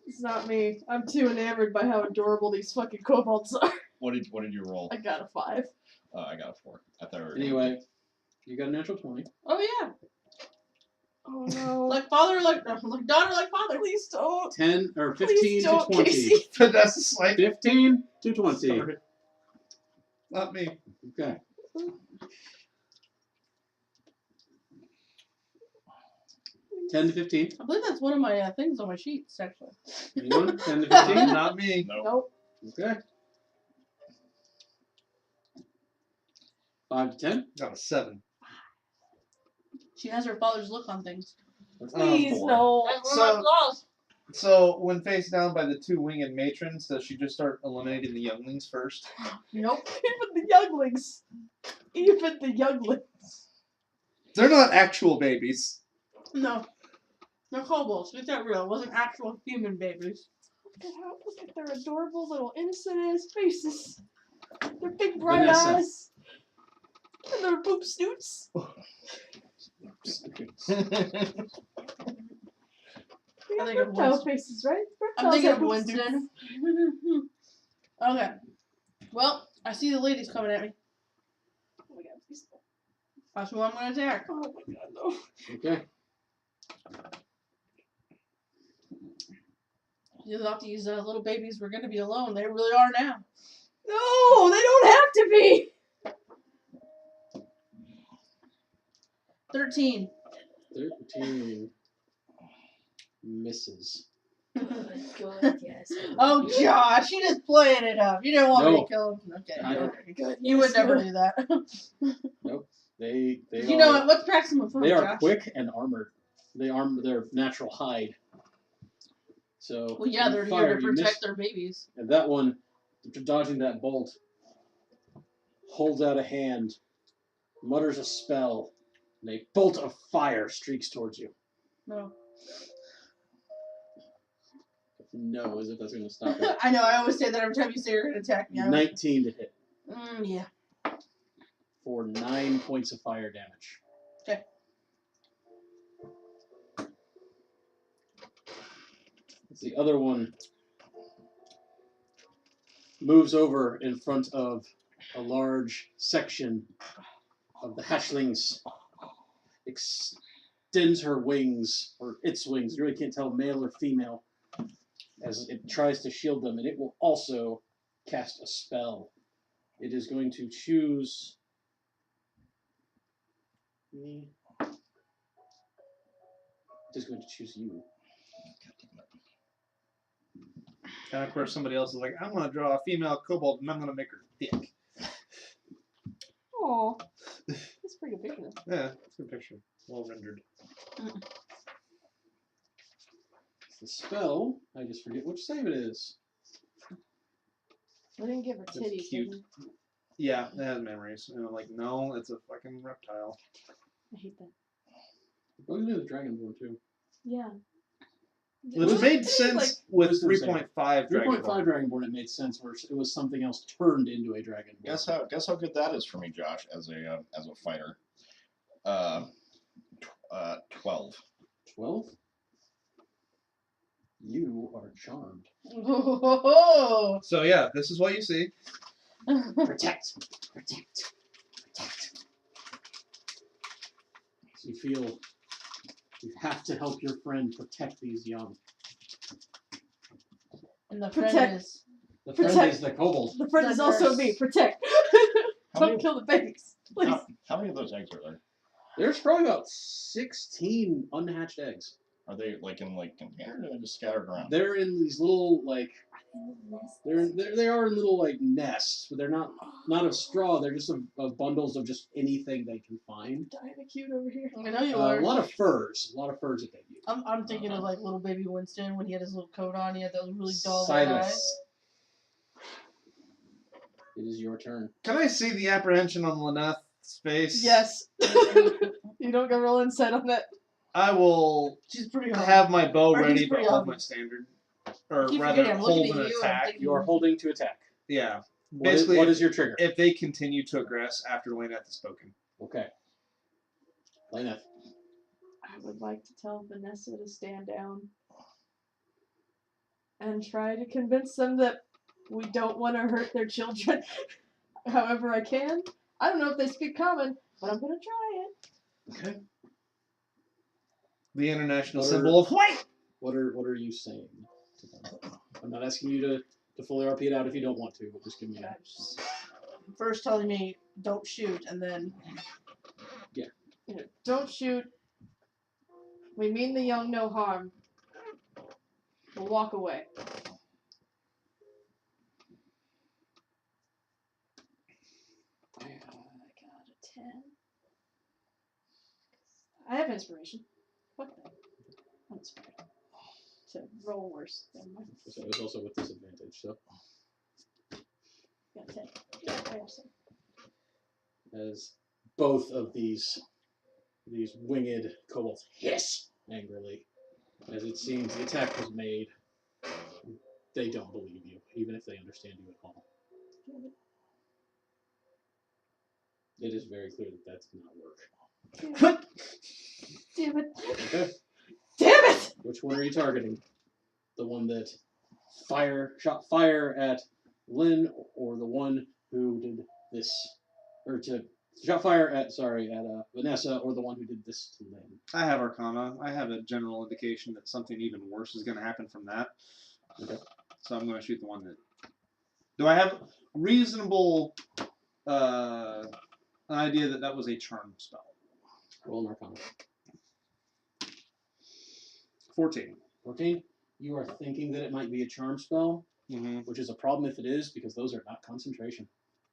It's not me. I'm too enamored by how adorable these fucking kobolds are. What did you roll? I got a 5. I got a 4. I thought we were Anyway, you got a natural 20. Oh yeah, Oh no. like father, like daughter, like father. Please don't. 10 or 15 Please to don't, 20. Casey. That's like 15 to 20. Sorry. Not me. Okay. $10 to 15. I believe that's one of my things on my sheets, actually. Anyone? 10 to 15? Not me. Nope. Nope. Okay. 5 to 10. Got a 7. She has her father's look on things. Please, 4. no. That's one of my flaws. So, when faced down by the 2 winged matrons, does she just start eliminating the younglings first? Nope. Even the younglings. Even the younglings. They're not actual babies. No. They're kobolds. Make that real. It wasn't actual human babies. Look at their adorable little innocent ass faces. Their big bright Vanessa. eyes. And their boob snoots. They got think of reptile Winston. faces, right? I'm Reptiles thinking have of boob Winston. snoots. Okay. Well, I see the ladies coming at me. Oh my god, please. That's who I'm going to attack. Oh my god, no. Okay. You thought these little babies were going to be alone. They really are now. No, they don't have to be. 13. 13 misses. Good, yes. Oh, Josh, you just playing it up. You didn't want me No. to kill him. Okay. I don't. Good. You would never do that. They You are, know what? What's maximum fun, they are Josh? quick and armored. They arm their natural hide. So Well, yeah, you they're fire, here to you protect miss, their babies. and that one, after dodging that bolt, holds out a hand, mutters a spell, and a bolt of fire streaks towards you. No. No, as if that's going to stop it. I know, I always say that every time you say you're going to attack me. 19 to hit Yeah. for 9 points of fire damage. Okay. The other one moves over in front of a large section of the hatchlings, extends her wings, or its wings, you really can't tell male or female, as it tries to shield them, and it will also cast a spell. It is going to choose me. It is going to choose you. And of course, somebody else is like, I'm going to draw a female kobold and I'm going to make her thick. Aw. That's a pretty good picture. Yeah, it's a good picture. Well rendered. The spell, I just forget which save it is. I didn't give her It's titties. cute. did I? Yeah, it has memories. And I'm like, no, it's a fucking reptile. I hate that. Go to the Dragonborn too. Yeah. Which What? made sense Like, with wisdom 3.5 Dragon 3.5 Ball. Dragonborn, it made sense where it was something else turned into a Dragonborn. Guess how good that is for me, Josh, as a fighter. 12. 12? You are charmed. Oh. So yeah, this is what you see. Protect! Protect! Protect! So you feel you have to help your friend protect these young. And the friend Protect. is... The friend Protect. is the kobold. The friend is also me. Protect. How Don't many- kill the babies. Please. How many of those eggs are there? There's probably about 16 unhatched eggs. Are they like in containers or are they just scattered around? They're in these little they are in little nests, but they're not of straw. They're just of bundles of just anything they can find. Dying cute over here. I know you A are. lot of furs that they use. I'm thinking of like little baby Winston when he had his little coat on. He had those really dull red eyes. Silas, it is your turn. Can I see the apprehension on Lainath's face? Yes. You don't go roll insight on that. I will She's pretty hard. have my bow Or he's ready to pretty hold my obvious. standard. Or I keep rather, forgetting, I'm looking hold at an you and I'm attack. thinking- You are holding to attack. Yeah. What is- Basically, what is your trigger? if they continue to aggress after Lainath has spoken. Okay. Lainath. I would like to tell Vanessa to stand down and try to convince them that we don't want to hurt their children however I can. I don't know if they speak common, but I'm going to try it. Okay. The international What symbol of white! What are you saying to them? I'm not asking you to fully RP it out if you don't want to, but just give me a... First telling me don't shoot, and then Yeah. You know, don't shoot. We mean the young no harm. We'll walk away. I got a 10. I have inspiration. Fuck that. I'm inspired. To roll worse than my. So it was also with disadvantage, so... Got 10. Yeah, I have 10. As both of these winged kobolds hiss angrily, as it seems the attack was made. they don't believe you, even if they understand you at all. It is very clear that that did not work. Damn it. Okay. Damn it! Which one are you targeting? The one that shot fire at Lynn, or the one who did this, or shot fire at Vanessa, or the one who did this to Lynn? I have Arcana. I have a general indication that something even worse is going to happen from that. Okay. So I'm going to shoot the one that. Do I have reasonable an idea that that was a charm spell? Roll an Arcana. 14. 14. You are thinking that it might be a charm spell, Mm-hmm. which is a problem if it is, because those are not concentration.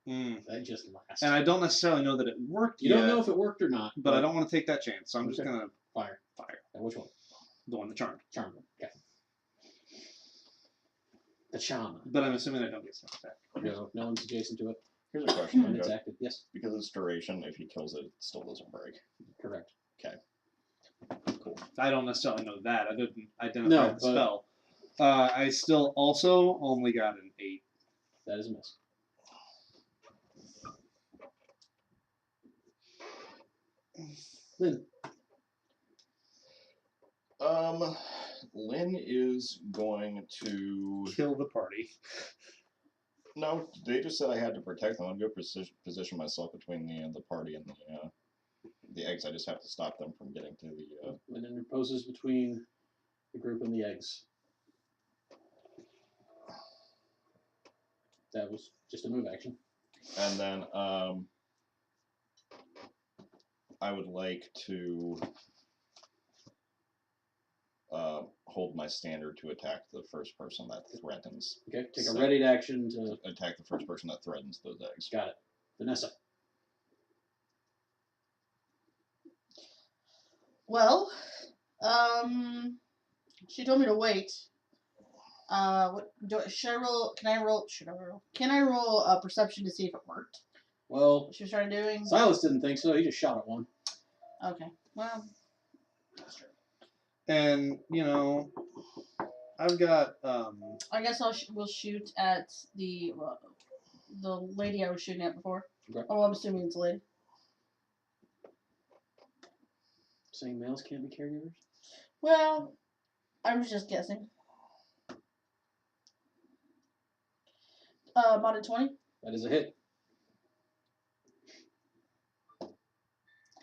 That just lasts. And I don't necessarily know that it worked You yet. don't know if it worked or not. But I don't want to take that chance, so I'm just Okay. going to Fire. fire. And which one? The one that charmed. Charm. Okay. The charm. But I'm assuming I don't get smacked back. No one's adjacent to it. Here's a question. And it's Joe. active. Yes. Because it's duration, if he kills it, it still doesn't break. Correct. Cool. I don't necessarily know that. I didn't identify No, the but- spell. I still also only got an 8. That is a miss. Lynn. Lynn is going to. Kill the party. No, they just said I had to protect them. I'm going to position myself between the party and the eggs. I just have to stop them from getting to the. Lynn interposes between the group and the eggs. That was just a move action. And then I would like to hold my standard to attack the first person that threatens. Okay, take a So- readied action to. Attack the first person that threatens those eggs. Got it. Vanessa. Well, she told me to wait. Should I roll? Can I roll? Should I roll? Can I roll a perception to see if it worked? Well, What she was trying to doing? Silas didn't think so. He just shot at one. Okay. Well, that's true. And, I've got, I guess we'll shoot at the lady I was shooting at before. Okay. Oh, I'm assuming it's a lady. Saying males can't be caregivers? Well, I was just guessing. Modded 20. That is a hit.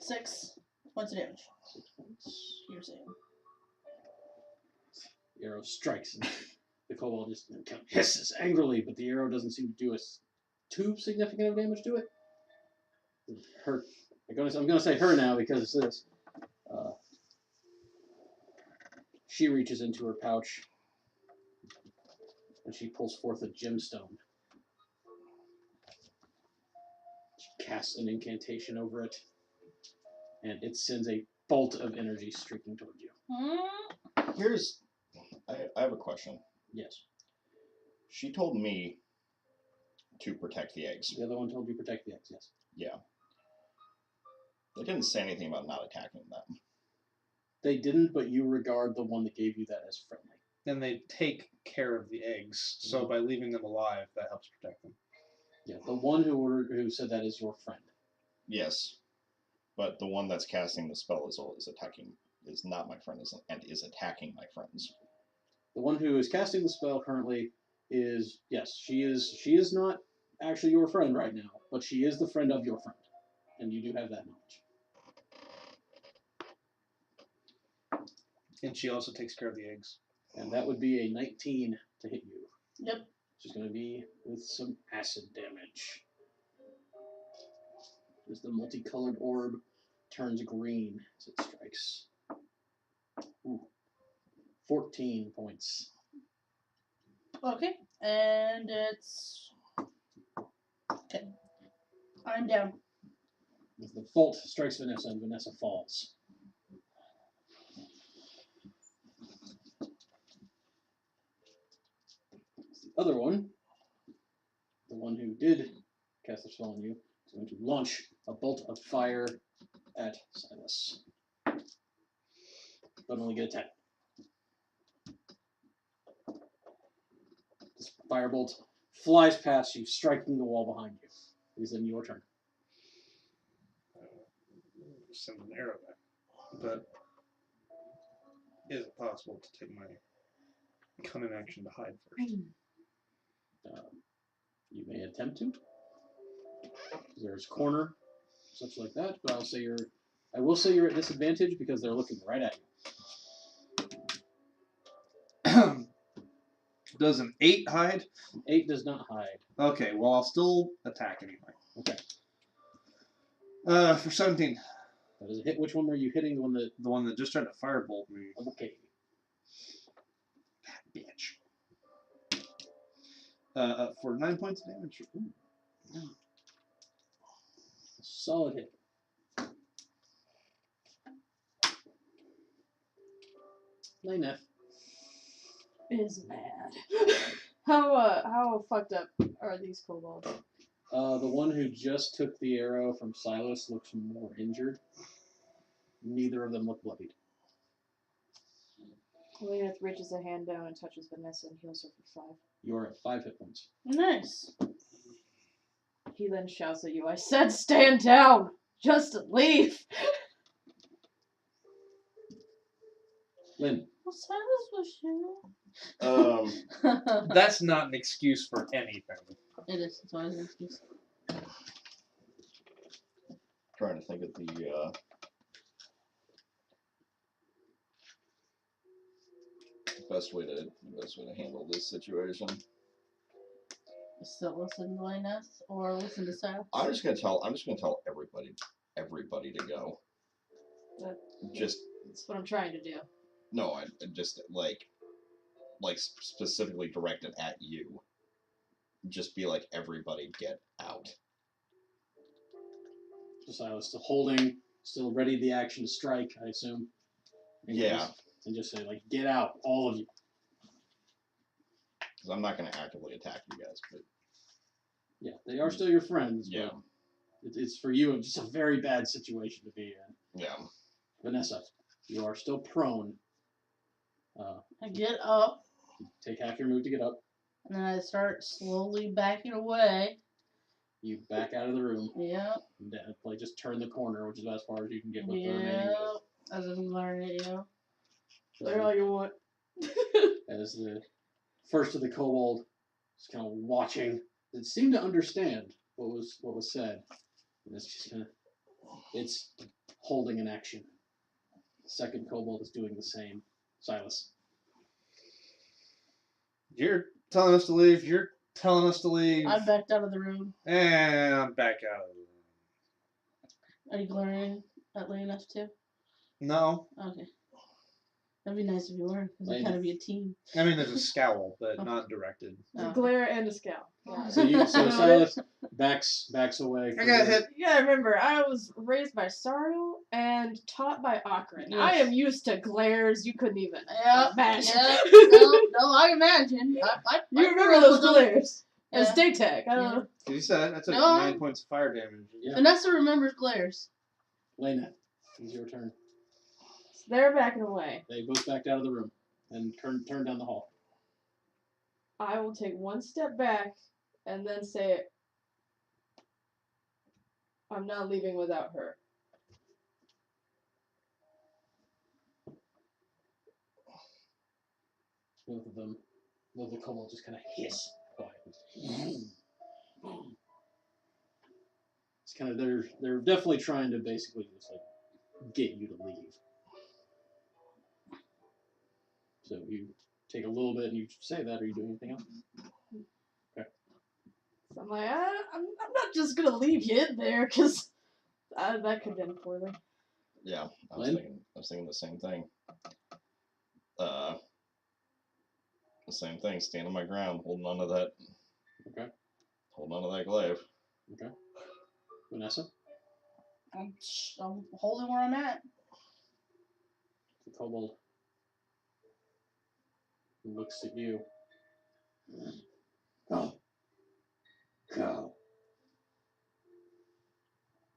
6 points of damage. 6 points. You're saying. The arrow strikes, and the kobold just kind of hisses angrily, but the arrow doesn't seem to do too significant of damage to it. Her, I'm gonna say her now because it's this. She reaches into her pouch and she pulls forth a gemstone. She casts an incantation over it, and it sends a bolt of energy streaking toward you. Here's. I have a question. Yes. She told me to protect the eggs. The other one told you protect the eggs, yes. Yeah. They didn't say anything about not attacking them. They didn't, but you regard the one that gave you that as friendly. then they take care of the eggs. So by leaving them alive, that helps protect them. Yeah, the one who said that is your friend. Yes. But the one that's casting the spell is not my friend, and is attacking my friends. The one who is casting the spell currently is, yes, she is not actually your friend right now, but she is the friend of your friend. And you do have that knowledge. And she also takes care of the eggs. And that would be a 19 to hit you. Yep. Which is going to be with some acid damage. As the multicolored orb turns green as it strikes. Ooh. 14 points. Okay, and it's... Okay. I'm down. As the bolt strikes Vanessa, and Vanessa falls. The other one, the one who did cast the spell on you, is going to launch a bolt of fire at Silas. But only get a 10. Firebolt flies past you, striking the wall behind you. It is then your turn. Send an arrow back. But is it possible to take my cunning action to hide first? You may attempt to. There's corner, such like that, but I will say you're at disadvantage because they're looking right at you. Does an 8 hide? 8 does not hide. Okay, well I'll still attack anyway. Okay. For 17. That is a hit. Which one were you hitting? The one that just tried to firebolt me. Okay. That bitch. For 9 points of damage. Ooh. Solid hit. Lainath. Is mad. How fucked up are these kobolds? The one who just took the arrow from Silas looks more injured. Neither of them look bloodied. Lainath reaches a hand down and touches Vanessa and heals her for 5. You are at 5 hit points. Nice. He then shouts at you, "I said stand down! Just leave!" Lynn. Well, Silas was shooting. That's not an excuse for anything. It is. It's always an excuse. Trying to think of the best way to handle this situation. Still listen to Lainath or listen to Silas. I'm just gonna tell everybody to go. Just That's what I'm trying to do. no, I just like specifically directed at you. Just be like, everybody get out. So Silas still holding, still ready the action to strike, I assume. Yeah. And just say, like, get out, all of you. Because I'm not going to actively attack you guys, but Yeah, they are still your friends. yeah, But it's for you just a very bad situation to be in. yeah. Vanessa, you are still prone. I get up, Take half your move to get up. and then I start slowly backing away. You back out of the room. Yep. And like just turn the corner, which is as far as you can get with the remaining Yep. move. As I'm learning it, So, They're all you want. as the first of the kobold is kind of watching, it seemed to understand what was said, and it's just kind of it's holding an action. The second kobold is doing the same. Silas. You're telling us to leave. You're telling us to leave. I backed out of the room. And I'm back out of the room. Are you glaring at Lainath too? No. Okay. That'd be nice if you were, because we Lainath. kind of be a team. I mean, there's a scowl, but not directed. Oh. A glare and a scowl. Yeah. So Silas backs away. I got hit. You gotta remember, I was raised by Sariel and taught by Akron. Yes. I am used to glares you couldn't even Yep. imagine. Yep. No, I imagine. You remember those glares? glares. Yeah. As day tech. I don't know. You said I took No. 9 points of fire damage. Yeah. Vanessa remembers glares. Lainath, it's your turn. They're backing away. They both backed out of the room and turned down the hall. I will take one step back and then say, I'm not leaving without her. Both of the kobolds just kind of hiss quietly. It's kind of they're definitely trying to basically just like get you to leave. So you take a little bit and you say that. Are you doing anything else? Okay. So I'm like, I'm not just gonna leave you in there, because that could end poorly. Yeah, I was thinking the same thing. The same thing. Standing my ground, holding on to that. Okay. Holding on to that glaive. Okay. Vanessa, I'm holding where I'm at. the kobold looks at you. Go. Go.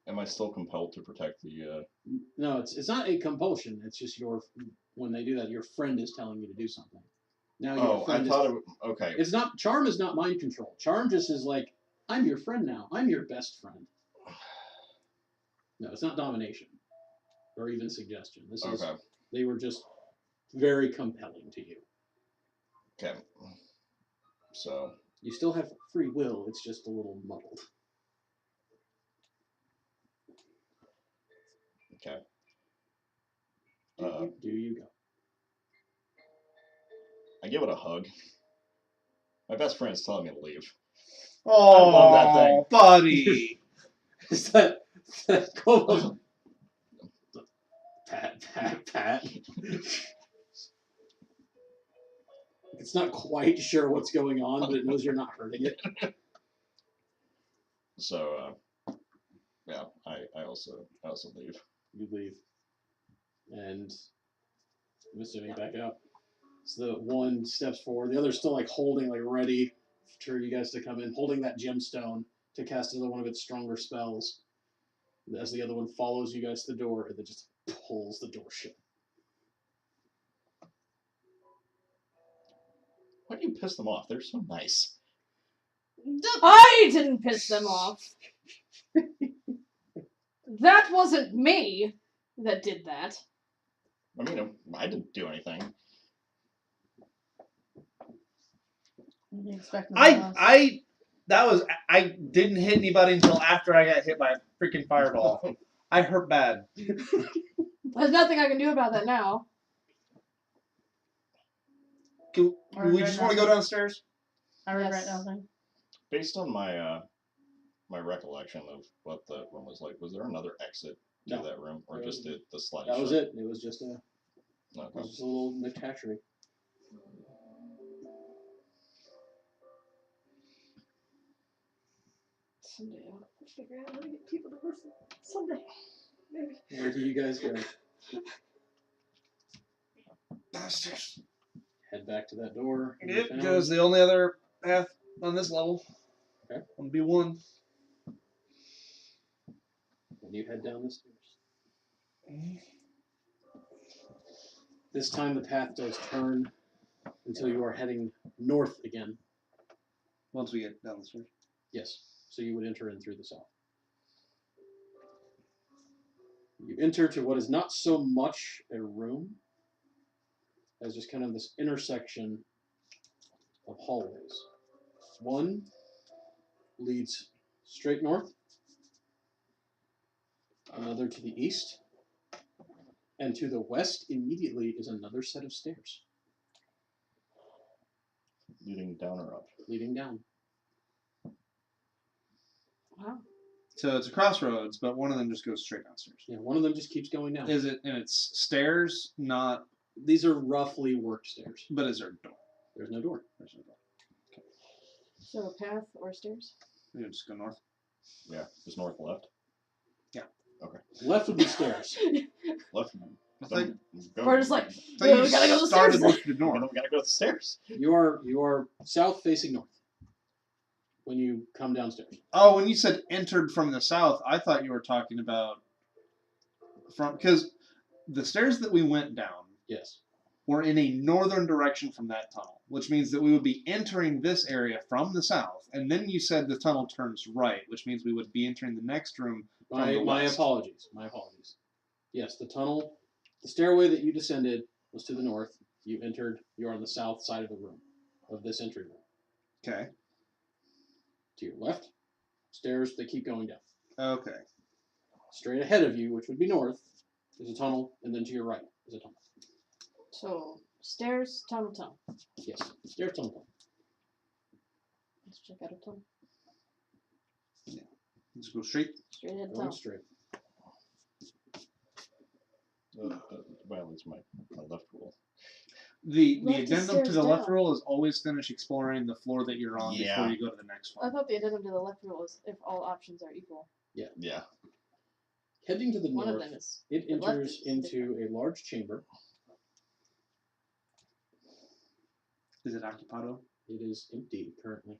Am I still compelled to protect the? No, it's not a compulsion. It's just when they do that, your friend is telling you to do something. Now your Oh, I friend thought is, it. Okay. it's not charm is not mind control. Charm just is like I'm your friend now. I'm your best friend. No, it's not domination or even suggestion. This is Okay. they were just very compelling to you. Okay. So. You still have free will. It's just a little muddled. Okay. Do you go? I give it a hug. My best friend's telling me to leave. Oh, love that thing. buddy. Is that kobold? Pat. It's not quite sure what's going on, but it knows you're not hurting it. So, yeah, I also leave. You leave. And I'm assuming back out. So the one steps forward, the other's still like holding, like ready for you guys to come in, holding that gemstone to cast another one of its stronger spells. As the other one follows you guys to the door, and then just pulls the door shut. Why do you piss them off? They're so nice. I didn't piss them off. That wasn't me that did that. I mean, I didn't do anything. I didn't hit anybody until after I got hit by a freaking fireball. I hurt bad. There's nothing I can do about that now. Do we just want to go downstairs? I regret Yes. nothing. Based on my my recollection of what the room was like, was there another exit to No. that room, or just the slide? That was shut? it. It was just a Okay. little McTatchery. Someday I'll figure out how to get people to listen. Someday. Maybe. Where do you guys go? Downstairs. Head back to that door. Yep, goes the only other path on this level. Okay. On B1. And you head down the stairs. This time the path does turn until you are heading north again. Once we get down the stairs. Yes. So you would enter in through the south. You enter to what is not so much a room as just kind of this intersection of hallways. One leads straight north, another to the east, and to the west immediately is another set of stairs Leading down or up? leading down. Wow. So it's a crossroads, but one of them just goes straight downstairs. Yeah, one of them just keeps going down. Is it? And it's stairs, not. These are roughly work stairs. But is there a door? There's no door. There's no door. So a path or stairs? We just go north. Yeah. Just north, left. Left would be stairs. Left. Like- We're just like, So "Well, you we gotta go to the started stairs." with the north. We gotta go to the stairs. You are south facing north when you come downstairs. Oh, when you said entered from the south, I thought you were talking about from because the stairs that we went down Yes. were in a northern direction from that tunnel, which means that we would be entering this area from the south. And then you said the tunnel turns right, which means we would be entering the next room from the My west. apologies. My apologies. Yes, the tunnel, the stairway that you descended was to the north. You entered. You're on the south side of the room, of this entry room. Okay. To your left, stairs that keep going down. Okay. Straight ahead of you, which would be north, is a tunnel, and then to your right is a tunnel. So stairs, tunnel, tunnel. Yes, stairs, tunnel, tunnel. Let's check out a tunnel. Let's go straight. Straight ahead Going tunnel. straight. Well, it's my left rule. The Left is addendum to stairs the left down. rule is always finish exploring the floor that you're on Yeah. before you go to the next I one. thought the addendum to the left rule is if all options are equal. Yeah. Heading to the One of north, them is. it the left enters is into a large chamber. Is it occupado? It is empty currently.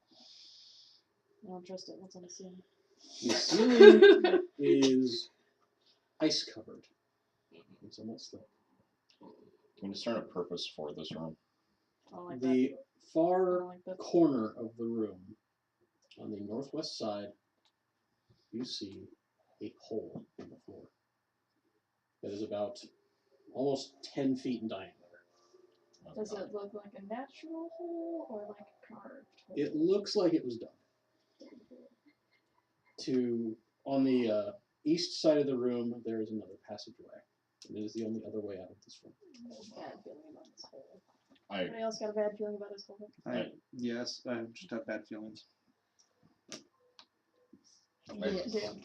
I don't trust it. What's on the ceiling? The ceiling is ice covered. It's almost the Can we discern a purpose for this room? I don't like The that. I far don't like that. corner of the room, on the northwest side, you see a hole in the floor that is about almost 10 feet in diameter. Does it look like a natural hole or like a carved hole? It looks like it was dug. On the east side of the room, there is another passageway. And it is the only other way out of this room. I have a bad feeling about this hole. I Anybody else got a bad feeling about this hole? Yes, I just have bad feelings. Right. Damn.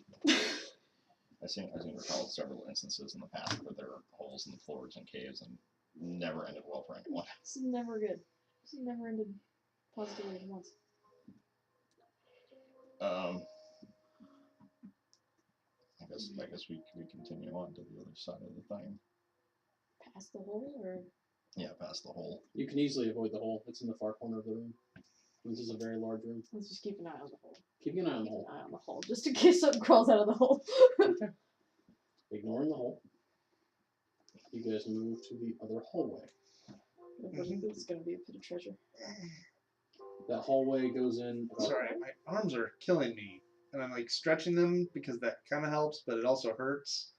I seem to recall several instances in the past where there were holes in the floors and caves and never ended well for anyone. This is never good. This has never ended positively once. I guess we continue on to the other side of the thing. Past the hole, or Yeah, past the hole. You can easily avoid the hole. It's in the far corner of the room. This is a very large room. let's just keep an eye on the hole. Keeping an eye on the Keep hole. an eye on the hole, just in case something crawls out of the hole. Ignoring the hole, you guys move to the other hallway. This is gonna be a pit of treasure. That hallway goes in. Sorry, my arms are killing me, and I'm like stretching them because that kind of helps, but it also hurts.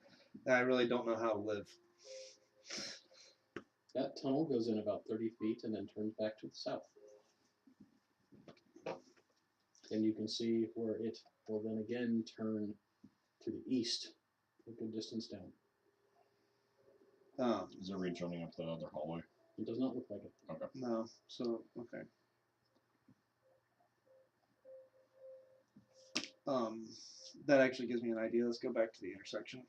And I really don't know how to live. That tunnel goes in about 30 feet and then turns back to the south. And you can see where it will then again turn to the east, a good distance down. Is there rejoining up the other hallway? It does not look like it. Okay. No, so okay. That actually gives me an idea. Let's go back to the intersection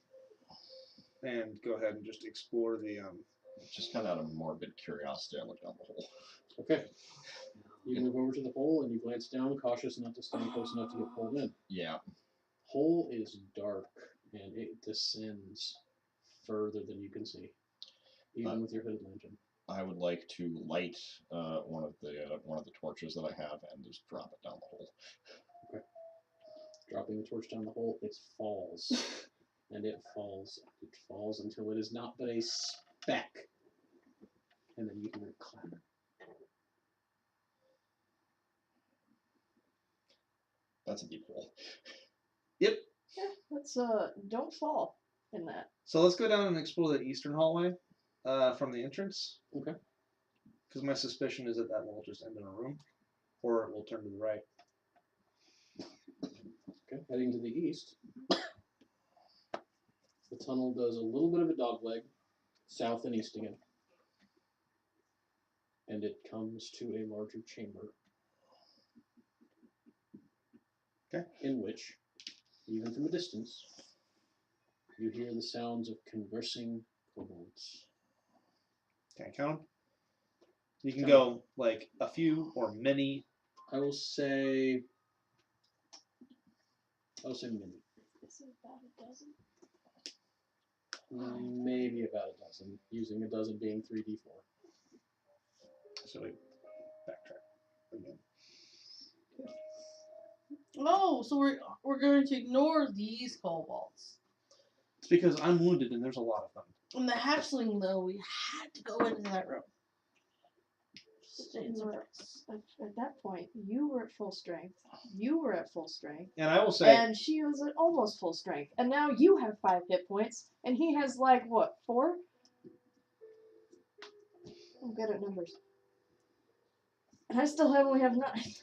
and go ahead and just explore the Just kind of out of morbid curiosity, I looked down the hole. Okay. You move over to the hole and you glance down, cautious not to stand close enough to get pulled in. Yeah. Hole is dark and it descends further than you can see, even with your hooded lantern. I would like to light one of the torches that I have and just drop it down the hole. Okay. Dropping the torch down the hole, it falls. And it falls until it is not but a speck. And then you hear it clatter. That's a deep hole. Yeah, let's don't fall in that. So let's go down and explore the eastern hallway from the entrance. Okay. Because my suspicion is that will just end in a room, or it will turn to the right. Okay. Heading to the east. The tunnel does a little bit of a dogleg, south and east again. And it comes to a larger chamber. Okay. In which, even from a distance, you hear the sounds of conversing kobolds. Can I count them? You can go like a few or many. I will say many. Is it about a dozen? Maybe about a dozen, using a dozen being 3d4. So we backtrack again. Oh, so we're going to ignore these kobolds. It's because I'm wounded and there's a lot of them. In the hatchling, though, we had to go into that room. At that point, you were at full strength. You were at full strength. And I will say, And she was at almost full strength. And now you have 5 hit points, and he has like what, 4? I'm good at numbers. And I still only have 9.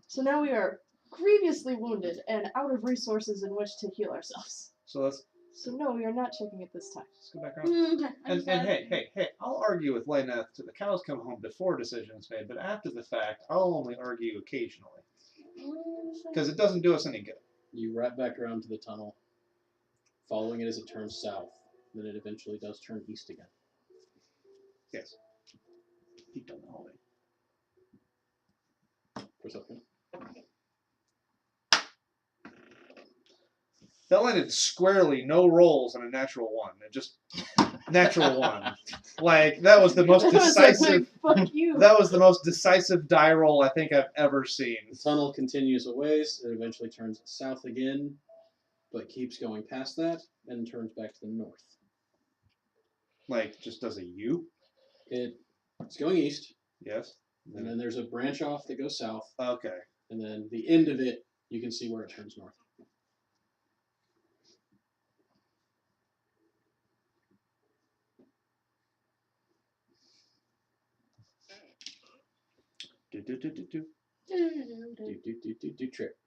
So now we are grievously wounded and out of resources in which to heal ourselves. so let's So no, we are not checking it this time. go back around. Okay, And hey, I'll argue with Lainath till the cows come home before decisions made, but after the fact, I'll only argue occasionally. Because it doesn't do us any good. You wrap back around to the tunnel, following it as it turns south. Then it eventually does turn east again. Yes. Deep down the hallway. Perception. That landed squarely, no rolls, and a natural 1. It just natural 1. Like that was the most decisive. Fuck you. That was the most decisive die roll I think I've ever seen. The tunnel continues a ways. It eventually turns south again, but keeps going past that and turns back to the north. Like just does a U. It It's going east, Yes. and then there's a branch off that goes south, Okay. and then the end of it, you can see where it turns north. Do. Do trip.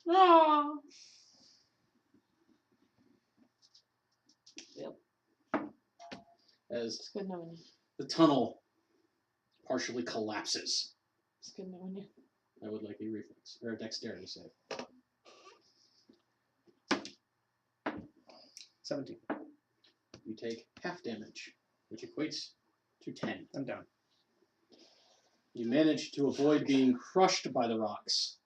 Oh. As It's good knowing you. the tunnel partially collapses. It's good knowing you. I would like a reflex or a dexterity save. 17. You take half damage, which equates to 10. I'm down. You manage to avoid being crushed by the rocks,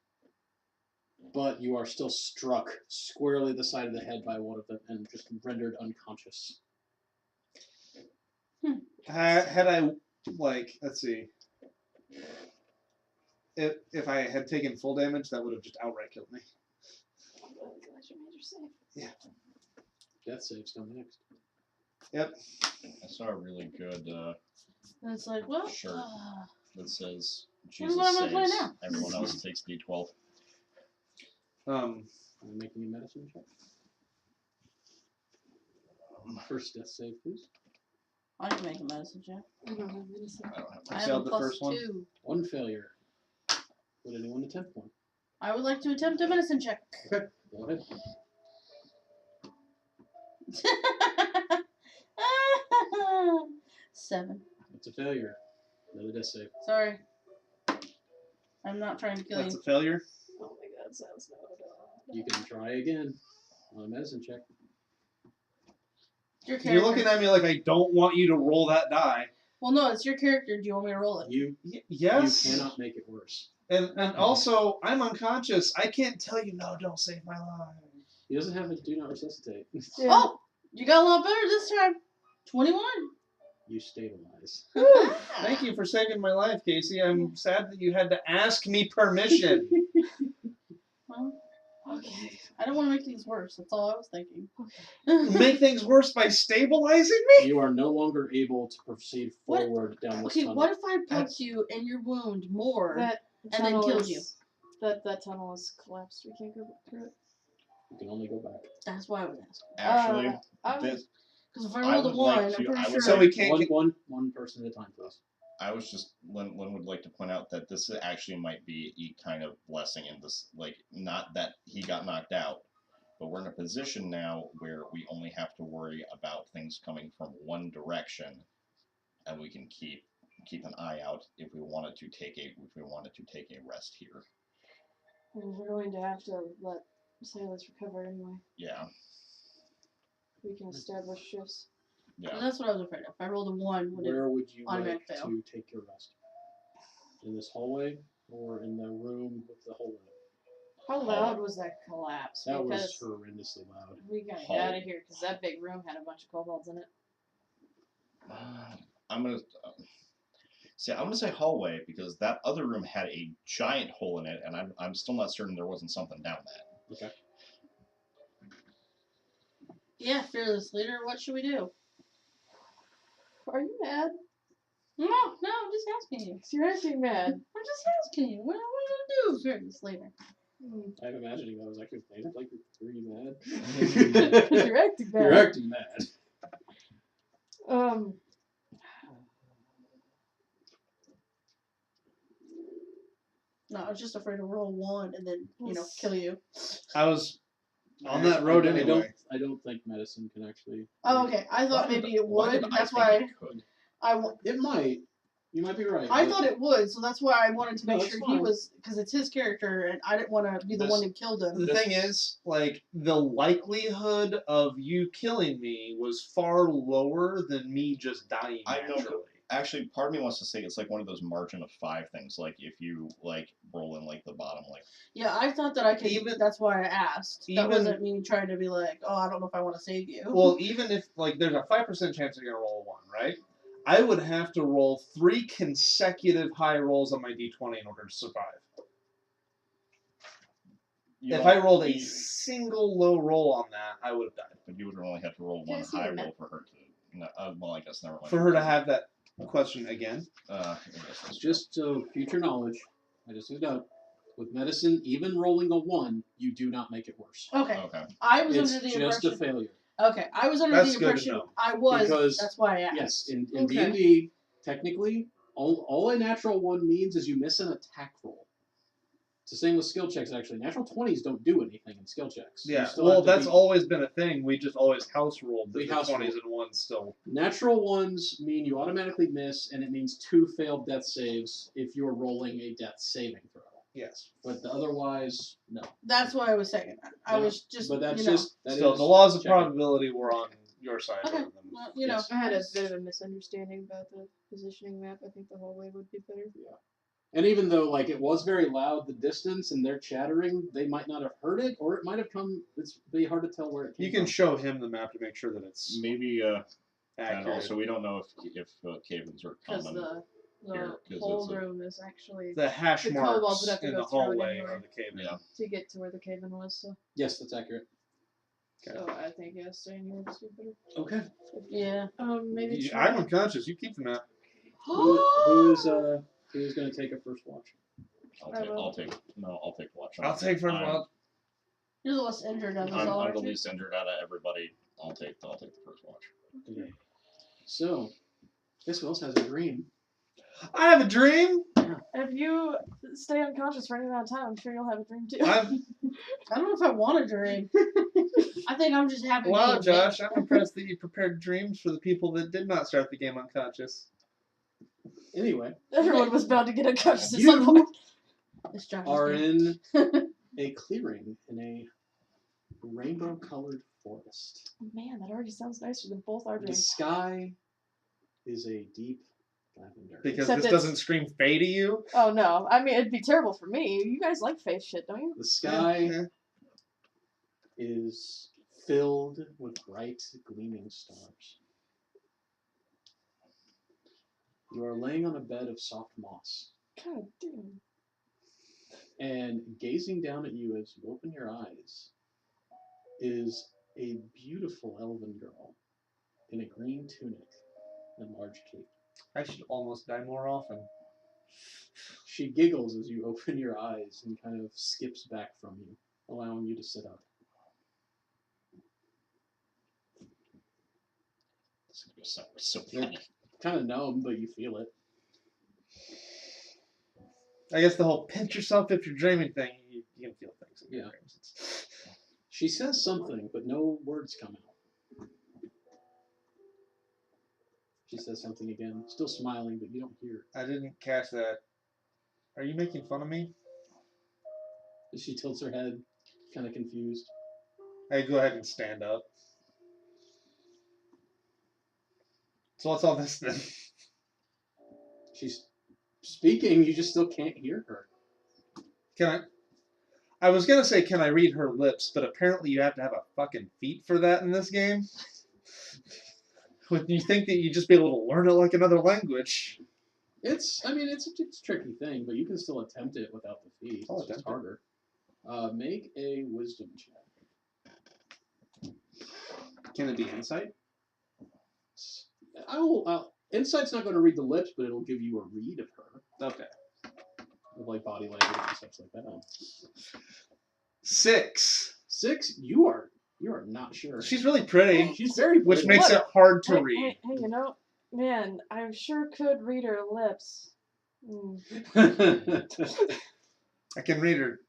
but you are still struck squarely at the side of the head by one of them and just rendered unconscious. Had I, like, let's see. If I had taken full damage, that would have just outright killed me. I'm really glad you made your save. Yeah. Death saves come next. Yep. I saw a really good And it's like, well, shirt that says Wonder Jesus what I'm gonna play saves, now. everyone else takes D12. I'm making a medicine check. First death save, please. I can make a medicine check. I don't have medicine. I don't have I have a failed the plus first one. 2. One failure. Would anyone attempt one? I would like to attempt a medicine check. Okay, go ahead. 7. It's a failure. Another death save. Sorry. I'm not trying to kill That's you. a failure. Oh my god, sounds no. You can try again on a medicine check. Your character. You're looking at me like I don't want you to roll that die. Well, no, it's your character. Do you want me to roll it? You Yes. You cannot make it worse. And also, I'm unconscious. I can't tell you, no, don't save my life. He doesn't have a do not resuscitate. Yeah. Oh, you got a lot better this time. 21. You stabilize. Whew. Thank you for saving my life, Kaci. I'm sad that you had to ask me permission. Well, Okay. I don't want to make things worse. That's all I was thinking. Make things worse by stabilizing me? You are no longer able to proceed What? forward down this Okay, tunnel. what if I poke you in your wound more? That And then tunnel kill is- you. That tunnel is collapsed. We can't go through it. You can only go back. That's why I was asking. Actually, I this, Because if I I rolled a would 1, like I'm to- pretty I sure. would So we can't One person at a time, please. I was just Len would like to point out that this actually might be a kind of blessing in this, like, not that he got knocked out, but we're in a position now where we only have to worry about things coming from one direction, and we can keep an eye out if we wanted to take a rest here. We're going to have to let Silas recover anyway. Yeah, We can establish shifts. And yeah. that's what I was afraid of. If I rolled a 1, would it? Where would you like automatic fail. to take your rest? In this hallway or in the room with the hole in it? How loud was that collapse? That was Because horrendously loud. we gotta Hall. get out of here because that big room had a bunch of kobolds in it. I'm gonna say hallway because that other room had a giant hole in it, and I'm still not certain there wasn't something down that. Okay. Yeah, fearless leader. What should we do? Are you mad? No, I'm just asking you. You're acting mad. I'm just asking you. What are you gonna do, fearless leader? I'm imagining that was actually playing it like you're mad. You're acting mad. You're acting mad. No, I was just afraid to roll 1 and then kill you. I was on that road anyway. I don't think medicine can actually. Oh, okay. I thought maybe it would. That's why could. It might. You might be right. I but thought it would, so that's why I wanted to No, make that's sure he fine. was, because it's his character, and I didn't want to be the This- one who killed him. The thing is, like, the likelihood of you killing me was far lower than me just dying I know, naturally. Actually, part of me wants to say it's like one of those margin of 5 things. Like if you like roll in like the bottom, like Yeah, I thought that I could. That's why I asked. That even- wasn't me trying to be like, oh, I don't know if I want to save you. Well, even if, like, there's a 5% chance you're going to roll a 1, right? I would have to roll 3 consecutive high rolls on my d20 in order to survive. If I rolled a single low roll on that, I would have died. but you would only have to roll Can I one see high the map? roll for her to. No, well, I guess never mind. For her to have that question again. Just so future knowledge, I just need to know, with medicine, even rolling a 1, you do not make it worse. Okay. Okay. I was It's under the just impression. a failure. Okay, I was under That's the good to impression know. I was. Because- That's why I asked. Yes, in Okay. D&D, technically, all a natural 1 means is you miss an attack roll. It's the same with skill checks, actually. Natural 20s don't do anything in skill checks. You Yeah, still well, have to that's be- always been a thing. We just always house rolled the We house 20s rolled. and 1s still. Natural 1s mean you automatically miss, and it means 2 failed death saves if you're rolling a death saving throw. Yes. But otherwise, no. That's why I was saying that. I Yeah, was just. But that's you know. just that Still, is the laws of check it. probability were on your side Okay. rather than. Well, you know. Yes. I had a bit of a misunderstanding about the positioning map. I think the hallway would be better. And even though like it was very loud, the distance and they're chattering, they might not have heard it, or it might have come. It's be hard to tell where it came You can from. show him the map to make sure that it's Maybe, and accurate. also we don't know if cavens are Because common. the here, 'cause whole it's a- room is actually the hash the kobolds marks would have to in go the through it hallway anyway. are the cave. Yeah. to get to where the cave-in was. So, Yes, that's accurate. Okay. so I think staying here would just be better. Okay. Yeah. Maybe You- try. I'm unconscious. You keep the map. Who's going to take a first watch? I'll take watch. I'll take first I'm- watch. You're the less injured of us I'm all, the aren't you? least injured out of everybody. I'll take the first watch. Okay. So, guess who else has a dream? I have a dream. If you stay unconscious for any amount of time, I'm sure you'll have a dream too. I'm I don't know if I want a dream. I think I'm just happy. wow, being Josh. me. I'm impressed that you prepared dreams for the people that did not start the game unconscious. Anyway, Everyone was bound to get unconscious at You- some point. It's Josh's are game. in a clearing in a rainbow-colored forest. Man, that already sounds nicer than both our The dreams. sky is a deep lavender. Because Except this it's- doesn't scream Fae to you. Oh no, I mean it'd be terrible for me. You guys like face shit, don't you? The sky Yeah. is filled with bright, gleaming stars. You are laying on a bed of soft moss, God damn. and gazing down at you as you open your eyes is a beautiful elven girl in a green tunic and large cape. I should almost die more often. She giggles as you open your eyes and kind of skips back from you, allowing you to sit up. This is gonna sound so You're funny. kind of numb, but you feel it. I guess the whole pinch yourself if you're dreaming thing, you can feel things in your Yeah. dreams. It's- She says something, but no words come out. She says something again, still smiling, but you don't hear it. I didn't catch that. Are you making fun of me? She tilts her head, kind of confused. I go ahead and stand up. So what's all this then? She's speaking, you just still can't hear her. Can I was gonna say can I read her lips, but apparently you have to have a fucking feat for that in this game. Would you think that you'd just be able to learn it like another language? It's a tricky thing, but you can still attempt it without the feat. I'll It's just attempt it. harder. Make a wisdom check. Can it be insight? Insight's not going to read the lips, but it'll give you a read of her, Okay. of like body language and stuff like that. 6. 6, you are not sure. She's really pretty, She's very which pretty. makes it hard to Hey, read. hey, you know, man, I sure could read her lips. Mm. I can read her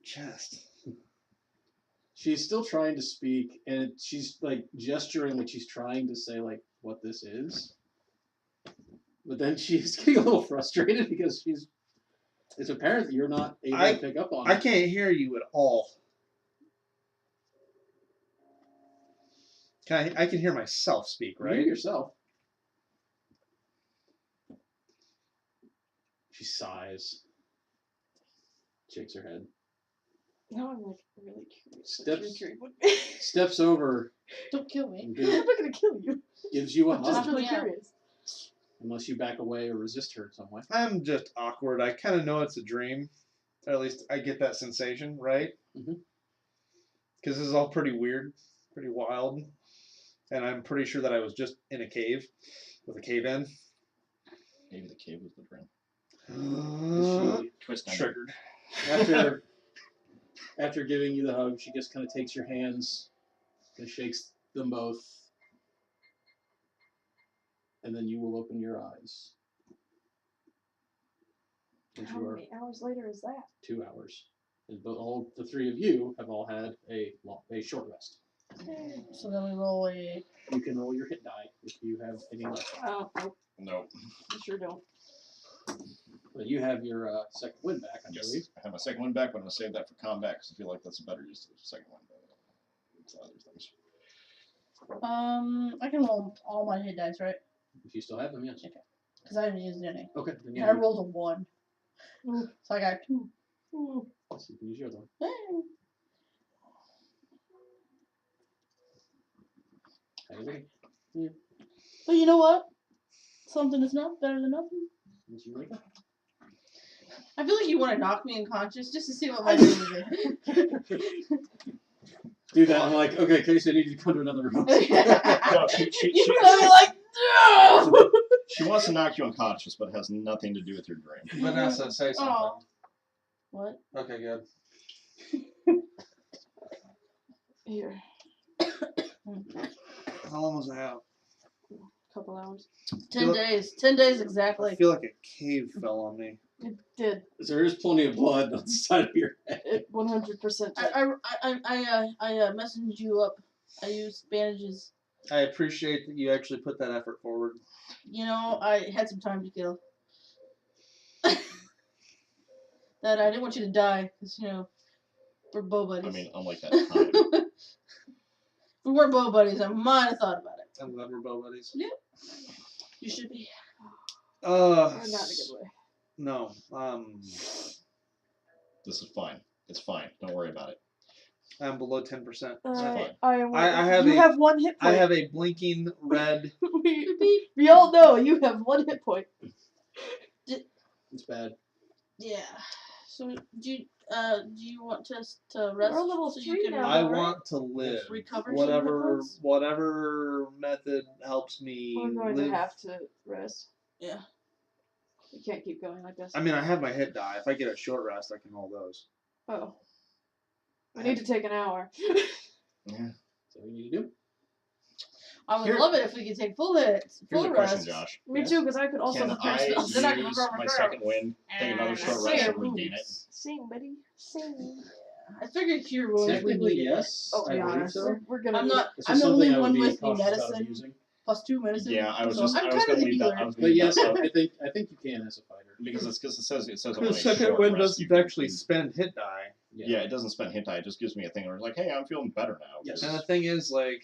chest. She's still trying to speak, and she's like gesturing like she's trying to say like what this is. But then she's getting a little frustrated because it's apparent that you're not able to pick up on I it. can't hear you at all. I can hear myself speak, You hear right? yourself. She sighs. Shakes her head. Now I'm like really curious. Steps- What your dream would be. Steps over Don't kill me. and I'm not gonna kill you. gives you a I'm just hug. really Yeah. curious. Unless you back away or resist her in some way. I'm just awkward. I kind of know it's a dream. Or at least I get that sensation, right? Mhm. Because this is all pretty weird, pretty wild. And I'm pretty sure that I was just in a cave with a cave in. Maybe the cave was the dream. Twist ending. Triggered. After giving you the hug, she just kind of takes your hands and shakes them both, and then you will open your eyes. And How many hours later is that? 2 hours. And all the three of you have all had a short rest. So then we roll a. You can roll your hit die if you have any left. Oh, nope, Nope. I sure don't. But you have your second wind back, I believe. I have my second one back, but I'm going to save that for combat because I feel like that's a better use of the second one. For other things. I can roll all my hit dice, right? If you still have them, yes. Because I haven't used any. Okay. Then And I rolled a 1. Ooh. So I got 2. Let's see, you can use your other one. How you looking? But you know what? Something is not better than nothing. Did you wake up? I feel like you want to knock me unconscious just to see what my name is. Do that. I'm like, okay, Kaci, I need you to come to another room. No, You're gonna be like, no! she wants to knock you unconscious, but it has nothing to do with your dream. Vanessa, say something. Oh. What? Okay, good. Here, How long was I out? couple hours. 10 days. 10 days I exactly. feel like a cave fell on me. It did. There is plenty of blood on the side of your head. It 100% did. I messaged you up. I used bandages. I appreciate that you actually put that effort forward. You know, I had some time to kill. That I didn't want you to die, because, you know, we're bow buddies. I mean, unlike that time. If we weren't bow buddies, I might have thought about it. I'm glad we're bow buddies. Yeah. You should be. Or not in a good way. No. This is fine. It's fine. Don't worry about it. I'm below 10%. fine. I have you a- have 1 hit point. I have a blinking red. we all know you have 1 hit point. It's bad. Yeah. So do you want to rest? We're level so 3 you can now. I right? want to live. recover some hit points? Whatever method helps me We're going live. to have to rest. Yeah. We can't keep going like this. I mean, I have my hit die. If I get a short rest, I can roll those. Oh. We need to take an hour. Yeah. So we need to do. I would Here- love it if we could take full hits, Here's full a question, rest. Josh. Me Yes. too, because I could also Can prepare I spells. use Then I can recover my my second wind, take another short rest, and regain it? Sing, buddy. Sing. I figured cure wounds we Technically, needed. yes. Oh, I be believe honest. so. We're gonna I'm need not. It's I'm just the only something I would one be with me cautious about medicine using. plus 2 medicine. Yeah, I was so just. I'm I was kind going of to the leave that. I healer. was But going to yes, leave that. I think you can as a fighter. Because it says The on a second short wind rest, you doesn't can- actually spend hit die. Yeah, it doesn't spend hit die. It just gives me a thing where it's like, hey, I'm feeling better now. Yes. And the thing is, like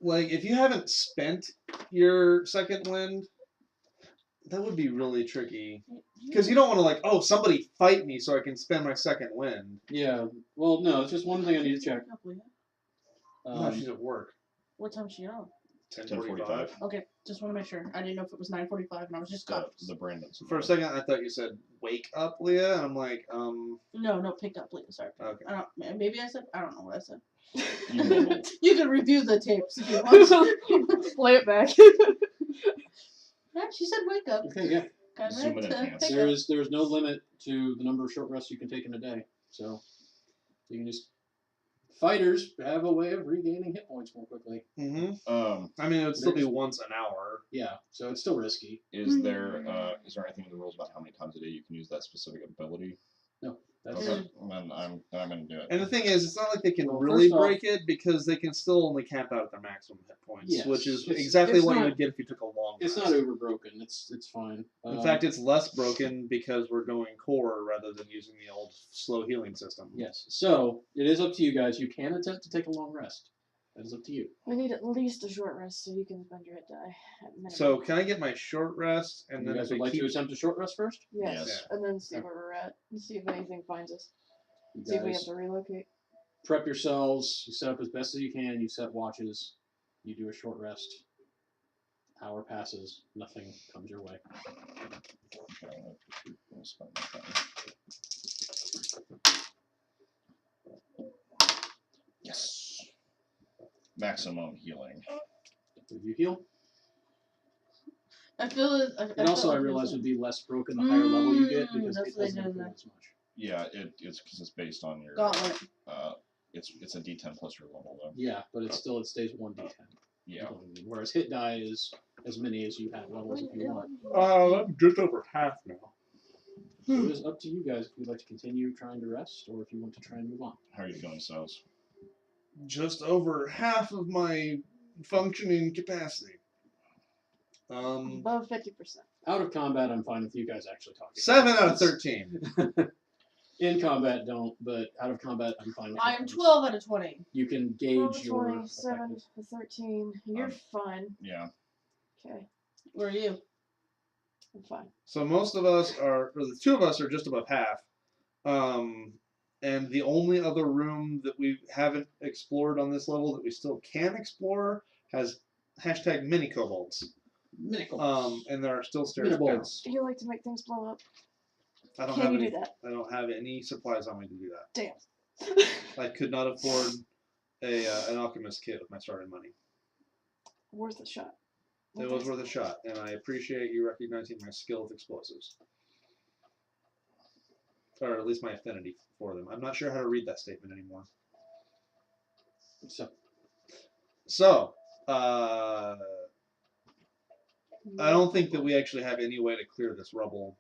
if you haven't spent your second wind, that would be really tricky. Because you don't want to oh, somebody fight me so I can spend my second wind. Yeah. Well, no, it's just one thing I need to check. No, she's at work. What time is she on? 10:45. Okay, just want to make sure. I didn't know if it was 9:45, and I was just The Brandon's. For a second, I thought you said wake up, Leah, and I'm like, No, pick up, please. Sorry. okay. I don't. Maybe I said. I don't know what I said. You mumbled. You can review the tapes if you want. Play it back. Yeah, she said wake up. Okay, yeah. Got Zoom right in to enhance. pick There up. is no limit to the number of short rests you can take in a day. So you can just fighters have a way of regaining hit points more quickly. Mm-hmm. I mean, it would still be once an hour. Yeah, so it's still risky. Is there anything in the rules about how many times a day you can use that specific ability? That's Okay, then I'm going to do it. And the thing is, it's not like they can Well, really first off- break it because they can still only cap out at their maximum hit points, Yes, which is it's- exactly it's what you not- would get if you took a long It's rest. not uber broken. It's fine. In fact, it's less broken because we're going core rather than using the old slow healing system. yes. So it is up to you guys. You can attempt to take a long rest. That is up to you. We need at least a short rest so you can spend your hit die. At minimum. So can I get my short rest and You then guys if would it like to keeps... attempt a short rest first? Yes. Yes. And then see Okay. where we're at. And see if anything finds us. You See if we have guys to relocate. prep yourselves. You set up as best as you can. You set watches. You do a short rest. Hour passes. Nothing comes your way. Okay, I'm gonna spend my time. Yes. Maximum healing. Did you heal? I feel it. And also, I realize would be less broken the higher level you get because that's it what they doesn't did in improve there. as much. Yeah, it's because it's based on your Gauntlet. it's a D10 plus your level though. Yeah, but it stays 1d10. Yeah. Whereas hit die is as many as you have levels if you want. I'm just over half now. So it is up to you guys if you'd like to continue trying to rest or if you want to try and move on. How are you feeling, Siles? Just over half of my functioning capacity. Above 50%. Out of combat, I'm fine with you guys actually talking. 7 out of 13. In combat, don't, but out of combat, I'm fine with I'm you guys. 12 out of 20. You can 12, gauge your 27, effectiveness. 13. You're fine. Yeah. Okay, Where are you? I'm fine. So most of us are, or the two of us are just above half. And the only other room that we haven't explored on this level that we still can explore has hashtag mini kobolds. And there are still stairs down. Minibolds. Do you like to make things blow up? I don't Can have you any. do that? I don't have any supplies on me to do that. Damn. I could not afford an alchemist kit with my starting money. Worth a shot. It was worth a shot, and I appreciate you recognizing my skill with explosives. Or at least my affinity for them. I'm not sure how to read that statement anymore. So, I don't think that we actually have any way to clear this rubble.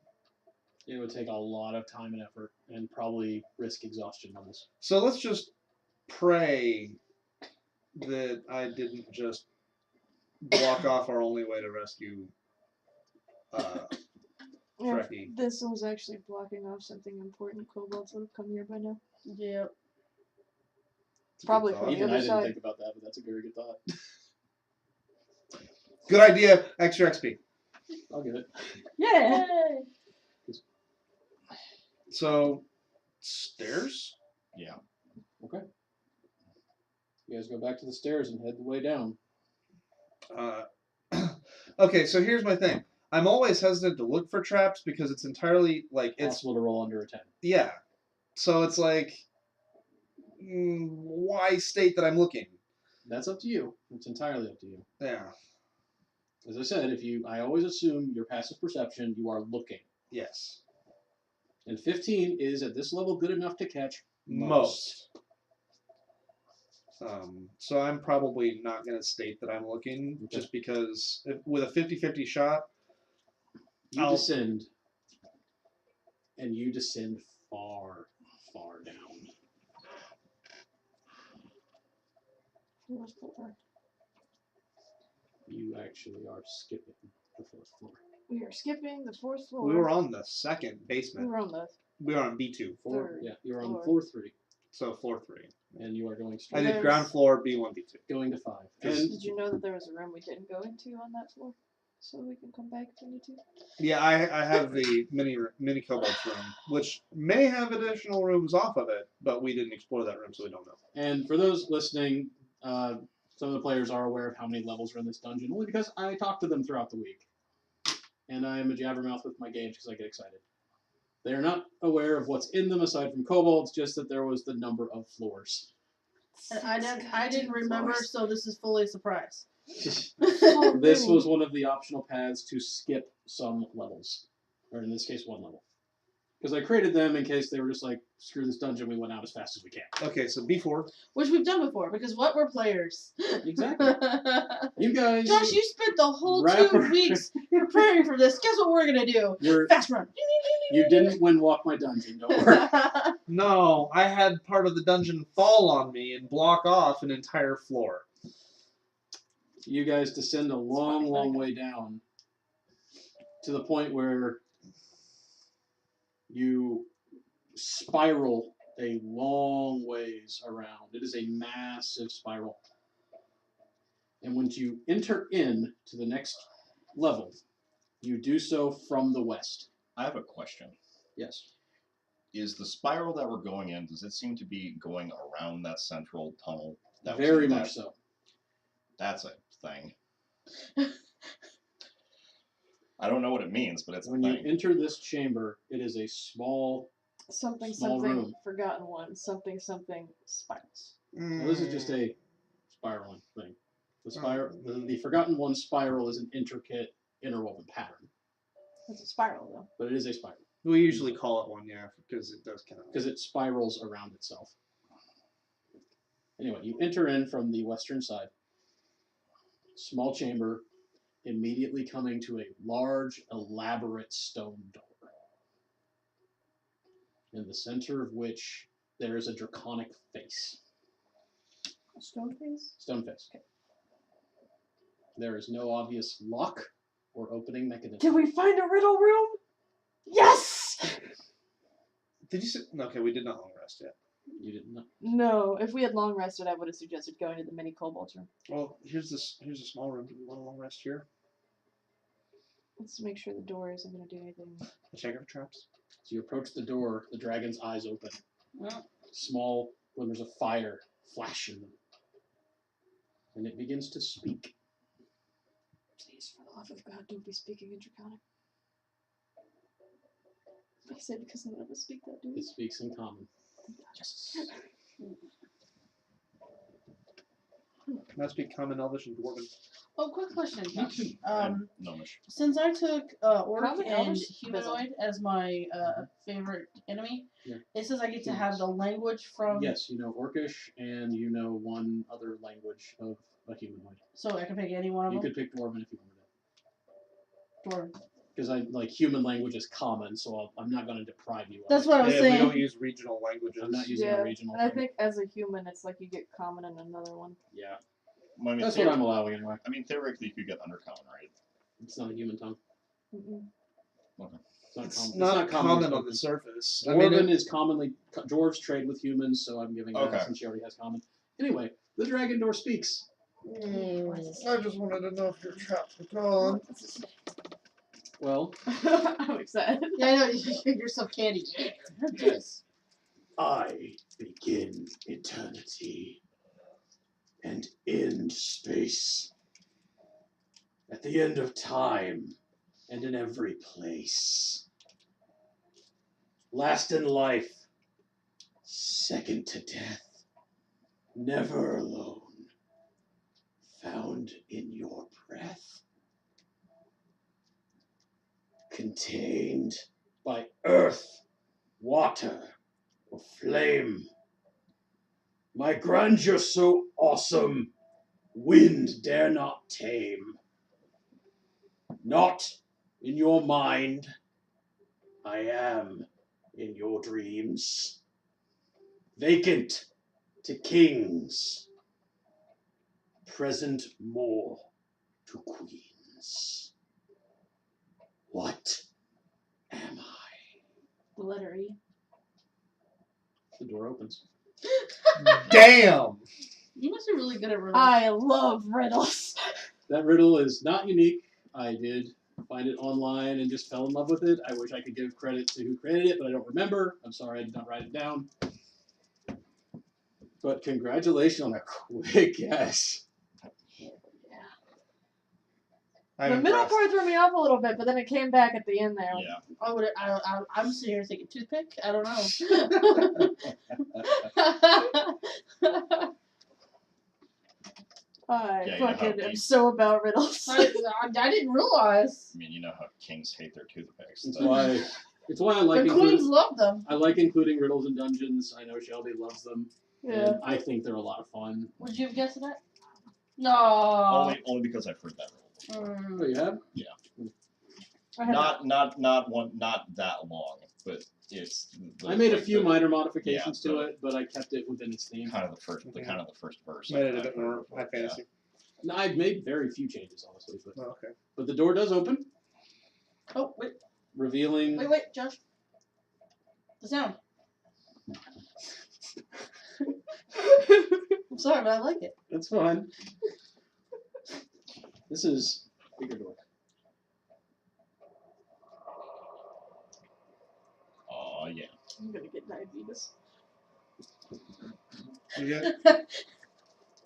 It would take a lot of time and effort and probably risk exhaustion levels. So let's just pray that I didn't just block off our only way to rescue Yeah, Trekkie. if this was actually blocking off something important, kobolds would have come here by now. Yep. It's a good Probably thought. from the Even other I didn't side. think about that, but that's a very good thought. Good idea. Extra XP. I'll give it. Yeah. So, stairs? Yeah. Okay. You guys go back to the stairs and head the way down. Okay, so here's my thing. I'm always hesitant to look for traps because it's entirely like it's Possible to roll under a 10. yeah. So it's like, why state that I'm looking? That's up to you. It's entirely up to you. Yeah. As I said, I always assume your passive perception, you are looking. Yes. And 15 is at this level good enough to catch Most. So I'm probably not going to state that I'm looking just because with a 50-50 shot, You descend, and you descend far, far down. You actually are skipping the 4th floor. We are skipping the 4th floor. we were on the second We basement. were on the We were on B2. You're on floor. floor 3, So floor 3. and you are going I straight did ground floor B1, B2. going to 5. Because- Did you know that there was a room we didn't go into on that floor? So we can come back if we need to? Yeah, I have the mini kobolds room, which may have additional rooms off of it, but we didn't explore that room, so we don't know. And for those listening, some of the players are aware of how many levels are in this dungeon, only because I talk to them throughout the week. And I am a jabbermouth with my games because I get excited. They are not aware of what's in them aside from kobolds, just that there was the number of floors. And I didn't remember, so this is fully a surprise. This was one of the optional paths to skip some levels. Or in this case, one level. Because I created them in case they were just like, screw this dungeon, we went out as fast as we can. Okay, so B4. Which we've done before, because what we're players. Exactly. You guys... Josh, you spent the whole Rapper. 2 weeks preparing for this. Guess what we're going to do? Fast run. You didn't windwalk my dungeon, don't worry. No, I had part of the dungeon fall on me and block off an entire floor. You guys descend a long, long way down to the point where you spiral a long ways around. It is a massive spiral. And when you enter in to the next level, you do so from the west. I have a question. Yes. Is the spiral that we're going in, does it seem to be going around that central tunnel? That was Very in much that- so. That's a thing. I don't know what it means, but it's When a you thing. enter this chamber, it is a small... Something, Small something, room. forgotten one. Something, something, spirals. Now, this is just a spiraling thing. The Forgotten One spiral is an intricate interwoven pattern, It's a spiral, though. but it is a spiral We usually call it one, yeah, because it does kind of. because it spirals around itself. Anyway, you enter in from the western side. Small chamber, immediately coming to a large, elaborate stone door, in the center of which there is a draconic face. Stone face? Stone face. Okay. There is no obvious lock or opening mechanism. Did we find a riddle room? Yes! Did you say? Okay, we did not long rest yet. You didn't know. No, if we had long rested, I would have suggested going to the mini kobold room. Well, here's a small room. Do we want a long rest here? Let's make sure the door isn't going to do anything. Check out for traps. So you approach the door, the dragon's eyes open. Well, Small glimmers of fire flash in them. And it begins to speak. Please, for the love of God, don't be speaking in Draconic. I said because none of us speak that, do It we? speaks in common. Can I speak Common, Elvish, and Dwarven? oh, quick question. And Gnomish. Since I took Orc Common, and Elvish, Humanoid as my favorite enemy, Yeah. it says I get to have the language from. Yes, you know Orcish, and you know one other language of a humanoid. So I can pick any one of You them. could pick Dwarven if you wanted it. Dwarven. Because I like human language is common, so I'm not going to deprive you of That's it. what I was Yeah, saying. we don't use regional languages. I'm not using Yeah, a regional and I thing. think as a human, it's like you get common in another one. Yeah, I mean, that's what I'm allowing anyway. I mean, theoretically, you could get Undercommon, right? It's not a human tongue. Mm-mm. It's common. not commonly common on the spoken. surface. Dwarven is commonly dwarves trade with humans, so I'm giving Okay. that since she already has common. Anyway, the dragon door speaks. I just wanted to know if your traps were gone. Well, I'm excited. Yeah, I know. You're so candy. Yes. I begin eternity and end space. At the end of time and in every place. Last in life, second to death, never alone, found in your breath. Contained by earth, water, or flame. My grandeur so awesome, wind dare not tame. Not in your mind, I am in your dreams. Vacant to kings, present more to queens. What am I? The letter E. The door opens. Damn! You must be really good at riddles. I love riddles. That riddle is not unique. I did find it online and just fell in love with it. I wish I could give credit to who created it, but I don't remember. I'm sorry I did not write it down. But congratulations on a quick guess. I'm The middle impressed. part threw me off a little bit, but then it came back at the end there. Yeah. I'm sitting here thinking toothpick. I don't know. I Yeah, you know how fucking am deep- so about riddles. I didn't realize. I mean, you know how kings hate their toothpicks. It's so- why I like The queens including, love them. I like including riddles in dungeons. I know Shelby loves them. Yeah. And I think they're a lot of fun. Would you have guessed that? No. Only because I've heard that riddle. Oh, you have? I had Not that long, but it's. I made a like few the- minor modifications yeah, to the- it, but I kept it within its theme. Kind of the first verse. Made it a I've bit heard more before, high fantasy. No, I've made very few changes, honestly. Oh, okay. But the door does open, Oh, wait, revealing. wait, Josh. The sound. I'm sorry, but I like it. That's fine. This is bigger door. Oh yeah. I'm gonna get diabetes.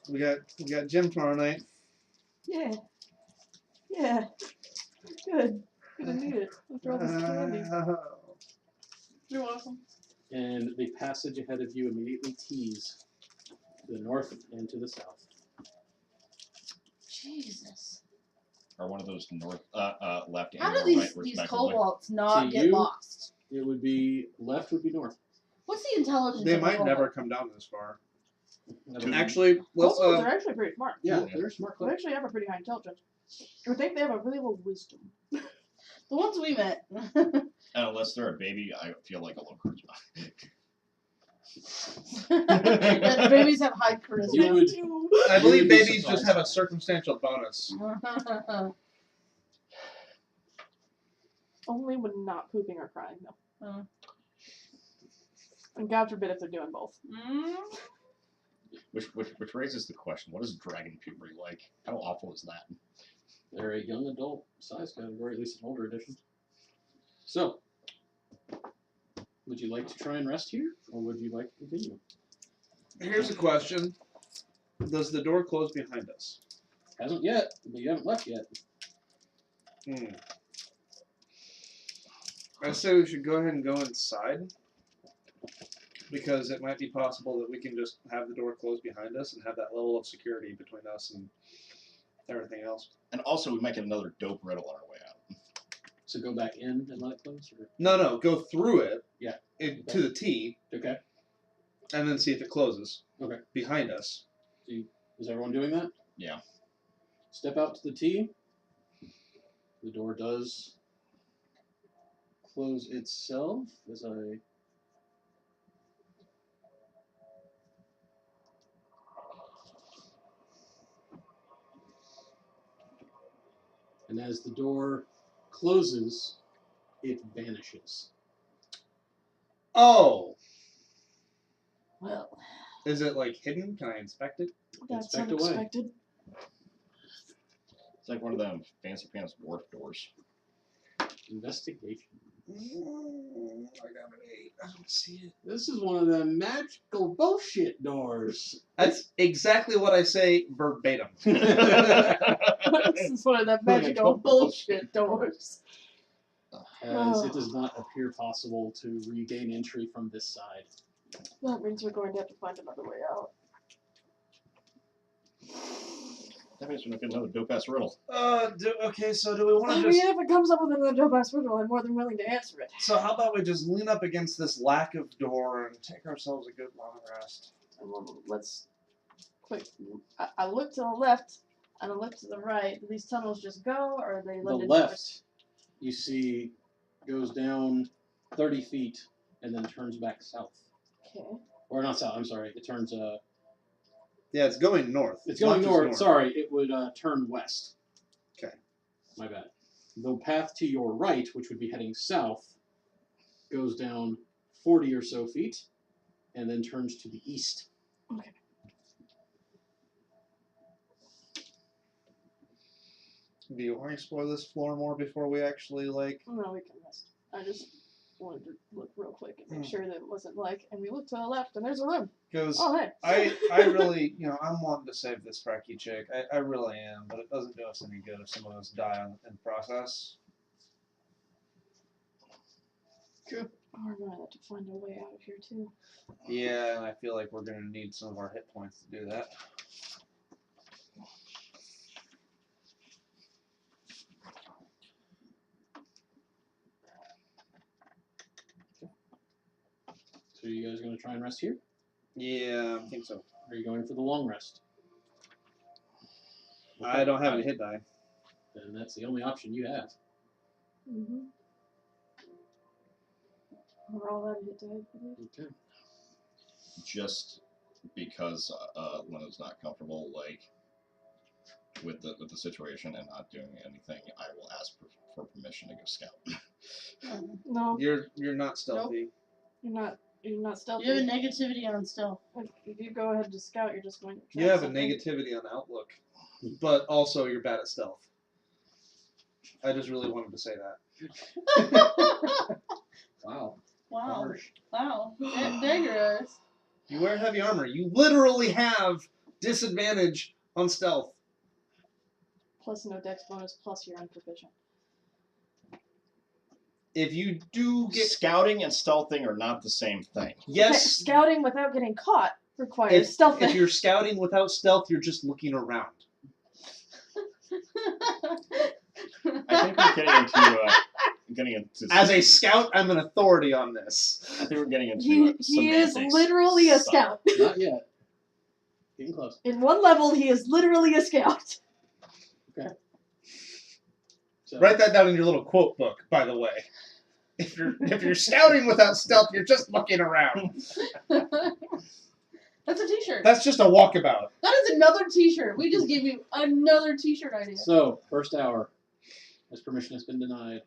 We got gym tomorrow night. Yeah. Yeah. Good. Gonna need it. After all this candy. You're welcome. And the passage ahead of you immediately tees to the north and to the south. Jesus. Or one of those north, left and How do or these right, these respectively. kobolds not To get you? lost? It would be left would be north. What's the intelligence? They of a might kobold? never come down this far. Never- Actually, let's. Kobolds are actually pretty smart. yeah, they're smart. They actually have a pretty high intelligence. I think they have a really low wisdom. The ones we met. And unless they're a baby, I feel like a low charisma. Yeah, babies have high You charisma. would- I you believe would be babies just surprised. have a circumstantial bonus. Only when not pooping or crying, though. Oh. And God forbid if they're doing both. Which raises the question: what is dragon puberty like? How awful is that? They're a young adult size category, at least an older edition. So, would you like to try and rest here, or would you like to continue? Here's a question: does the door close behind us? Hasn't yet, but you haven't left yet. I say we should go ahead and go inside, because it might be possible that we can just have the door closed behind us and have that level of security between us and everything else. And also, we might get another dope riddle on our way out. So go back in and let it close? Or? No, go through it. Yeah. To the T, Okay. and then see if it closes. Okay. Behind us. Is everyone doing that? Yeah. Step out to the T. The door does close itself as I... And as the door closes, it vanishes. Oh! Well, Is it like hidden? Can I inspect it? that's Inspect away. unexpected. It's like one of them fancy pants dwarf doors. Investigation. I got an 8. I don't see it. This is one of them magical bullshit doors. That's exactly what I say verbatim. This is one of the magical bullshit doors. As it does not appear possible to regain entry from this side. That means we're going to have to find another way out. That means we're not getting another dope ass riddle. Okay, so do we want I to mean, just... if it comes up with another dope ass riddle, I'm more than willing to answer it. So how about we just lean up against this lack of door and take ourselves a good long rest? Let's quick. I look to the left and I look to the right. Do these tunnels just go, or are they The limited? left, you see, goes down 30 feet and then turns back south. Okay. Or not south, I'm sorry. It turns, Yeah, it's going north. it's going Not just north. Sorry, it would turn west. Okay. My bad. The path to your right, which would be heading south, goes down 40 or so feet and then turns to the east. Okay. Do you want to explore this floor more before we actually, like... No, we can rest. I just wanted to look real quick and make sure that it wasn't like, and we look to the left and there's a room. Because Oh, hey. I really, I'm wanting to save this Frankie chick. I really am, but it doesn't do us any good if some of us die in the process. True. Oh, we're going to have to find a way out of here, too. Yeah, and I feel like we're going to need some of our hit points to do that. So you guys going to try and rest here? Yeah, I think so. Or are you going for the long rest? I don't have any hit die. Then that's the only option you have. Mm-hmm. We're all out of hit die, I believe. Okay. Just because Lena's not comfortable, like with the situation and not doing anything, I will ask for permission to go scout. No, You're not stealthy. you're not stealthy. You have a negativity on stealth. If you go ahead to scout, you're just going to try You have a something. negativity on outlook, but also you're bad at stealth. I just really wanted to say that. Wow. Wow. Wow. Daggers. You wear heavy armor. You literally have disadvantage on stealth. Plus no dex bonus, plus you're unproficient. If you do get Scouting and stealthing are not the same thing. yes, Okay, scouting without getting caught requires stealthing. if you're scouting without stealth, you're just looking around. I think we're getting into. As a scout, I'm an authority on this. I think we're getting into. He is semantics literally a stuff. scout. Not yet. Getting close. In one level, he is literally a scout. So, Write that down in your little quote book, by the way. If you're scouting without stealth, you're just looking around. That's a t-shirt. That's just a walkabout. That is another t-shirt. We just gave you another t-shirt idea. So, first hour. As permission has been denied.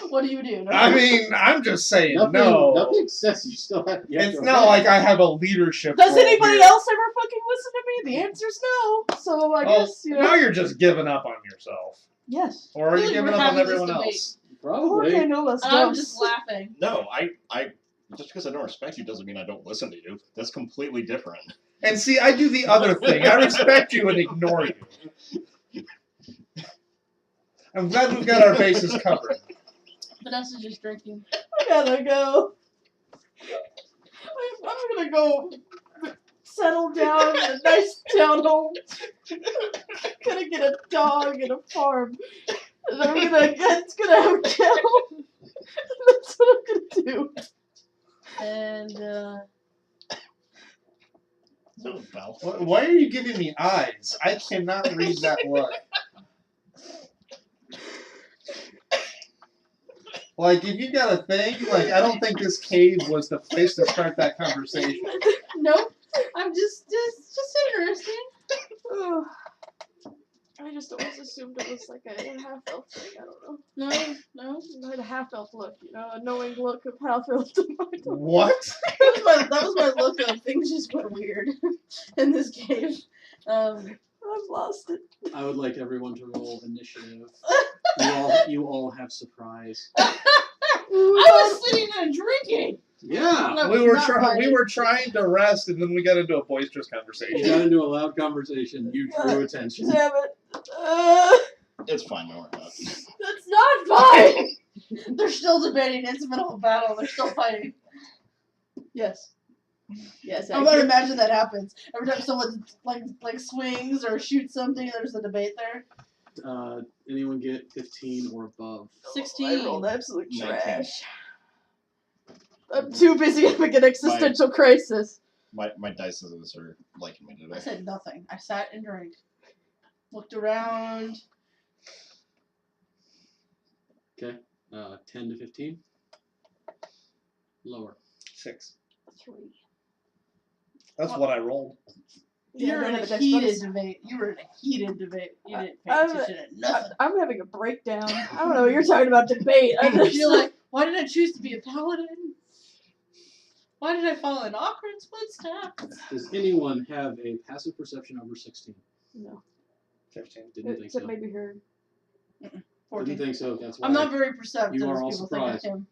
What do you do? No? I mean, I'm just saying Nothing says you still have. You have It's to not obey. like I have a leadership Does role anybody here. else ever fucking listen to me? The answer's no. So I Oh, guess, you know. now you're just giving up on yourself. Yes. Or are I you feel like giving we're up on having this everyone debate. else? Probably. Jorge no las And I'm dos. just laughing. No, I just because I don't respect you doesn't mean I don't listen to you. That's completely different. And see, I do the other thing. I respect you and ignore you. I'm glad we've got our bases covered. Vanessa's just drinking. I gotta go. I'm gonna go settle down in a nice townhome. Gonna get a dog and a farm. And it's gonna have a cow. That's what I'm gonna do. And, No, Val. Why are you giving me eyes? I cannot read that look. Like, if you got a thing, like, I don't think this cave was the place to start that conversation. nope. I'm just interesting. Ugh. I just always assumed it was like a half-elf thing. I don't know. No. I had a half-elf look, you know, a knowing look of half-elf to my dog. What? That was my look of things just went weird in this game. I've lost it. I would like everyone to roll initiative. You all have surprise. I was sitting there drinking. Yeah. No, We were not trying. We fighting. were trying to rest, and then we got into a boisterous You conversation. got into a loud conversation. You drew attention. Damn it. It's fine, don't worry about it. That's not fine. They're still debating. It's the middle of a battle. They're still fighting. Yes. Yes, I'm gonna imagine that happens every time someone like swings or shoots something. There's a debate there. Anyone get 15 or above? 16. I rolled absolute 19. trash. I'm too busy having an existential crisis. My dice are liking me I today. said nothing. I sat and drank. Looked around. Okay. 10 to 15. Lower. 6. 3. That's what I rolled. You were in a heated debate. You didn't pay attention to nothing. I'm having a breakdown. I don't know what you're talking about debate. I'm just You're like, why did I choose to be a paladin? Why did I follow an awkward footsteps? Does anyone have a passive perception over 16? no. 15. Didn't think Except so. maybe her. 14. Didn't think so. That's why. I'm not very perceptive. You are as all people surprised. think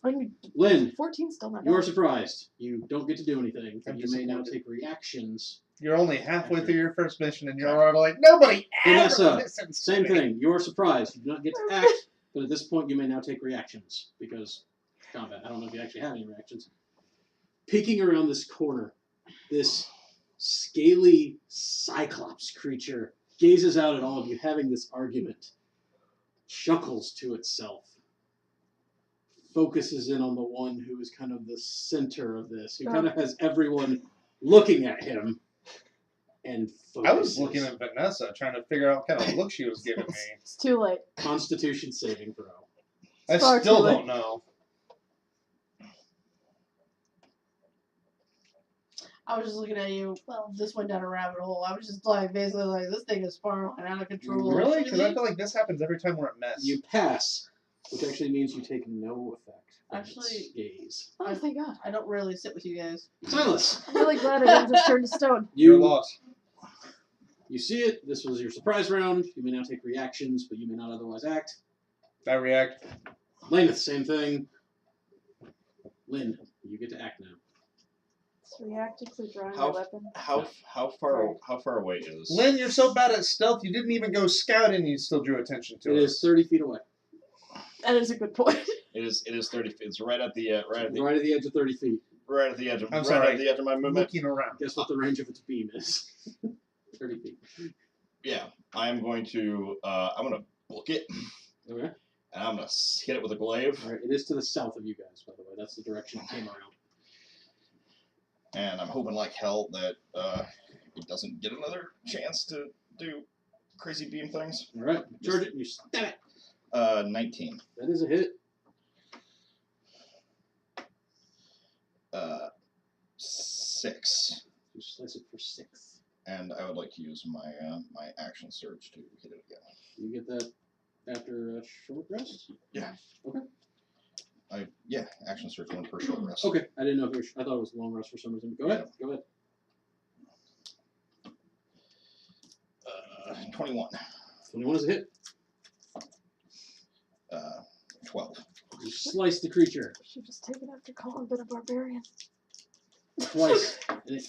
I mean, Lynn, 14 still not you are bad. surprised. You don't get to do anything, but I'm you may now disappointed. take reactions. You're only halfway through your first mission, and you're already like, nobody ever Vanessa, listens to same me. thing. You are surprised. You do not get to act, but at this point, you may now take reactions because combat. I don't know if you actually have any reactions. Peeking around this corner, this scaly cyclops creature gazes out at all of you having this argument, chuckles to itself, focuses in on the one who is kind of the center of this, who kind of has everyone looking at him, and focuses. I was looking at Vanessa, trying to figure out what kind of look she was giving me. It's too late. Constitution saving throw. I Far still too late. don't know. I was just looking at you. Well, this went down a rabbit hole. I was just like, basically like, this thing is spiraling out of control. Really? Because I feel like this happens every time we're at mess. You pass, which actually means you take no effect from Actually- its gaze. Oh, thank God. I don't really sit with you guys. Silas, I'm really glad I didn't just turn to stone. You're you lost. you see it. This was your surprise round. You may now take reactions, but you may not otherwise act. I react. Lainath, same thing. Lynn, you get to act now. It's reactively drawing How- my weapon. How far away is? Lynn, you're so bad at stealth, you didn't even go scouting and you still drew attention to It it. is 30 feet away. That is a good point. It is 30 feet. It's right at the Right at the edge of 30 feet. right at the edge of I'm right sorry. at the edge of my movement. Looking around. Guess what the range of its beam is? 30 feet. Yeah, I'm going to book it, Okay. and I'm gonna hit it with a glaive. All right. It is to the south of you guys, by the way. That's the direction it came around. And I'm hoping like hell that it doesn't get another chance to do crazy beam things. All right. Charge it and you stab it. 19. That is a hit. 6. You slice it for 6. And I would like to use my my action surge to hit it again. You get that after a short rest? Yeah. Okay. Action surge 1 per short rest. Okay. I didn't know if it was, I thought it was a long rest for some reason. Go ahead. Go ahead. 21. 21 is a hit. 12. You slice the creature Should just take it after calling been a barbarian. twice. And it,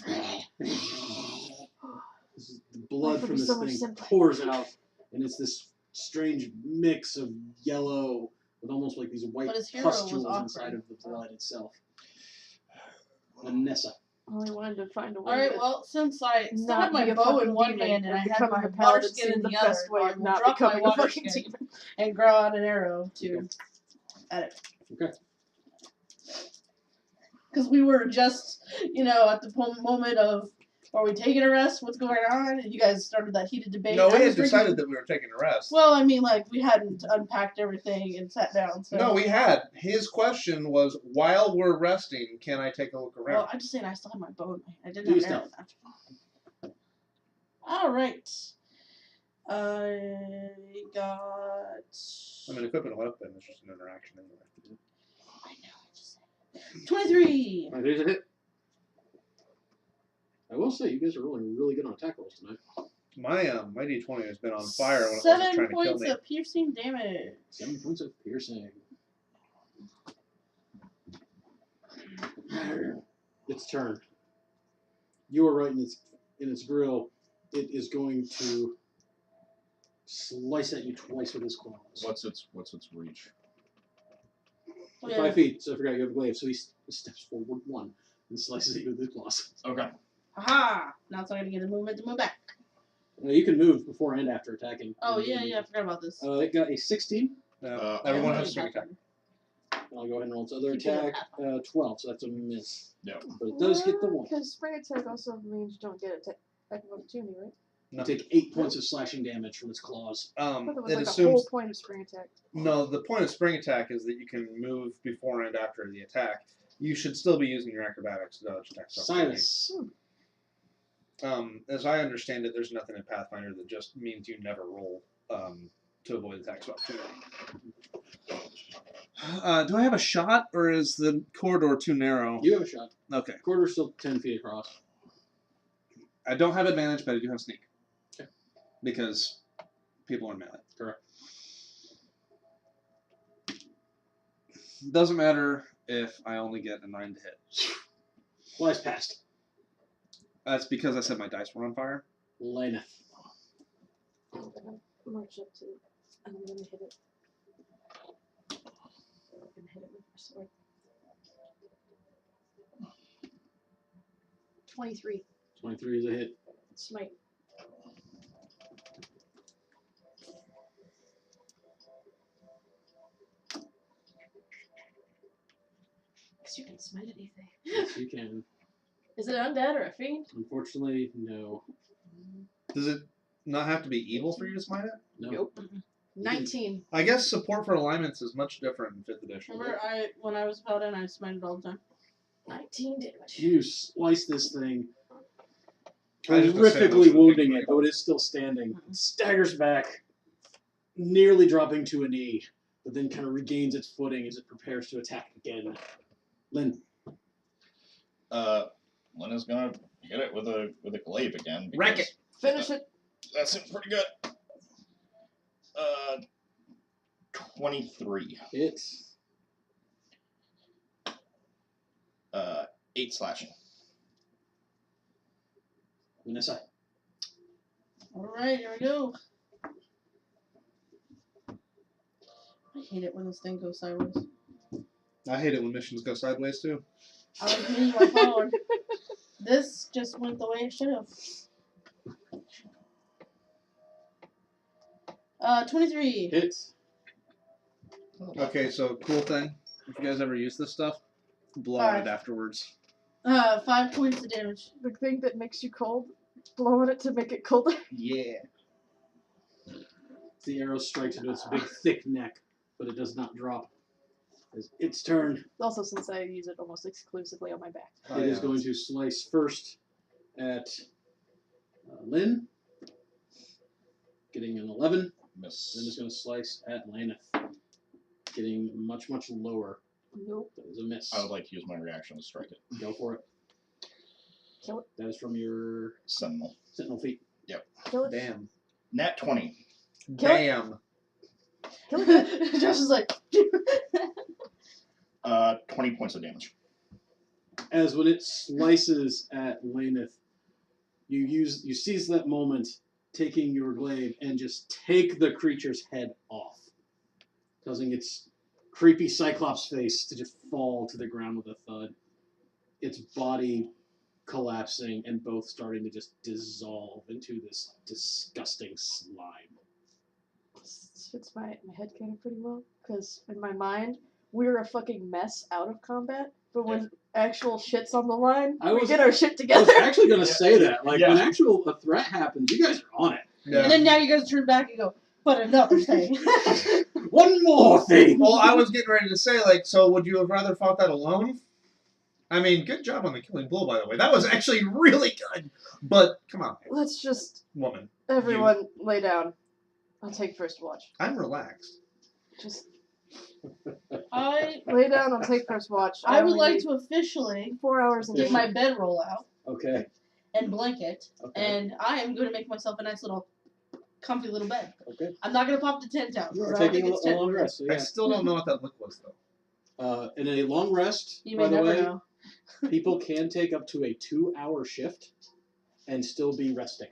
blood Life would from be this so much thing simpler. pours out, and it's this strange mix of yellow with almost like these white But his hero was pustules awkward. inside of the blood itself. Vanessa. I only wanted to find a way. Alright, to well, since I still not had my be a bow fucking in one demon hand and I had becoming my a water paladin skin seemed in the the other, best way I of will not drop my becoming a water fucking skin demon. and grow out an arrow to at it. Okay. Because we were just, at the moment of, are we taking a rest? What's going on? And you guys started that heated debate. No, I we was had decided drinking- that we were taking a rest. Well, I mean, we hadn't unpacked everything and sat down. So. No, we had. His question was, while we're resting, can I take a look around? Well, I'm just saying I still had my bow in my hand. I didn't Do have your an arrow. Alright. I got... I mean, equipping a weapon is just an interaction anyway. I know, I just said 23! Alright, there's a hit. I will say, you guys are rolling really good on attack rolls tonight. My my D20 has been on fire when it wasn't 7 trying to kill points me. of piercing damage. 7 points of piercing. Its turn. You are right in its grill. It is going to slice at you twice with his claws. What's its reach? Oh, 5 feet, so I forgot you have a glaive. So he steps forward 1 and slices at you with his claws. Okay. Aha! Now it's not going to get a movement to move back. You can move before and after attacking. Oh, yeah, I forgot about this. It got a 16. Everyone Yeah, has a swing attack. I'll go ahead and roll its other Keep it attack. at 12, so that's a miss. Yep. But it does hit the one. Because spring attack also means you don't get attack of opportunity, right? You take 8 points of slashing damage from its claws. I thought that was It like assumes a whole point of spring attack. no. The point of spring attack is that you can move before and after the attack. You should still be using your acrobatics to dodge attacks. Silence. As I understand it, there's nothing in Pathfinder that just means you never roll to avoid attacks of opportunity. Do I have a shot, or is the corridor too narrow? You have a shot. Okay. Quarter's still 10 feet across. I don't have advantage, but I do have sneak. Okay. Because people are melee. Correct. Doesn't matter if I only get a 9 to hit. Flies past. That's because I said my dice were on fire. Lainath. I'm gonna march up to it, and I'm gonna hit it. I'm gonna hit it with my sword. 23. 23 is a hit. Smite. Guess you can smite anything. Yes, you can. Is it undead or a fiend? Unfortunately, no. Does it not have to be evil for you to smite it? No. Nope. 19. I guess support for alignments is much different in 5th edition. Remember, when I was Paladin, I smited all the time. 19 damage. You slice this thing, I just assumed it horrifically was a wounding big it, though it is still standing. It staggers back, nearly dropping to a knee, but then kind of regains its footing as it prepares to attack again. Lynn. Lynn is gonna hit it with a glaive again. Wreck because it. Finish it. That seems pretty good. 23. It's 8 slashing. Vanessa. Alright, here we go. I hate it when this thing goes sideways. I hate it when missions go sideways too. I was meaning my phone. This just went the way it should have. 23. Hits. Okay, so cool thing. If you guys ever use this stuff, blow on Five. it afterwards. 5 points of damage. The thing that makes you cold, blowing it to make it colder. Yeah. The arrow strikes into its big, thick neck, but it does not drop. It's its turn. Also, since I use it almost exclusively on my back. It is going to slice first at Lynn, getting an 11. Miss. Then it's going to slice at Lainath, getting much, much lower. Nope. That is a miss. I would like to use my reaction to strike it. Go for it. Kill it. That is from your Sentinel. Sentinel feat. Kill it. Damn. Nat 20. Kill it. Damn. Kill it. Josh is like, 20 points of damage. As when it slices at Lainath, you seize that moment, taking your glaive and just take the creature's head off, causing its creepy cyclops face to just fall to the ground with a thud. Its body collapsing and both starting to just dissolve into this disgusting slime. This fits my head canon pretty well, because in my mind, we're a fucking mess out of combat, but when actual shit's on the line, we get our shit I together. was actually going to say that. Like, Yeah. when a threat happens, you guys are on it. Yeah. and then now you guys turn back and go, but another thing. One more thing! Well, I was getting ready to say, like, so would you have rather fought that alone? I mean, good job on the killing blow, by the way. That was actually really good. But, come on, Let's just, woman. everyone lay down. I'll take first watch. I'm relaxed. Just I lay down, I'll take first watch. I would only like need to officially 4 hours and get my bedroll out Okay. and blanket, Okay. and I am going to make myself a nice little comfy little bed. Okay. I'm not going to pop the tent out. You are because I don't taking think a it's tent long worthy. rest. So I yeah. still don't know what that look was, though. In a long rest, You by may the never way, know. people can take up to a 2-hour shift and still be resting.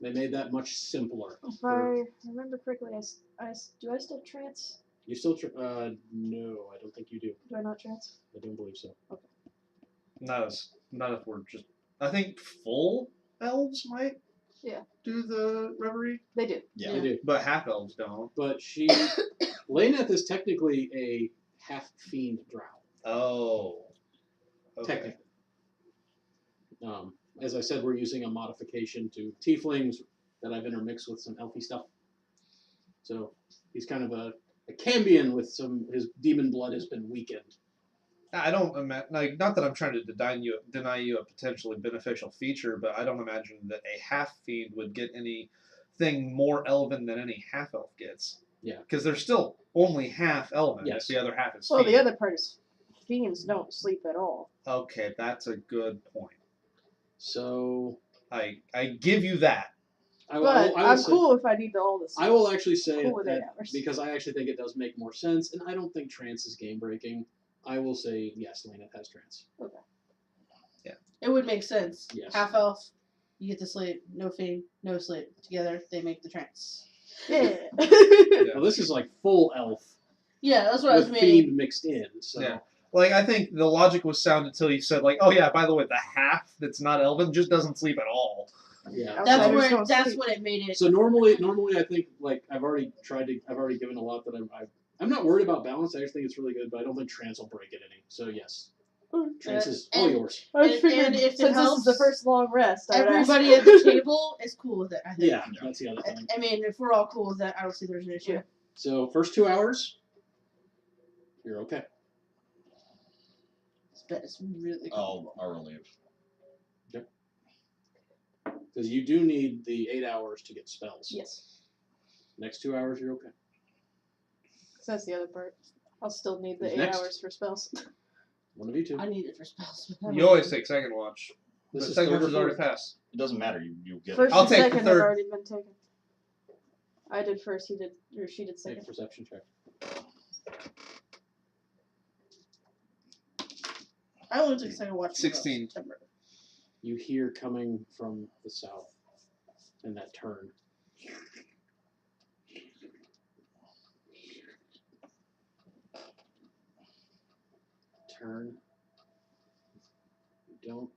They made that much simpler. If I remember correctly, do I still trance? You still no, I don't think you do. Do I not trance? I don't believe so. Not if we're just... I think full elves might do the reverie, They do. Yeah. They do. but half elves don't. But Lainath is technically a half-fiend drow. Oh. Okay. Technically. As I said, we're using a modification to tieflings that I've intermixed with some elfy stuff. So he's kind of a Cambion with his demon blood has been weakened. I don't imagine, like, not that I'm trying to deny you a potentially beneficial feature, but I don't imagine that a half fiend would get anything more elven than any half elf gets. Yeah. Because they're still only half elven. Yes. The other half is Well, fiend. the other part is fiends don't sleep at all. Okay, that's a good point. So I give you that. But I'm cool if I need all this. I will actually say Cool with 8 that hours. because I actually think it does make more sense, and I don't think trance is game breaking. I will say yes, Lainath has trance. It would make sense. Yes. Half elf, you get to sleep. No fiend, no sleep. Together, they make the trance. Yeah. Well, this is like full elf Yeah, that's what I was with meaning. fiend mixed in. So Yeah. Like, I think the logic was sound until you said, like, oh yeah, by the way, the half that's not elven just doesn't sleep at all. yeah. That's Outsiders where don't that's sleep. what it made it. So normally I think like I've already given a lot that I'm not worried about balance. I just think it's really good, but I don't think trance will break it any. So yes, trance is all and- yours. I And- figured and if it since this is the helps, first long rest, I would ask. Everybody at the table is cool with it. I think. Yeah, that's the other thing. I mean, if we're all cool with that, I don't see there's an issue. So first 2 hours, you're okay. It's really cool. I'll relieve. Because you do need the 8 hours to get spells. Yes. Next 2 hours, you're okay. So that's the other part. I'll still need the Who's 8 next? hours for spells. One of you two. I need it for spells. but I You don't- always take second watch. This The is second third watch or has already fourth. passed. It doesn't matter. You get First it. I'll and take the second have third. already been taken. I did first, she did Make second. a perception check. I only took a second watch. for 16. September. You hear coming from the south, in that turn. Turn. You don't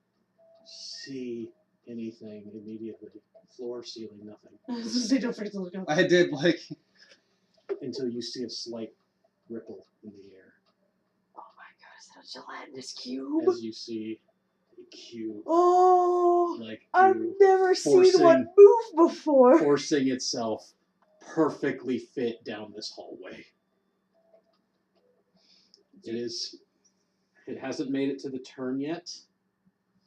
see anything immediately. Floor, ceiling, nothing. Don't forget to look up. I did like. Until you see a slight ripple in the air. Oh my god, is that a gelatinous cube? As you see a cube. Oh, Like I've you never seen one move before. forcing itself perfectly fit down this hallway. It hasn't made it to the turn yet,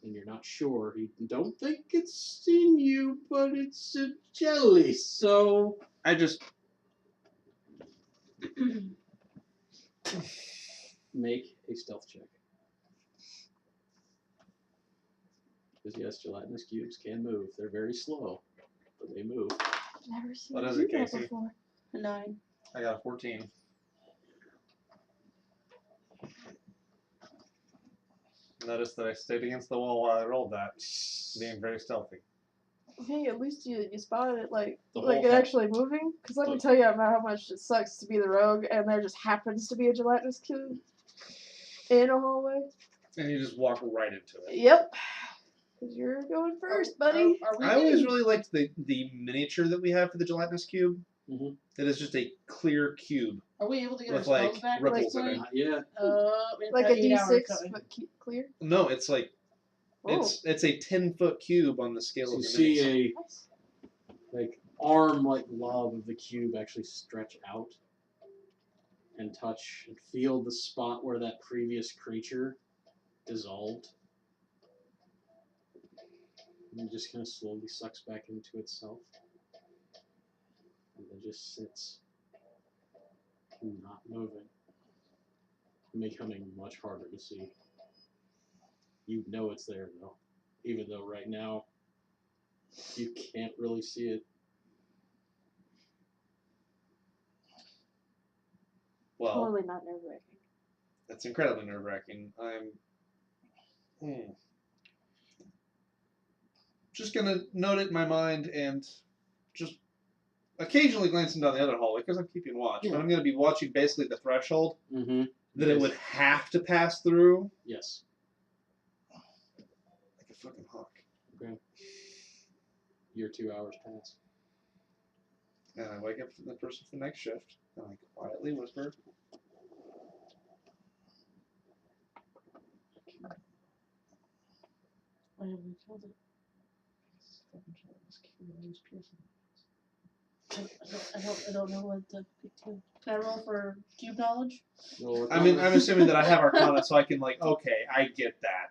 and you're not sure. You don't think it's seen you, but it's a jelly, so I just. make a stealth check. Because yes, gelatinous cubes can move. They're very slow, but they move. Never seen What you is do it, that Kaci? before. 9. I got a 14. Notice that I stayed against the wall while I rolled that, being very stealthy. Hey, at least you spotted it like The it whole actually moving. Because let me tell you about how much it sucks to be the rogue, and there just happens to be a gelatinous cube in a hallway. And you just walk right into it. Yep. Because you're going first, buddy. Are we I always getting- really liked the miniature that we have for the gelatinous cube. Mhm. It is just a clear cube. Are we able to get our With, spells like, back? ripples at in this it. point? Not yet. In Like a 8 hours D6 coming. but clear. No, it's like Oh. it's a 10-foot cube on the scale So of you the see minis. a arm-like glove of the cube actually stretch out and touch and feel the spot where that previous creature dissolved. And it just kind of slowly sucks back into itself. And then just sits, not moving. Becoming much harder to see. You know it's there though. Even though right now you can't really see it. Well, Totally not nerve wracking. that's incredibly nerve-wracking. I'm just gonna note it in my mind and just occasionally glancing down the other hallway because I'm keeping watch. Yeah. But I'm gonna be watching basically the threshold Mm-hmm. that it would have to pass through, Yes. like a fucking hawk. Okay. Your 2 hours pass. And I wake up for the person for the next shift, and I quietly whisper, Why haven't we killed it? I don't know what to pick to. Can I roll for cube knowledge? I mean, I'm assuming that I have Arcana, so I can, like, okay, I get that.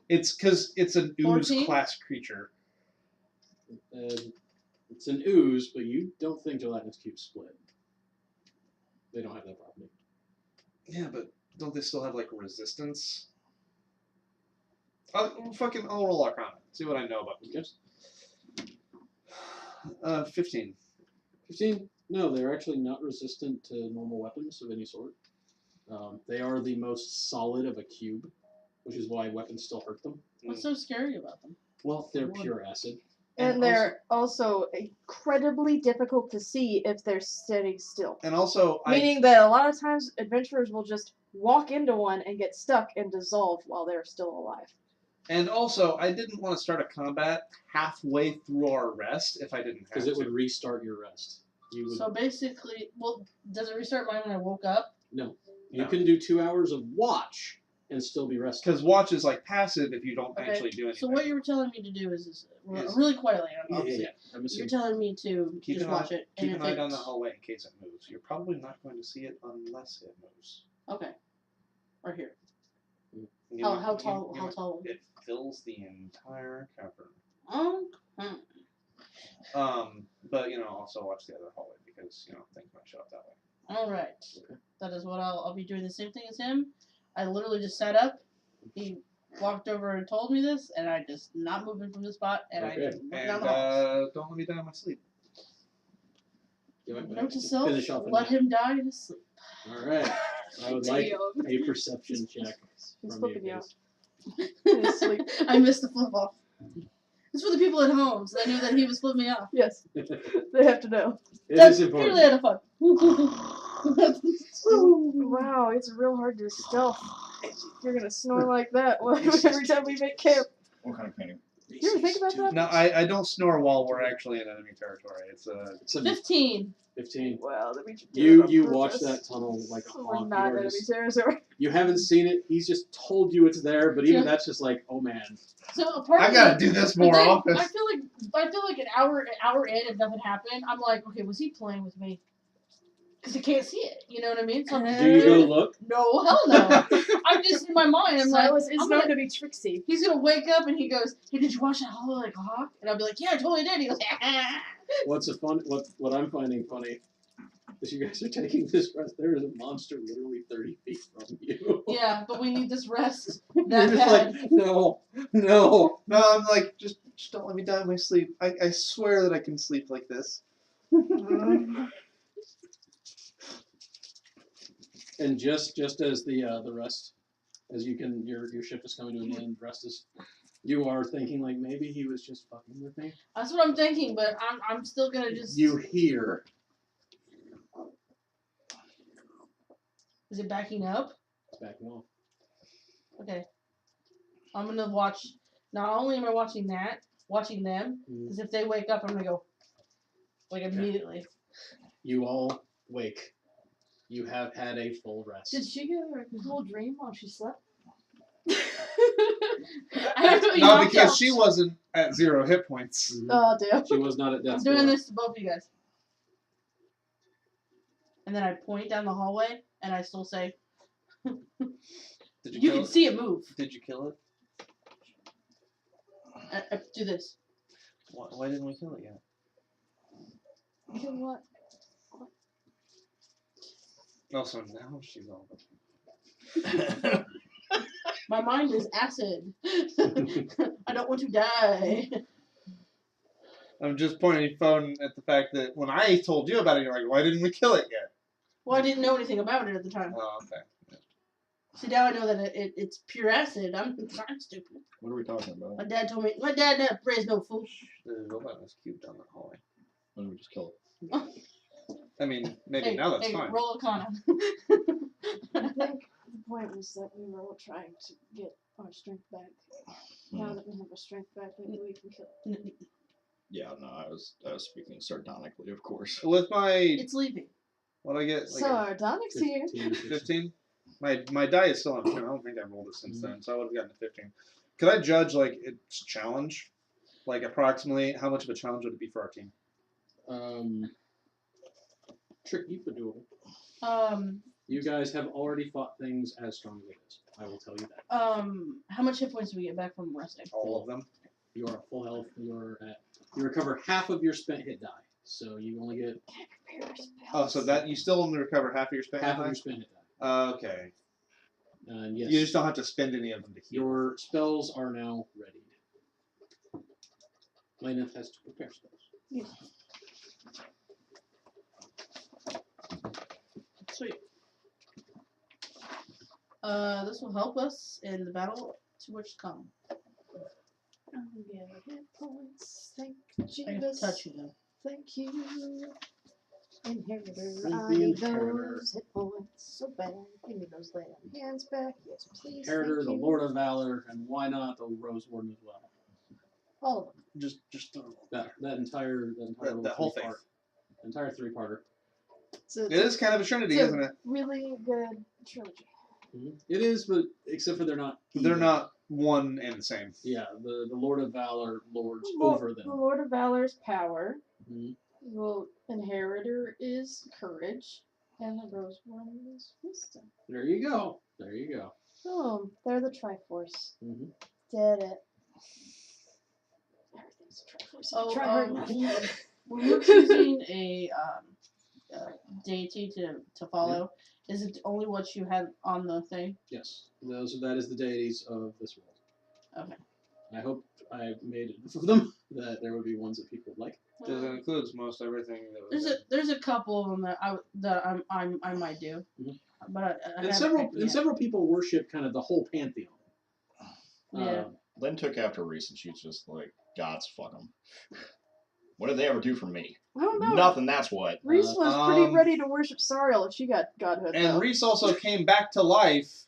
It's because it's an ooze 14? class creature. It's an ooze, but you don't think gelatinous cubes split. They don't have that property. Yeah, but don't they still have, like, resistance? I'll roll Arcana. See what I know about cubes. 15. 15? No, they're actually not resistant to normal weapons of any sort. They are the most solid of a cube, which is why weapons still hurt them. What's so scary about them? Well, they're pure acid. And they're also incredibly difficult to see if they're sitting still. And also, Meaning that a lot of times adventurers will just walk into one and get stuck and dissolve while they're still alive. And also, I didn't want to start a combat halfway through our rest if I didn't have Because to. it would restart your rest. You would, So basically, well, does it restart mine when I woke up? no. You No. can do 2 hours of watch and still be rested. Because watch is like passive if you don't Okay. actually do anything. So what you were telling me to do is Yes. really quietly, Yeah. obviously. I'm You're assuming. telling me to Keep just an watch eye, it. keep and an if eye down the it's- hallway in case it moves. You're probably not going to see it unless it moves. Okay. Right here. You How might- how you- tall? you How might- tall? It fills the entire cavern. But also watch the other hallway because things might show up that way. All right. Okay. That is what I'll be doing the same thing as him. I literally just sat up. He walked over and told me this, and I just not moving from the spot, and I Okay. just looking down And the halls. don't let me die in my sleep. You might Note to finish self: off let him die in his sleep. All right. I would like a perception check He's from you flipping you guys. In his sleep. I missed the flip off. It's for the people at home, so they knew that he was flipping me off. Yes, they have to know. It That's is important. clearly out of fun. Wow, it's real hard to stealth. You're gonna snore like that every time we make camp. What kind of painting? You ever think about that? No, I don't snore while we're actually in enemy territory. It's It's a 15. 15. Well, then we should do it You on watch purpose. that tunnel like a So hawk. we're not You are enemy just- territory. You haven't seen it. He's just told you it's there, but even Yeah. that's just like, oh man. So a part I of gotta me- do this but more then often. I feel like an hour in, if nothing happened, I'm like, okay, was he playing with me? Because he can't see it. You know what I mean? So I'm Do you go look? no, hell no. I'm just in my mind. I'm like, Silas is I'm known gonna- to be tricksy. he's gonna wake up and he goes, "Hey, did you watch that whole like hawk?" And I'll be like, "Yeah, I totally did." He goes, What I'm finding funny is you guys are taking this rest. There is a monster literally 30 feet from you. "Yeah, but we need this rest You're that just bad." like, no. No, I'm like, just don't let me die in my sleep. I swear that I can sleep like this. And just as the rest, as you can, your ship is coming to an end. Rest is, you are thinking like maybe he was just fucking with me. That's what I'm thinking, but I'm still gonna just. You hear. Is it backing up? It's backing off. Okay. I'm gonna watch. Not only am I watching them, because if they wake up, I'm gonna go. Like immediately. You all wake. You have had a full rest. Did she get a cool dream while she slept? I have to be No, knocked because out. she wasn't at 0 hit points. Mhm. Oh, damn. She was not at I'm death's doing door. this to both of you guys. And then I point down the hallway, and I still say, Did "You kill can it? see it move." Did you kill it? I do this. Why didn't we kill it yet? Kill what? Oh, so now she's all. My mind is acid. I don't want to die. I'm just pointing your phone at the fact that when I told you about it, you're like, why didn't we kill it yet? Well, I didn't know anything about it at the time. Oh, okay. See, now I know that it's pure acid. I'm stupid. What are we talking about? My dad told me. My dad never raised no fool. The robot was cute down the hallway. Why don't we just kill it? I mean, maybe Hey, now that's hey, fine. roll Arcana. I think the point was that we were all trying to get our strength back. Now that we have our strength back, maybe we can kill it. Yeah, no, I was speaking sardonically, of course. With my, It's leaving. what I get? Like Sardonic's here. 15? My die is still on 10. I don't think I rolled it since then, so I would have gotten a 15. Could I judge, like, its challenge? Like, approximately, how much of a challenge would it be for our team? Tricky but doable. You guys have already fought things as strong as it is. I will tell you that. How much hit points do we get back from resting? All of them? You are at full health. You recover half of your spent hit die. So you only get Can't prepare spells. Oh, so that you still only recover half of your spend half of die? your spent hit die. Okay. And yes, You just don't have to spend any of them to heal. your spells are now readied. Lainath has to prepare spells. Sweet. This will help us in the battle to which come. Yeah, hit points. Thank I can Jesus. touch you though. Thank you. Inheritor. Thank I the need Inheritor. those hit points so bad. Give me those lay on hands back. Yes, please. Inheritor, Thank the you. Lord of Valor, and why not the Rose Warden as well? All of them. Just throw That entire that whole thing. entire three-parter. So It is kind of a trinity, it's a isn't it? really good trilogy. It is, but except for they're not. They're even. not one and the same. Yeah, the Lord of Valor lords Well, over The them. Lord of Valor's power. Mhm. The Inheritor is courage. And the Rose One is wisdom. There you go. There you go. Oh, they're the Triforce. Mm-hmm. Did it. Everything's a Triforce. Oh, Try hard enough. When we're choosing a deity to follow, is it only what you have on the thing? Yes, that is the deities of this world. Okay. I hope I made enough of them that there would be ones that people would like. Because it includes most everything that was. There's a couple of them that I might do, Mhm. but I And haven't several picked them yet. several people worship kind of the whole pantheon. Yeah. Lynn took after Reese and she's just like, gods, fuck them. What did they ever do for me? I don't know. Nothing, that's what. Reese was pretty Um, ready to worship Sariel if she got godhood. And though. Reese also came back to life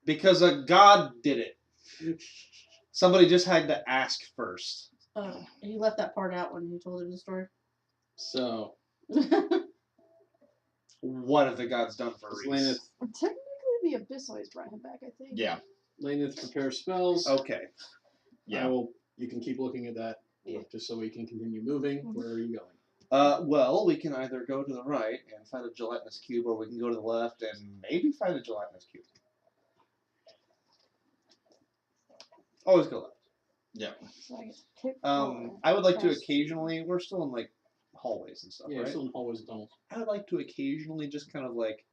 because a god did it. Somebody just had to ask first. He left that part out when you told him the story. So, What have the gods done for does Reese? Lainath, Technically, the Abyss always brought him back, I think. Yeah. Lainath prepare spells. Okay. Yeah. You can keep looking at that, Yeah. just so we can continue moving. Where are you going? Well, we can either go to the right and find a gelatinous cube, or we can go to the left and maybe find a gelatinous cube. Always go left. Yeah. So I get to pick I would like to Cast. occasionally. We're still in like hallways and stuff, Yeah, right? still in hallways and tunnels. I would like to occasionally just kind of like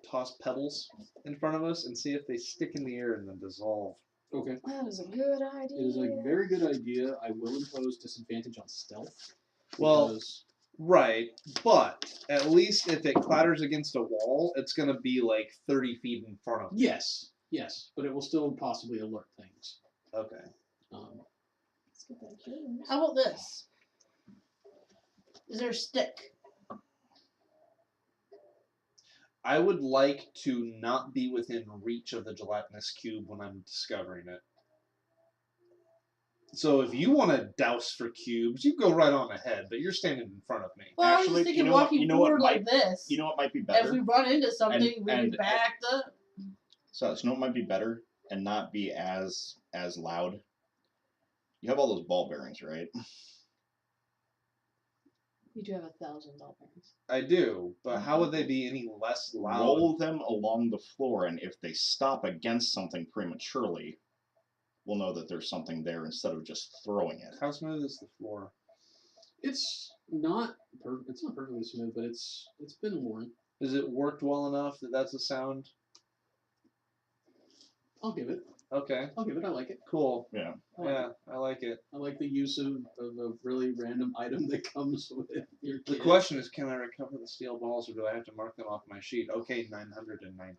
toss pebbles in front of us and see if they stick in the air and then dissolve. Okay. That is a good idea. It is a very good idea. I will impose disadvantage on stealth. Well, because- right, but at least if it clatters against a wall, it's gonna be like 30 feet in front of me. yes, but it will still possibly alert things. Okay. Let's get that kid. How about this? Is there a stick? I would like to not be within reach of the gelatinous cube when I'm discovering it. So if you want to douse for cubes, you go right on ahead, but you're standing in front of me. Well, I was Actually, just thinking you know what- walking you know what forward like might- this. You know what might be If better? we run into something, we can and- back up. So you know what might be better and not be as loud? You have all those ball bearings, right? You do have 1,000 ball bearings. I do, but how would they be any less loud? Roll them along the floor, and if they stop against something prematurely, we'll know that there's something there instead of just throwing it. How smooth is the floor? It's not perfectly smooth, but it's been worn. Is it worked well enough that that's a sound? I'll give it. Okay, I like it. cool. Yeah. I like Yeah, it. I like it. I like the use of a really random item that comes with your The kit. question is, can I recover the steel balls, or do I have to mark them off my sheet? Okay, 999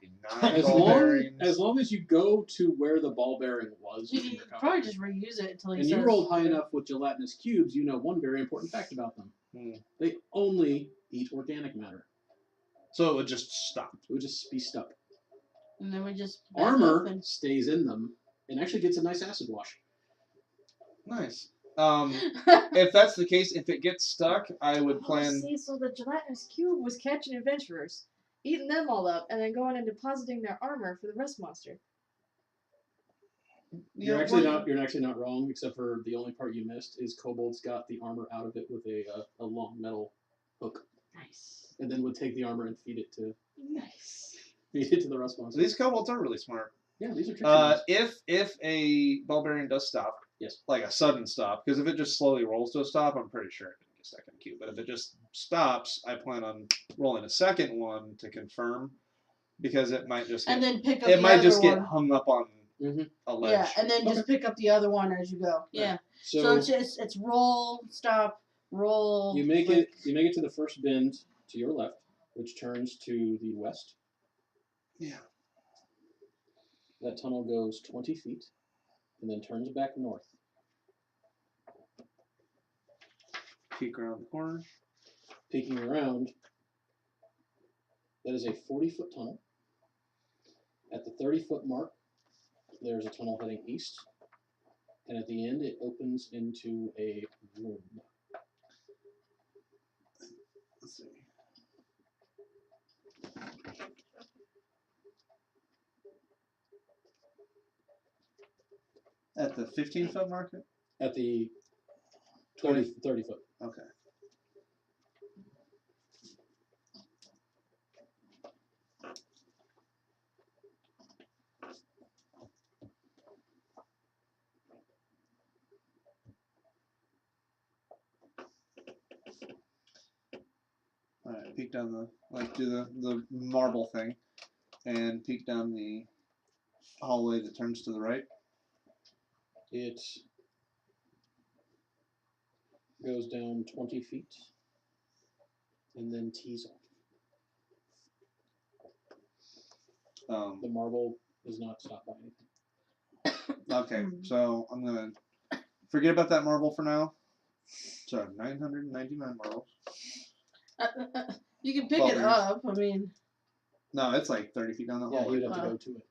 As ball bearings. long as you go to where the ball bearing was, you You can can recover. probably just reuse it until he And says. you rolled high enough with gelatinous cubes, you know one very important fact about them. They only eat organic matter. So it would just stop. It would just be stuck. And then we just back up Armor and- stays in them and actually gets a nice acid wash. Nice. If that's the case, if it gets stuck, I would Oh, plan. see, so the gelatinous cube was catching adventurers, eating them all up, and then going and depositing their armor for the rest monster. You're actually not wrong, except for the only part you missed is Kobold's got the armor out of it with a long metal hook, Nice. and then would take the armor and feed it to Nice. the rest monster. These kobolds are really smart. Yeah, these are tricky. If a ball bearing does stop, Yes. like a sudden stop, because if it just slowly rolls to a stop, I'm pretty sure it didn't get stuck in the cube. But if it just stops, I plan on rolling a second one to confirm, because it might just get, and then pick up it the might other just one. get hung up on Mhm. a ledge. Yeah, and then just pick up the other one as you go. Yeah. So it's just it's roll, stop, roll. You make click. it to the first bend to your left, which turns to the west. Yeah. That tunnel goes 20 feet and then turns back north. Peek around the corner. Peeking around, that is a 40-foot tunnel. At the 30-foot mark, there's a tunnel heading east. And at the end, it opens into a room. Let's see. At the 15-foot market? At the 30 foot. Okay. Alright, peek down do the marble thing, and peek down the hallway that turns to the right. It goes down 20 feet and then tees off. The marble is not stopped by anything. Okay, so I'm gonna forget about that marble for now. So 999 marbles. You can pick Ball it bearings. up. I mean, No, it's like 30 feet down the Yeah, hallway. you'd have to go to it.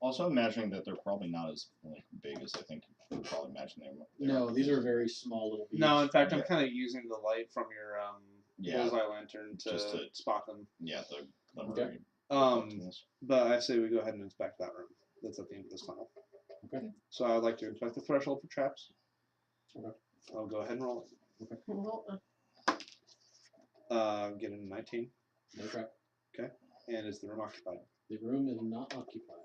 Also imagining that they're probably not as like big as I think you probably imagine they were. No, these are very small little beads. No, in fact, I'm Yeah. kind of using the light from your bullseye lantern to Just to- spot them. Yeah, the Okay. But I say we go ahead and inspect that room. That's at the end of this tunnel. Okay. So I would like to inspect the threshold for traps. Okay. I'll go ahead and roll Well, it. Get a 19. No trap. And is the room occupied? The room is not occupied.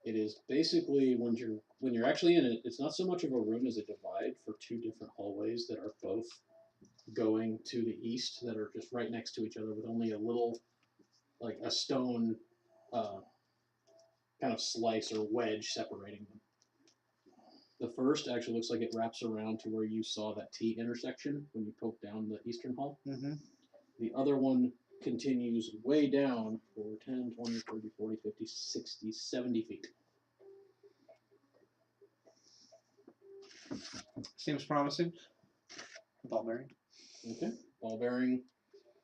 It is basically when you're actually in it, it's not so much of a room as a divide for two different hallways that are both going to the east that are just right next to each other with only a little, like a stone kind of slice or wedge separating them. The first actually looks like it wraps around to where you saw that T intersection when you poke down the eastern hall. Mm-hmm. The other one continues way down for 10, 20, 30, 40, 50, 60, 70 feet. Seems promising. Ball bearing. Okay. Ball bearing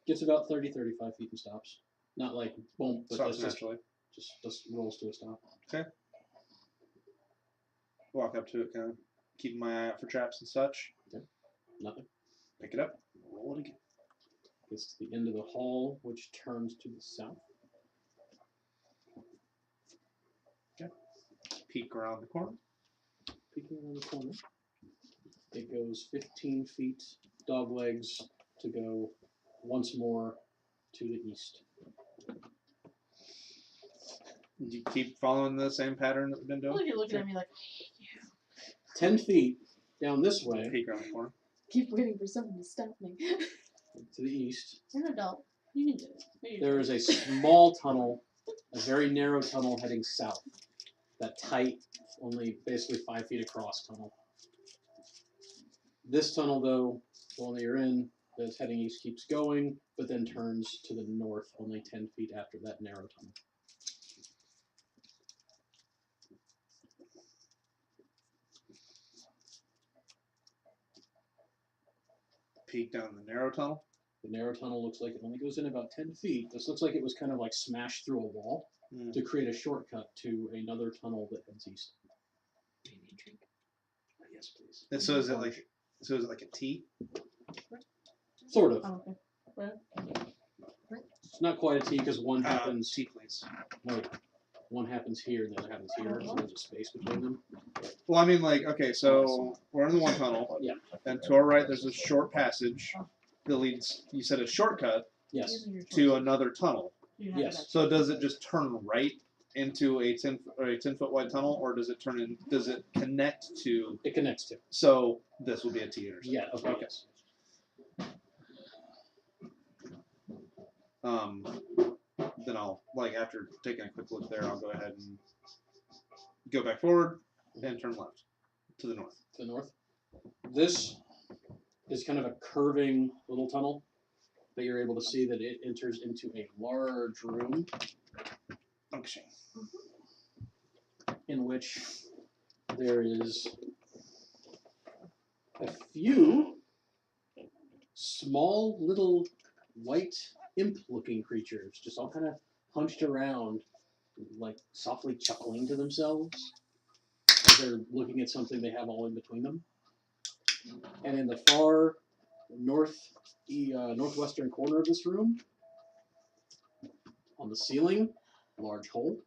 gets about 30, 35 feet and stops. Not like boom, but Stops just naturally. just rolls to a stop. Walk up to it, kind of keeping my eye out for traps and such. Nothing. Pick it up. Roll it again. Gets to the end of the hall, which turns to the south. Peek around the corner. Peeking around the corner. It goes 15 feet, dog legs, to go once more to the east. You keep following the same pattern that we've been I feel doing. like you're looking at me like, 10 feet down this way Peek around the corner. keep waiting for someone to stop me. to the east. You're an adult. You can do it. There is a small tunnel, a very narrow tunnel heading south. That tight, only basically 5 feet across tunnel. This tunnel, though, the one that you're in, that's heading east, keeps going, but then turns to the north, only 10 feet after that narrow tunnel. Peek down the narrow tunnel. The narrow tunnel looks like it only goes in about 10 feet. This looks like it was kind of like smashed through a wall to create a shortcut to another tunnel that heads east. Yes, please. And so is it like a T? Sort of. Oh, okay. Well, It's not quite a T because one happens. T, please. Wait, one happens here, the other happens here. So there's a space between them. Well, I mean, like, okay, so we're in the one tunnel. Yeah. And to our right, there's a short passage that leads. You said a shortcut Yes. to another tunnel. you have Yes. that. So does it just turn right into a 10-foot wide tunnel, or does it turn in? Does it connect to? It connects to. So this will be a T intersection. Yeah. Okay. Yes. Then I'll, like, after taking a quick look there, I'll go ahead and go back forward and turn left to the north. To the north. This is kind of a curving little tunnel that you're able to see that it enters into a large room Function. in which there is a few small little white imp-looking creatures just all kind of hunched around, like softly chuckling to themselves as they're looking at something they have all in between them. And in the far northwestern corner of this room, on the ceiling, large hole.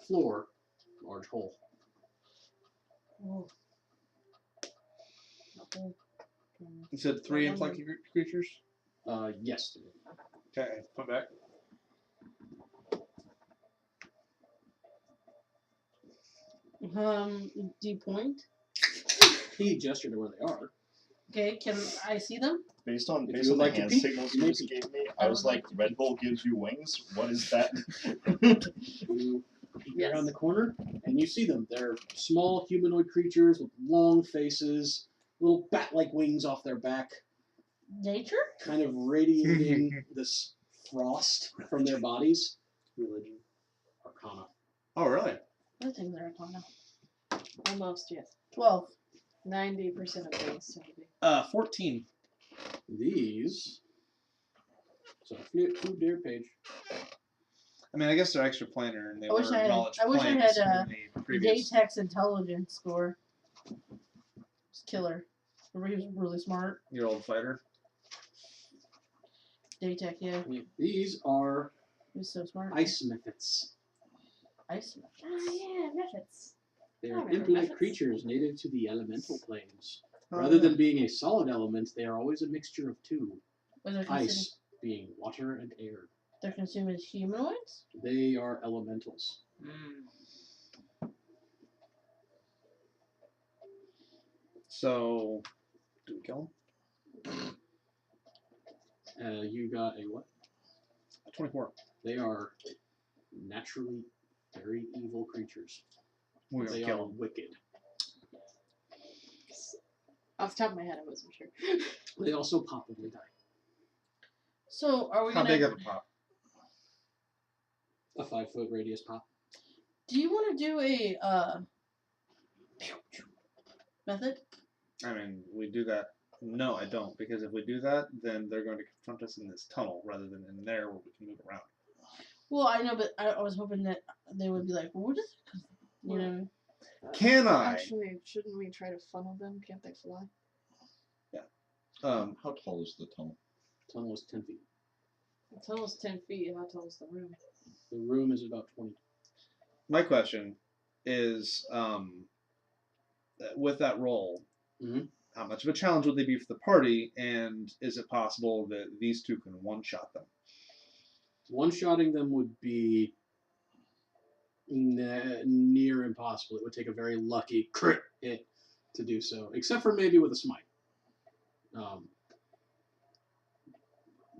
Floor, large hole. Oh. Okay. You said 3 imp-like creatures? Yes. Okay, point back. Do you point? He gestured to where they are. Okay, can I see them? Based on If based you on would the like to hand peek, signals you you may just peek. gave me, I was like, Red Bull gives you wings? What is that? You peek Yes. around the corner, and you see them. They're small humanoid creatures with long faces, little bat-like wings off their back, Nature? kind of radiating this frost from their bodies. Religion. Arcana. Oh, really? Other things are on now. Almost, yes. 12. 90% of things. So maybe. 14. These. So flip to their page. I mean, I guess they're extra planar, and they I were wish I had- knowledge I wish I plants had, in the previous. Daytex intelligence score. It's killer. Remember he was really smart. Your old fighter. Daytech, yeah. These are He was so smart. ice mephits. Ice. Yeah, methods. They I are remember imp-like mephits. creatures native to the elemental planes. Oh, Rather yeah. than being a solid element, they are always a mixture of two. Was they're considered, Ice being water and air. they're consumed as humanoids? They are elementals. So, do we kill him? You got a what? 24. They are naturally very evil creatures. We're gonna They kill are him. wicked. Off the top of my head, I wasn't sure. They also pop when they die. So are we How gonna? big of a pop? A 5-foot radius pop. Do you want to do a method? I mean, we do that. No, I don't, because if we do that, then they're going to confront us in this tunnel rather than in there where we can move around. Well, I know, but I was hoping that they would be like, well, what is it? You know. Can I? Actually, shouldn't we try to funnel them? Can't they fly? How tall is the tunnel? Tunnel is 10 feet. The tunnel's 10 feet. How tall is the room? The room is about 20. My question is, with that roll, Mhm. how much of a challenge would they be for the party, and is it possible that these two can one-shot them? One-shotting them would be near impossible. It would take a very lucky crit hit to do so, except for maybe with a smite.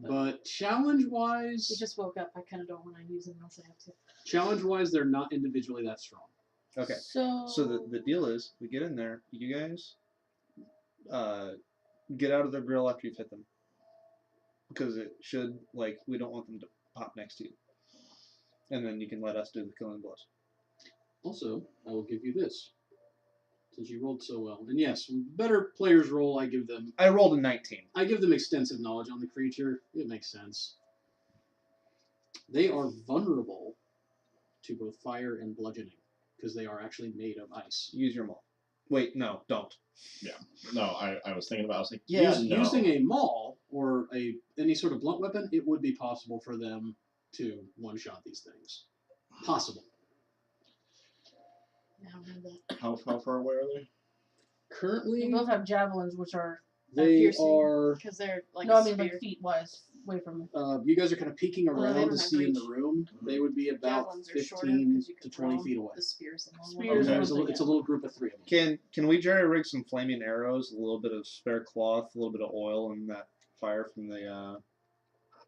But challenge-wise, We just woke up. I kind of don't want to use them unless I have to. challenge-wise, they're not individually that strong. Okay. So the deal is, we get in there, you guys get out of their grill after you've hit them. Because it should, like, we don't want them to pop next to you. And then you can let us do the killing blows. Also, I will give you this, since you rolled so well. And yes, better players roll. I give them I rolled a 19. extensive knowledge on the creature. It makes sense. They are vulnerable to both fire and bludgeoning because they are actually made of ice. Use your maul. Wait, no, don't. No, I was thinking about. I was like, yeah, no. Using a maul or any sort of blunt weapon, it would be possible for them to one-shot these things. Possible. Yeah, I remember that. How far away are they? Currently, they both have javelins, which are they piercing. are. Because they're like no, a I mean spear. like feet wise, away from me. You guys are kind of peeking they around don't to have see in the reach. room. They would be about Javelins are shorter 15 because you to can 20 throw feet away. the spears. Spears Okay, are it's one thing, a little group of 3 of them. Can we jerry rig some flaming arrows, a little bit of spare cloth, a little bit of oil, and that fire from the Or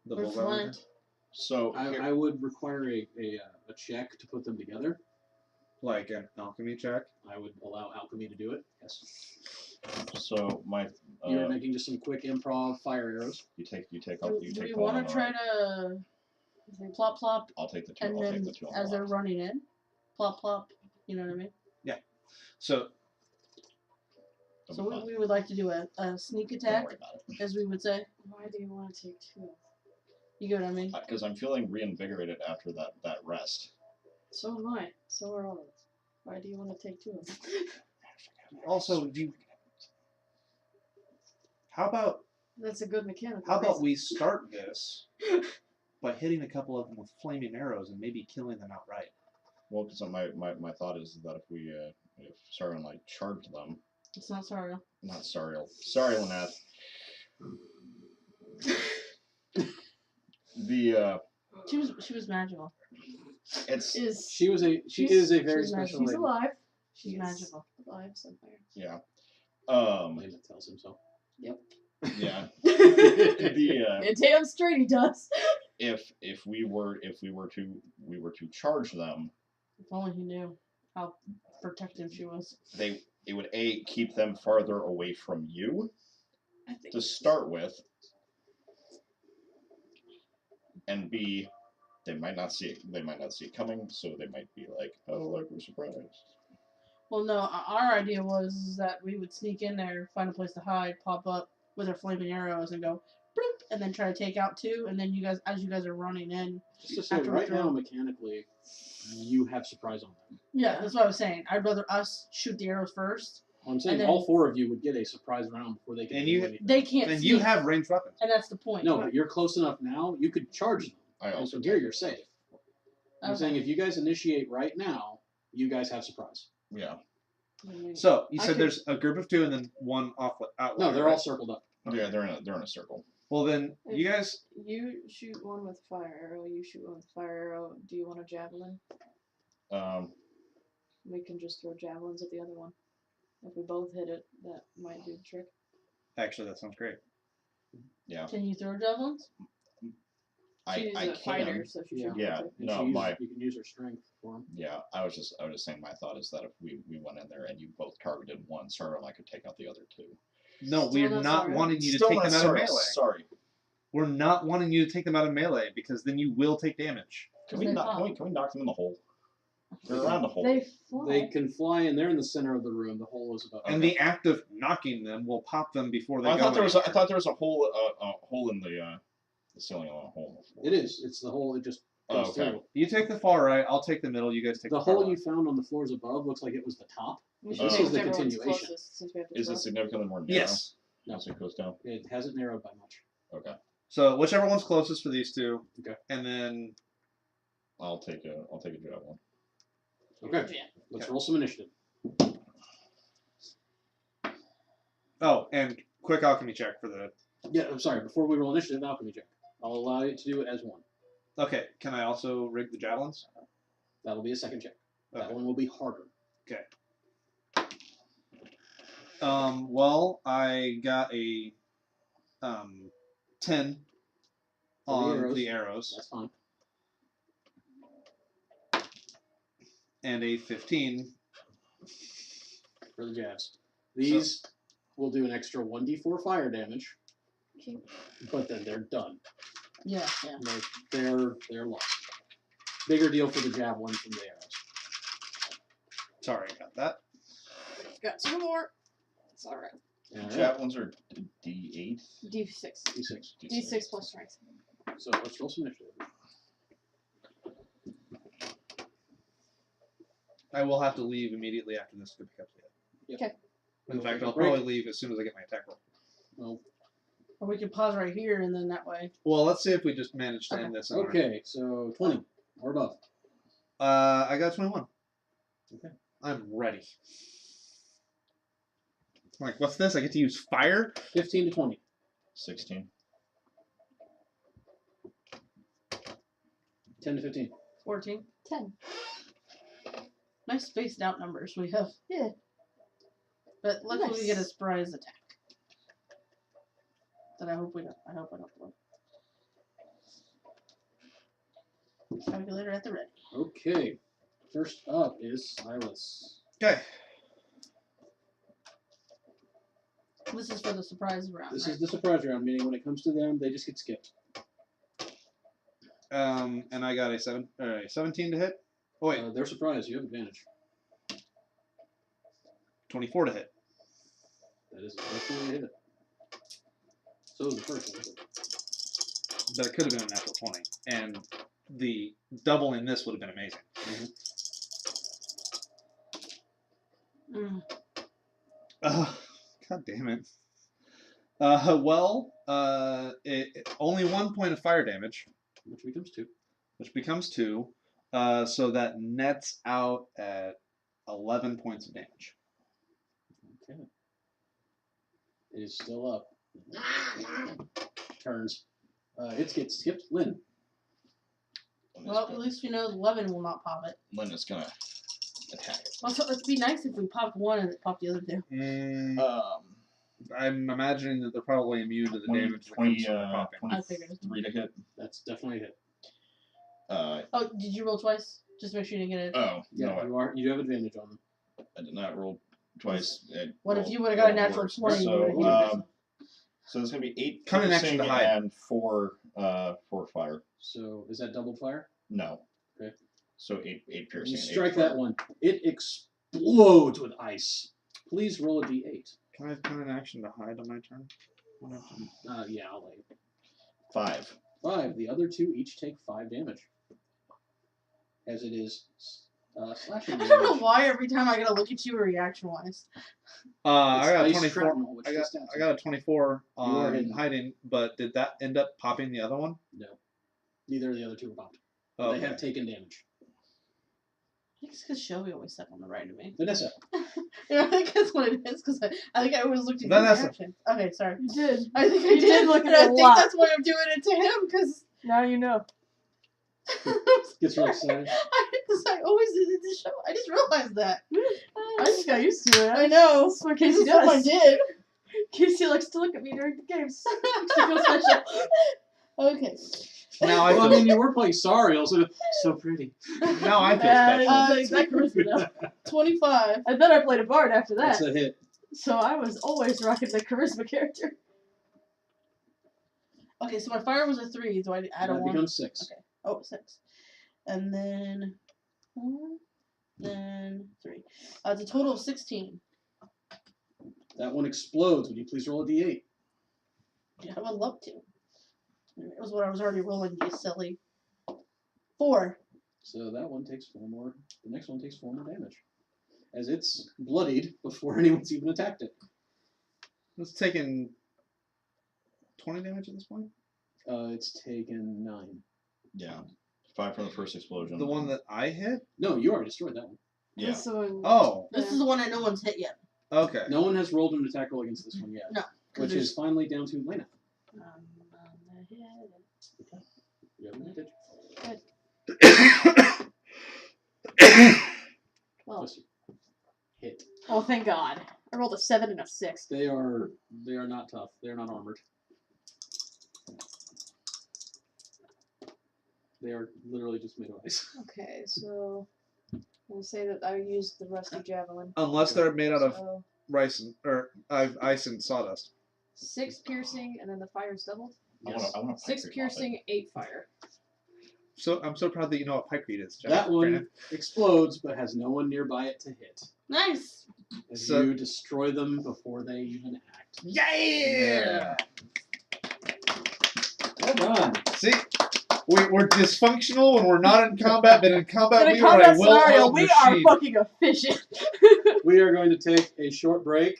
bullseye? flint. So I would require a check to put them together. Like an alchemy check? I would allow alchemy to do it. Yes. So my You're making just some quick improv fire arrows. you take Do you we take the want one to on try the right. to plop plop, I'll take the two. and I'll then take the two on as the they're left. running in, plop plop. You know what I mean? So, So we would like to do a sneak Don't attack, worry about it. as we would say. Why do you want to take 2? You get what I mean? Because I'm feeling reinvigorated after that rest. So am I. So are all of us. Why do you want to take 2 of them? also, how about That's a good mechanical How about reason. we start this by hitting a couple of them with flaming arrows and maybe killing them outright? Well, because my thought is that if Sariel like charged them, It's not sorry. not Sariel, sorry Lainath. She was magical. It's She is a very she's special She's lady. alive. She's magical. Alive somewhere. yeah. Lainath tells him so. Yep. Yeah. The Yeah, damn straight he does. if we were to charge them, If only he knew how protective she was. it would A, keep them farther away from you I think to start with, and B, they might not see it coming, so they might be like, oh look, we're surprised. Well, no, our idea was that we would sneak in there, find a place to hide, pop up with our flaming arrows, and go, bloop, and then try to take out 2, and then you guys, as you guys are running in. Just to say, After we right throw- now, mechanically, you have surprise on them. Yeah, that's what I was saying. I'd rather us shoot the arrows first. I'm saying And then- all 4 of you would get a surprise round before they can And do you- anything. They can't And see you us, have ranged weapons. and that's the point. No, but you're close enough now. You could charge them. I And also from here, you're safe. I'm Okay. saying if you guys initiate right now, you guys have surprise. yeah. So you I said could- there's a group of 2 and then one outlier. No, they're all right? circled up. Yeah, they're in a circle. Well, then you guys. You shoot one with fire arrow. You shoot one with fire arrow. Do you want a javelin? We can just throw javelins at the other one. If we both hit it, that might do the trick. Actually, that sounds great. Yeah. Can you throw javelins? She's I a fighter, can. so she Yeah. should be Yeah. able to. And No, you can use her strength for them. Yeah, I was just saying my thought is that if we went in there and you both targeted one Sarah, I could take out the other 2. No, Still we're not not sorry. wanting you to Still take not them out Sarah, of melee. Sorry. We're not wanting you to take them out of melee because then you will take damage. Can we They knock? pop. Can we knock them in the hole? They're around the hole. They fly. They can fly, and they're in the center of the room. The hole is about. And the act of knocking them will pop them before they I go. thought there was. I anywhere. thought there was a hole in the ceiling on a hole. In the floor. It is. It's the hole. It just goes Oh, okay. through. You take the far right. I'll take the middle. You guys take The the far hole left. you found on the floors above looks like it was the top. We Oh. should take This is the whichever one's continuation. closest, since we have to Is throw. it significantly more narrow? Yes. No. As it goes down. It hasn't narrowed by much. Okay. So whichever one's closest for these 2. Okay. And then I'll take a javelin. Okay. Yeah. Let's roll some initiative. and quick alchemy check for the. Yeah, I'm sorry. Before we roll initiative, alchemy check. I'll allow you to do it as one. Okay. Can I also rig the javelins? That'll be a second check. That Okay. one will be harder. Well, I got a 10 For the on arrows. the arrows That's fine. and a 15. For the jabs. These will do an extra 1d4 fire damage, Okay. but then they're done. Yeah. They're lost. Bigger deal for the javelins than the arrows. Sorry about that. Got 2 more. It's alright. Alright. Javelins are D8. D6. D6. D6 plus strength. So let's roll some initiative. I will have to leave immediately after this to pick up the Yep. Okay. In fact, I'll Break. probably leave as soon as I get my attack roll. Well, Or we could pause right here, and then that way. Well, let's see if we just manage to end this. in our- okay, so 20 or above. I got 21. Okay. I'm ready. Like, what's this? I get to use fire? 15 to 20. 16. 10 to 15. 14. 10. Nice spaced out numbers we have. Yeah. But luckily we get a Nice. surprise attack. That I hope I don't blow. Calculator at the ready. Okay. First up is Silas. Okay. This is for the surprise round. This right? is the surprise round, meaning when it comes to them, they just get skipped. And I got a 17 to hit. Oh, wait, They're surprised. You have advantage. 24 to hit. That is definitely a hit. So is the first one. But it could have been a natural 20. And the doubling this would have been amazing. Mm. God damn it. Only 1 point of fire damage, Which becomes 2. which becomes 2. So that nets out at 11 points of damage. Okay. It is still up. Turns. It gets skipped. Lynn. Well, at least we know 11 will not pop it. Lynn is gonna attack it. Also, it'd be nice if we popped one and it popped the other two. I'm imagining that they're probably immune to the 20, damage that comes from the popping. I figured. 23 to hit. That's definitely a hit. Oh, did you roll twice? Just make sure you didn't get it. Oh, Yeah, no, you do have advantage on them. I did not roll twice. What if you would have got a natural 20? So, You would've hit it. so there's gonna be 8 Cunning action to piercing hide. and 4 fire. So is that double fire? No. Okay. So 8 piercing. You and 8 strike fire. that one. It explodes with ice. Please roll a d8. Can I have an action to hide on my turn? Yeah, I'll let you. 5. 5. The other 2 each take 5 damage. As it is slashing I damage. don't know why every time I gotta look at you reaction-wise. I got a ice 24. shrapnel, which I does got stats. I got a 24 are on hidden. hiding, but did that end up popping the other one? No. Neither of the other 2 are popped. But Okay. they have taken damage. I think it's because Shelby always stepped on the right of me. Vanessa. Yeah, I think that's what it is, because I think I always looked at your Vanessa. reaction. Okay, sorry. You did. I think I You did, did look at and I it a think lot. that's why I'm doing it to him, because Now you know. Gets real excited. I always did it to show. I just realized that. I just got used to it. I know. That's what Casey This is what I does. did. Casey likes to look at me during the games. Makes me feel special. Okay. Now I Well, I feel, mean, you were playing Sariel, so pretty. now I feel Yeah, special. it's like that charisma though. 25. And then I played a bard after that. That's a hit. So I was always rocking the charisma character. Okay, so my fire was a 3. Do I add a That 1? becomes 6. Okay. Oh, 6. And then 4, then 3. It's a total of 16. That one explodes. Would you please roll a d8? Yeah, I would love to. It was what I was already rolling, you silly. 4. So that one takes 4 more. The next one takes 4 more damage. As it's bloodied before anyone's even attacked it. It's taking 20 damage at this point. It's taken 9. Yeah. 5 from the first explosion. The one that I hit. No, you already destroyed that one. Yeah. This one. Oh, This is the one that no one's hit yet. okay. No one has rolled an attack roll against this one yet. No. Which is finally down to Lainath. You have advantage. Well, Listen. Hit. oh, thank God. I rolled a 7 and a 6. They are not tough. They are not armored. They are literally just made of ice. Okay, so I'm gonna say that I used the rusty javelin. Unless they're made out of So rice and, or ice and sawdust. 6 piercing, and then the fire's doubled. Yes. I want 6 piercing, 8 fire. So I'm so proud that you know what pikeweed is, Jack. That one Brandon. explodes, but has no one nearby it to hit. Nice. As So- you destroy them before they even act. Yeah. Well done. See, we're dysfunctional when we're not in combat, but in combat In a we are combat a well-oiled scenario, we are machine. fucking efficient. We are going to take a short break,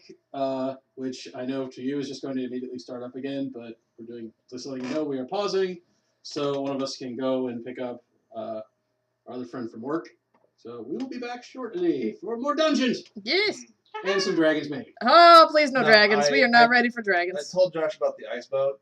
which I know to you is just going to immediately start up again, but we're doing, just letting you know, we are pausing, so one of us can go and pick up our other friend from work. So we will be back shortly for more dungeons Yes. and some dragons maybe. Oh, please no No, dragons. We are not ready for I dragons. told Josh about the ice boat,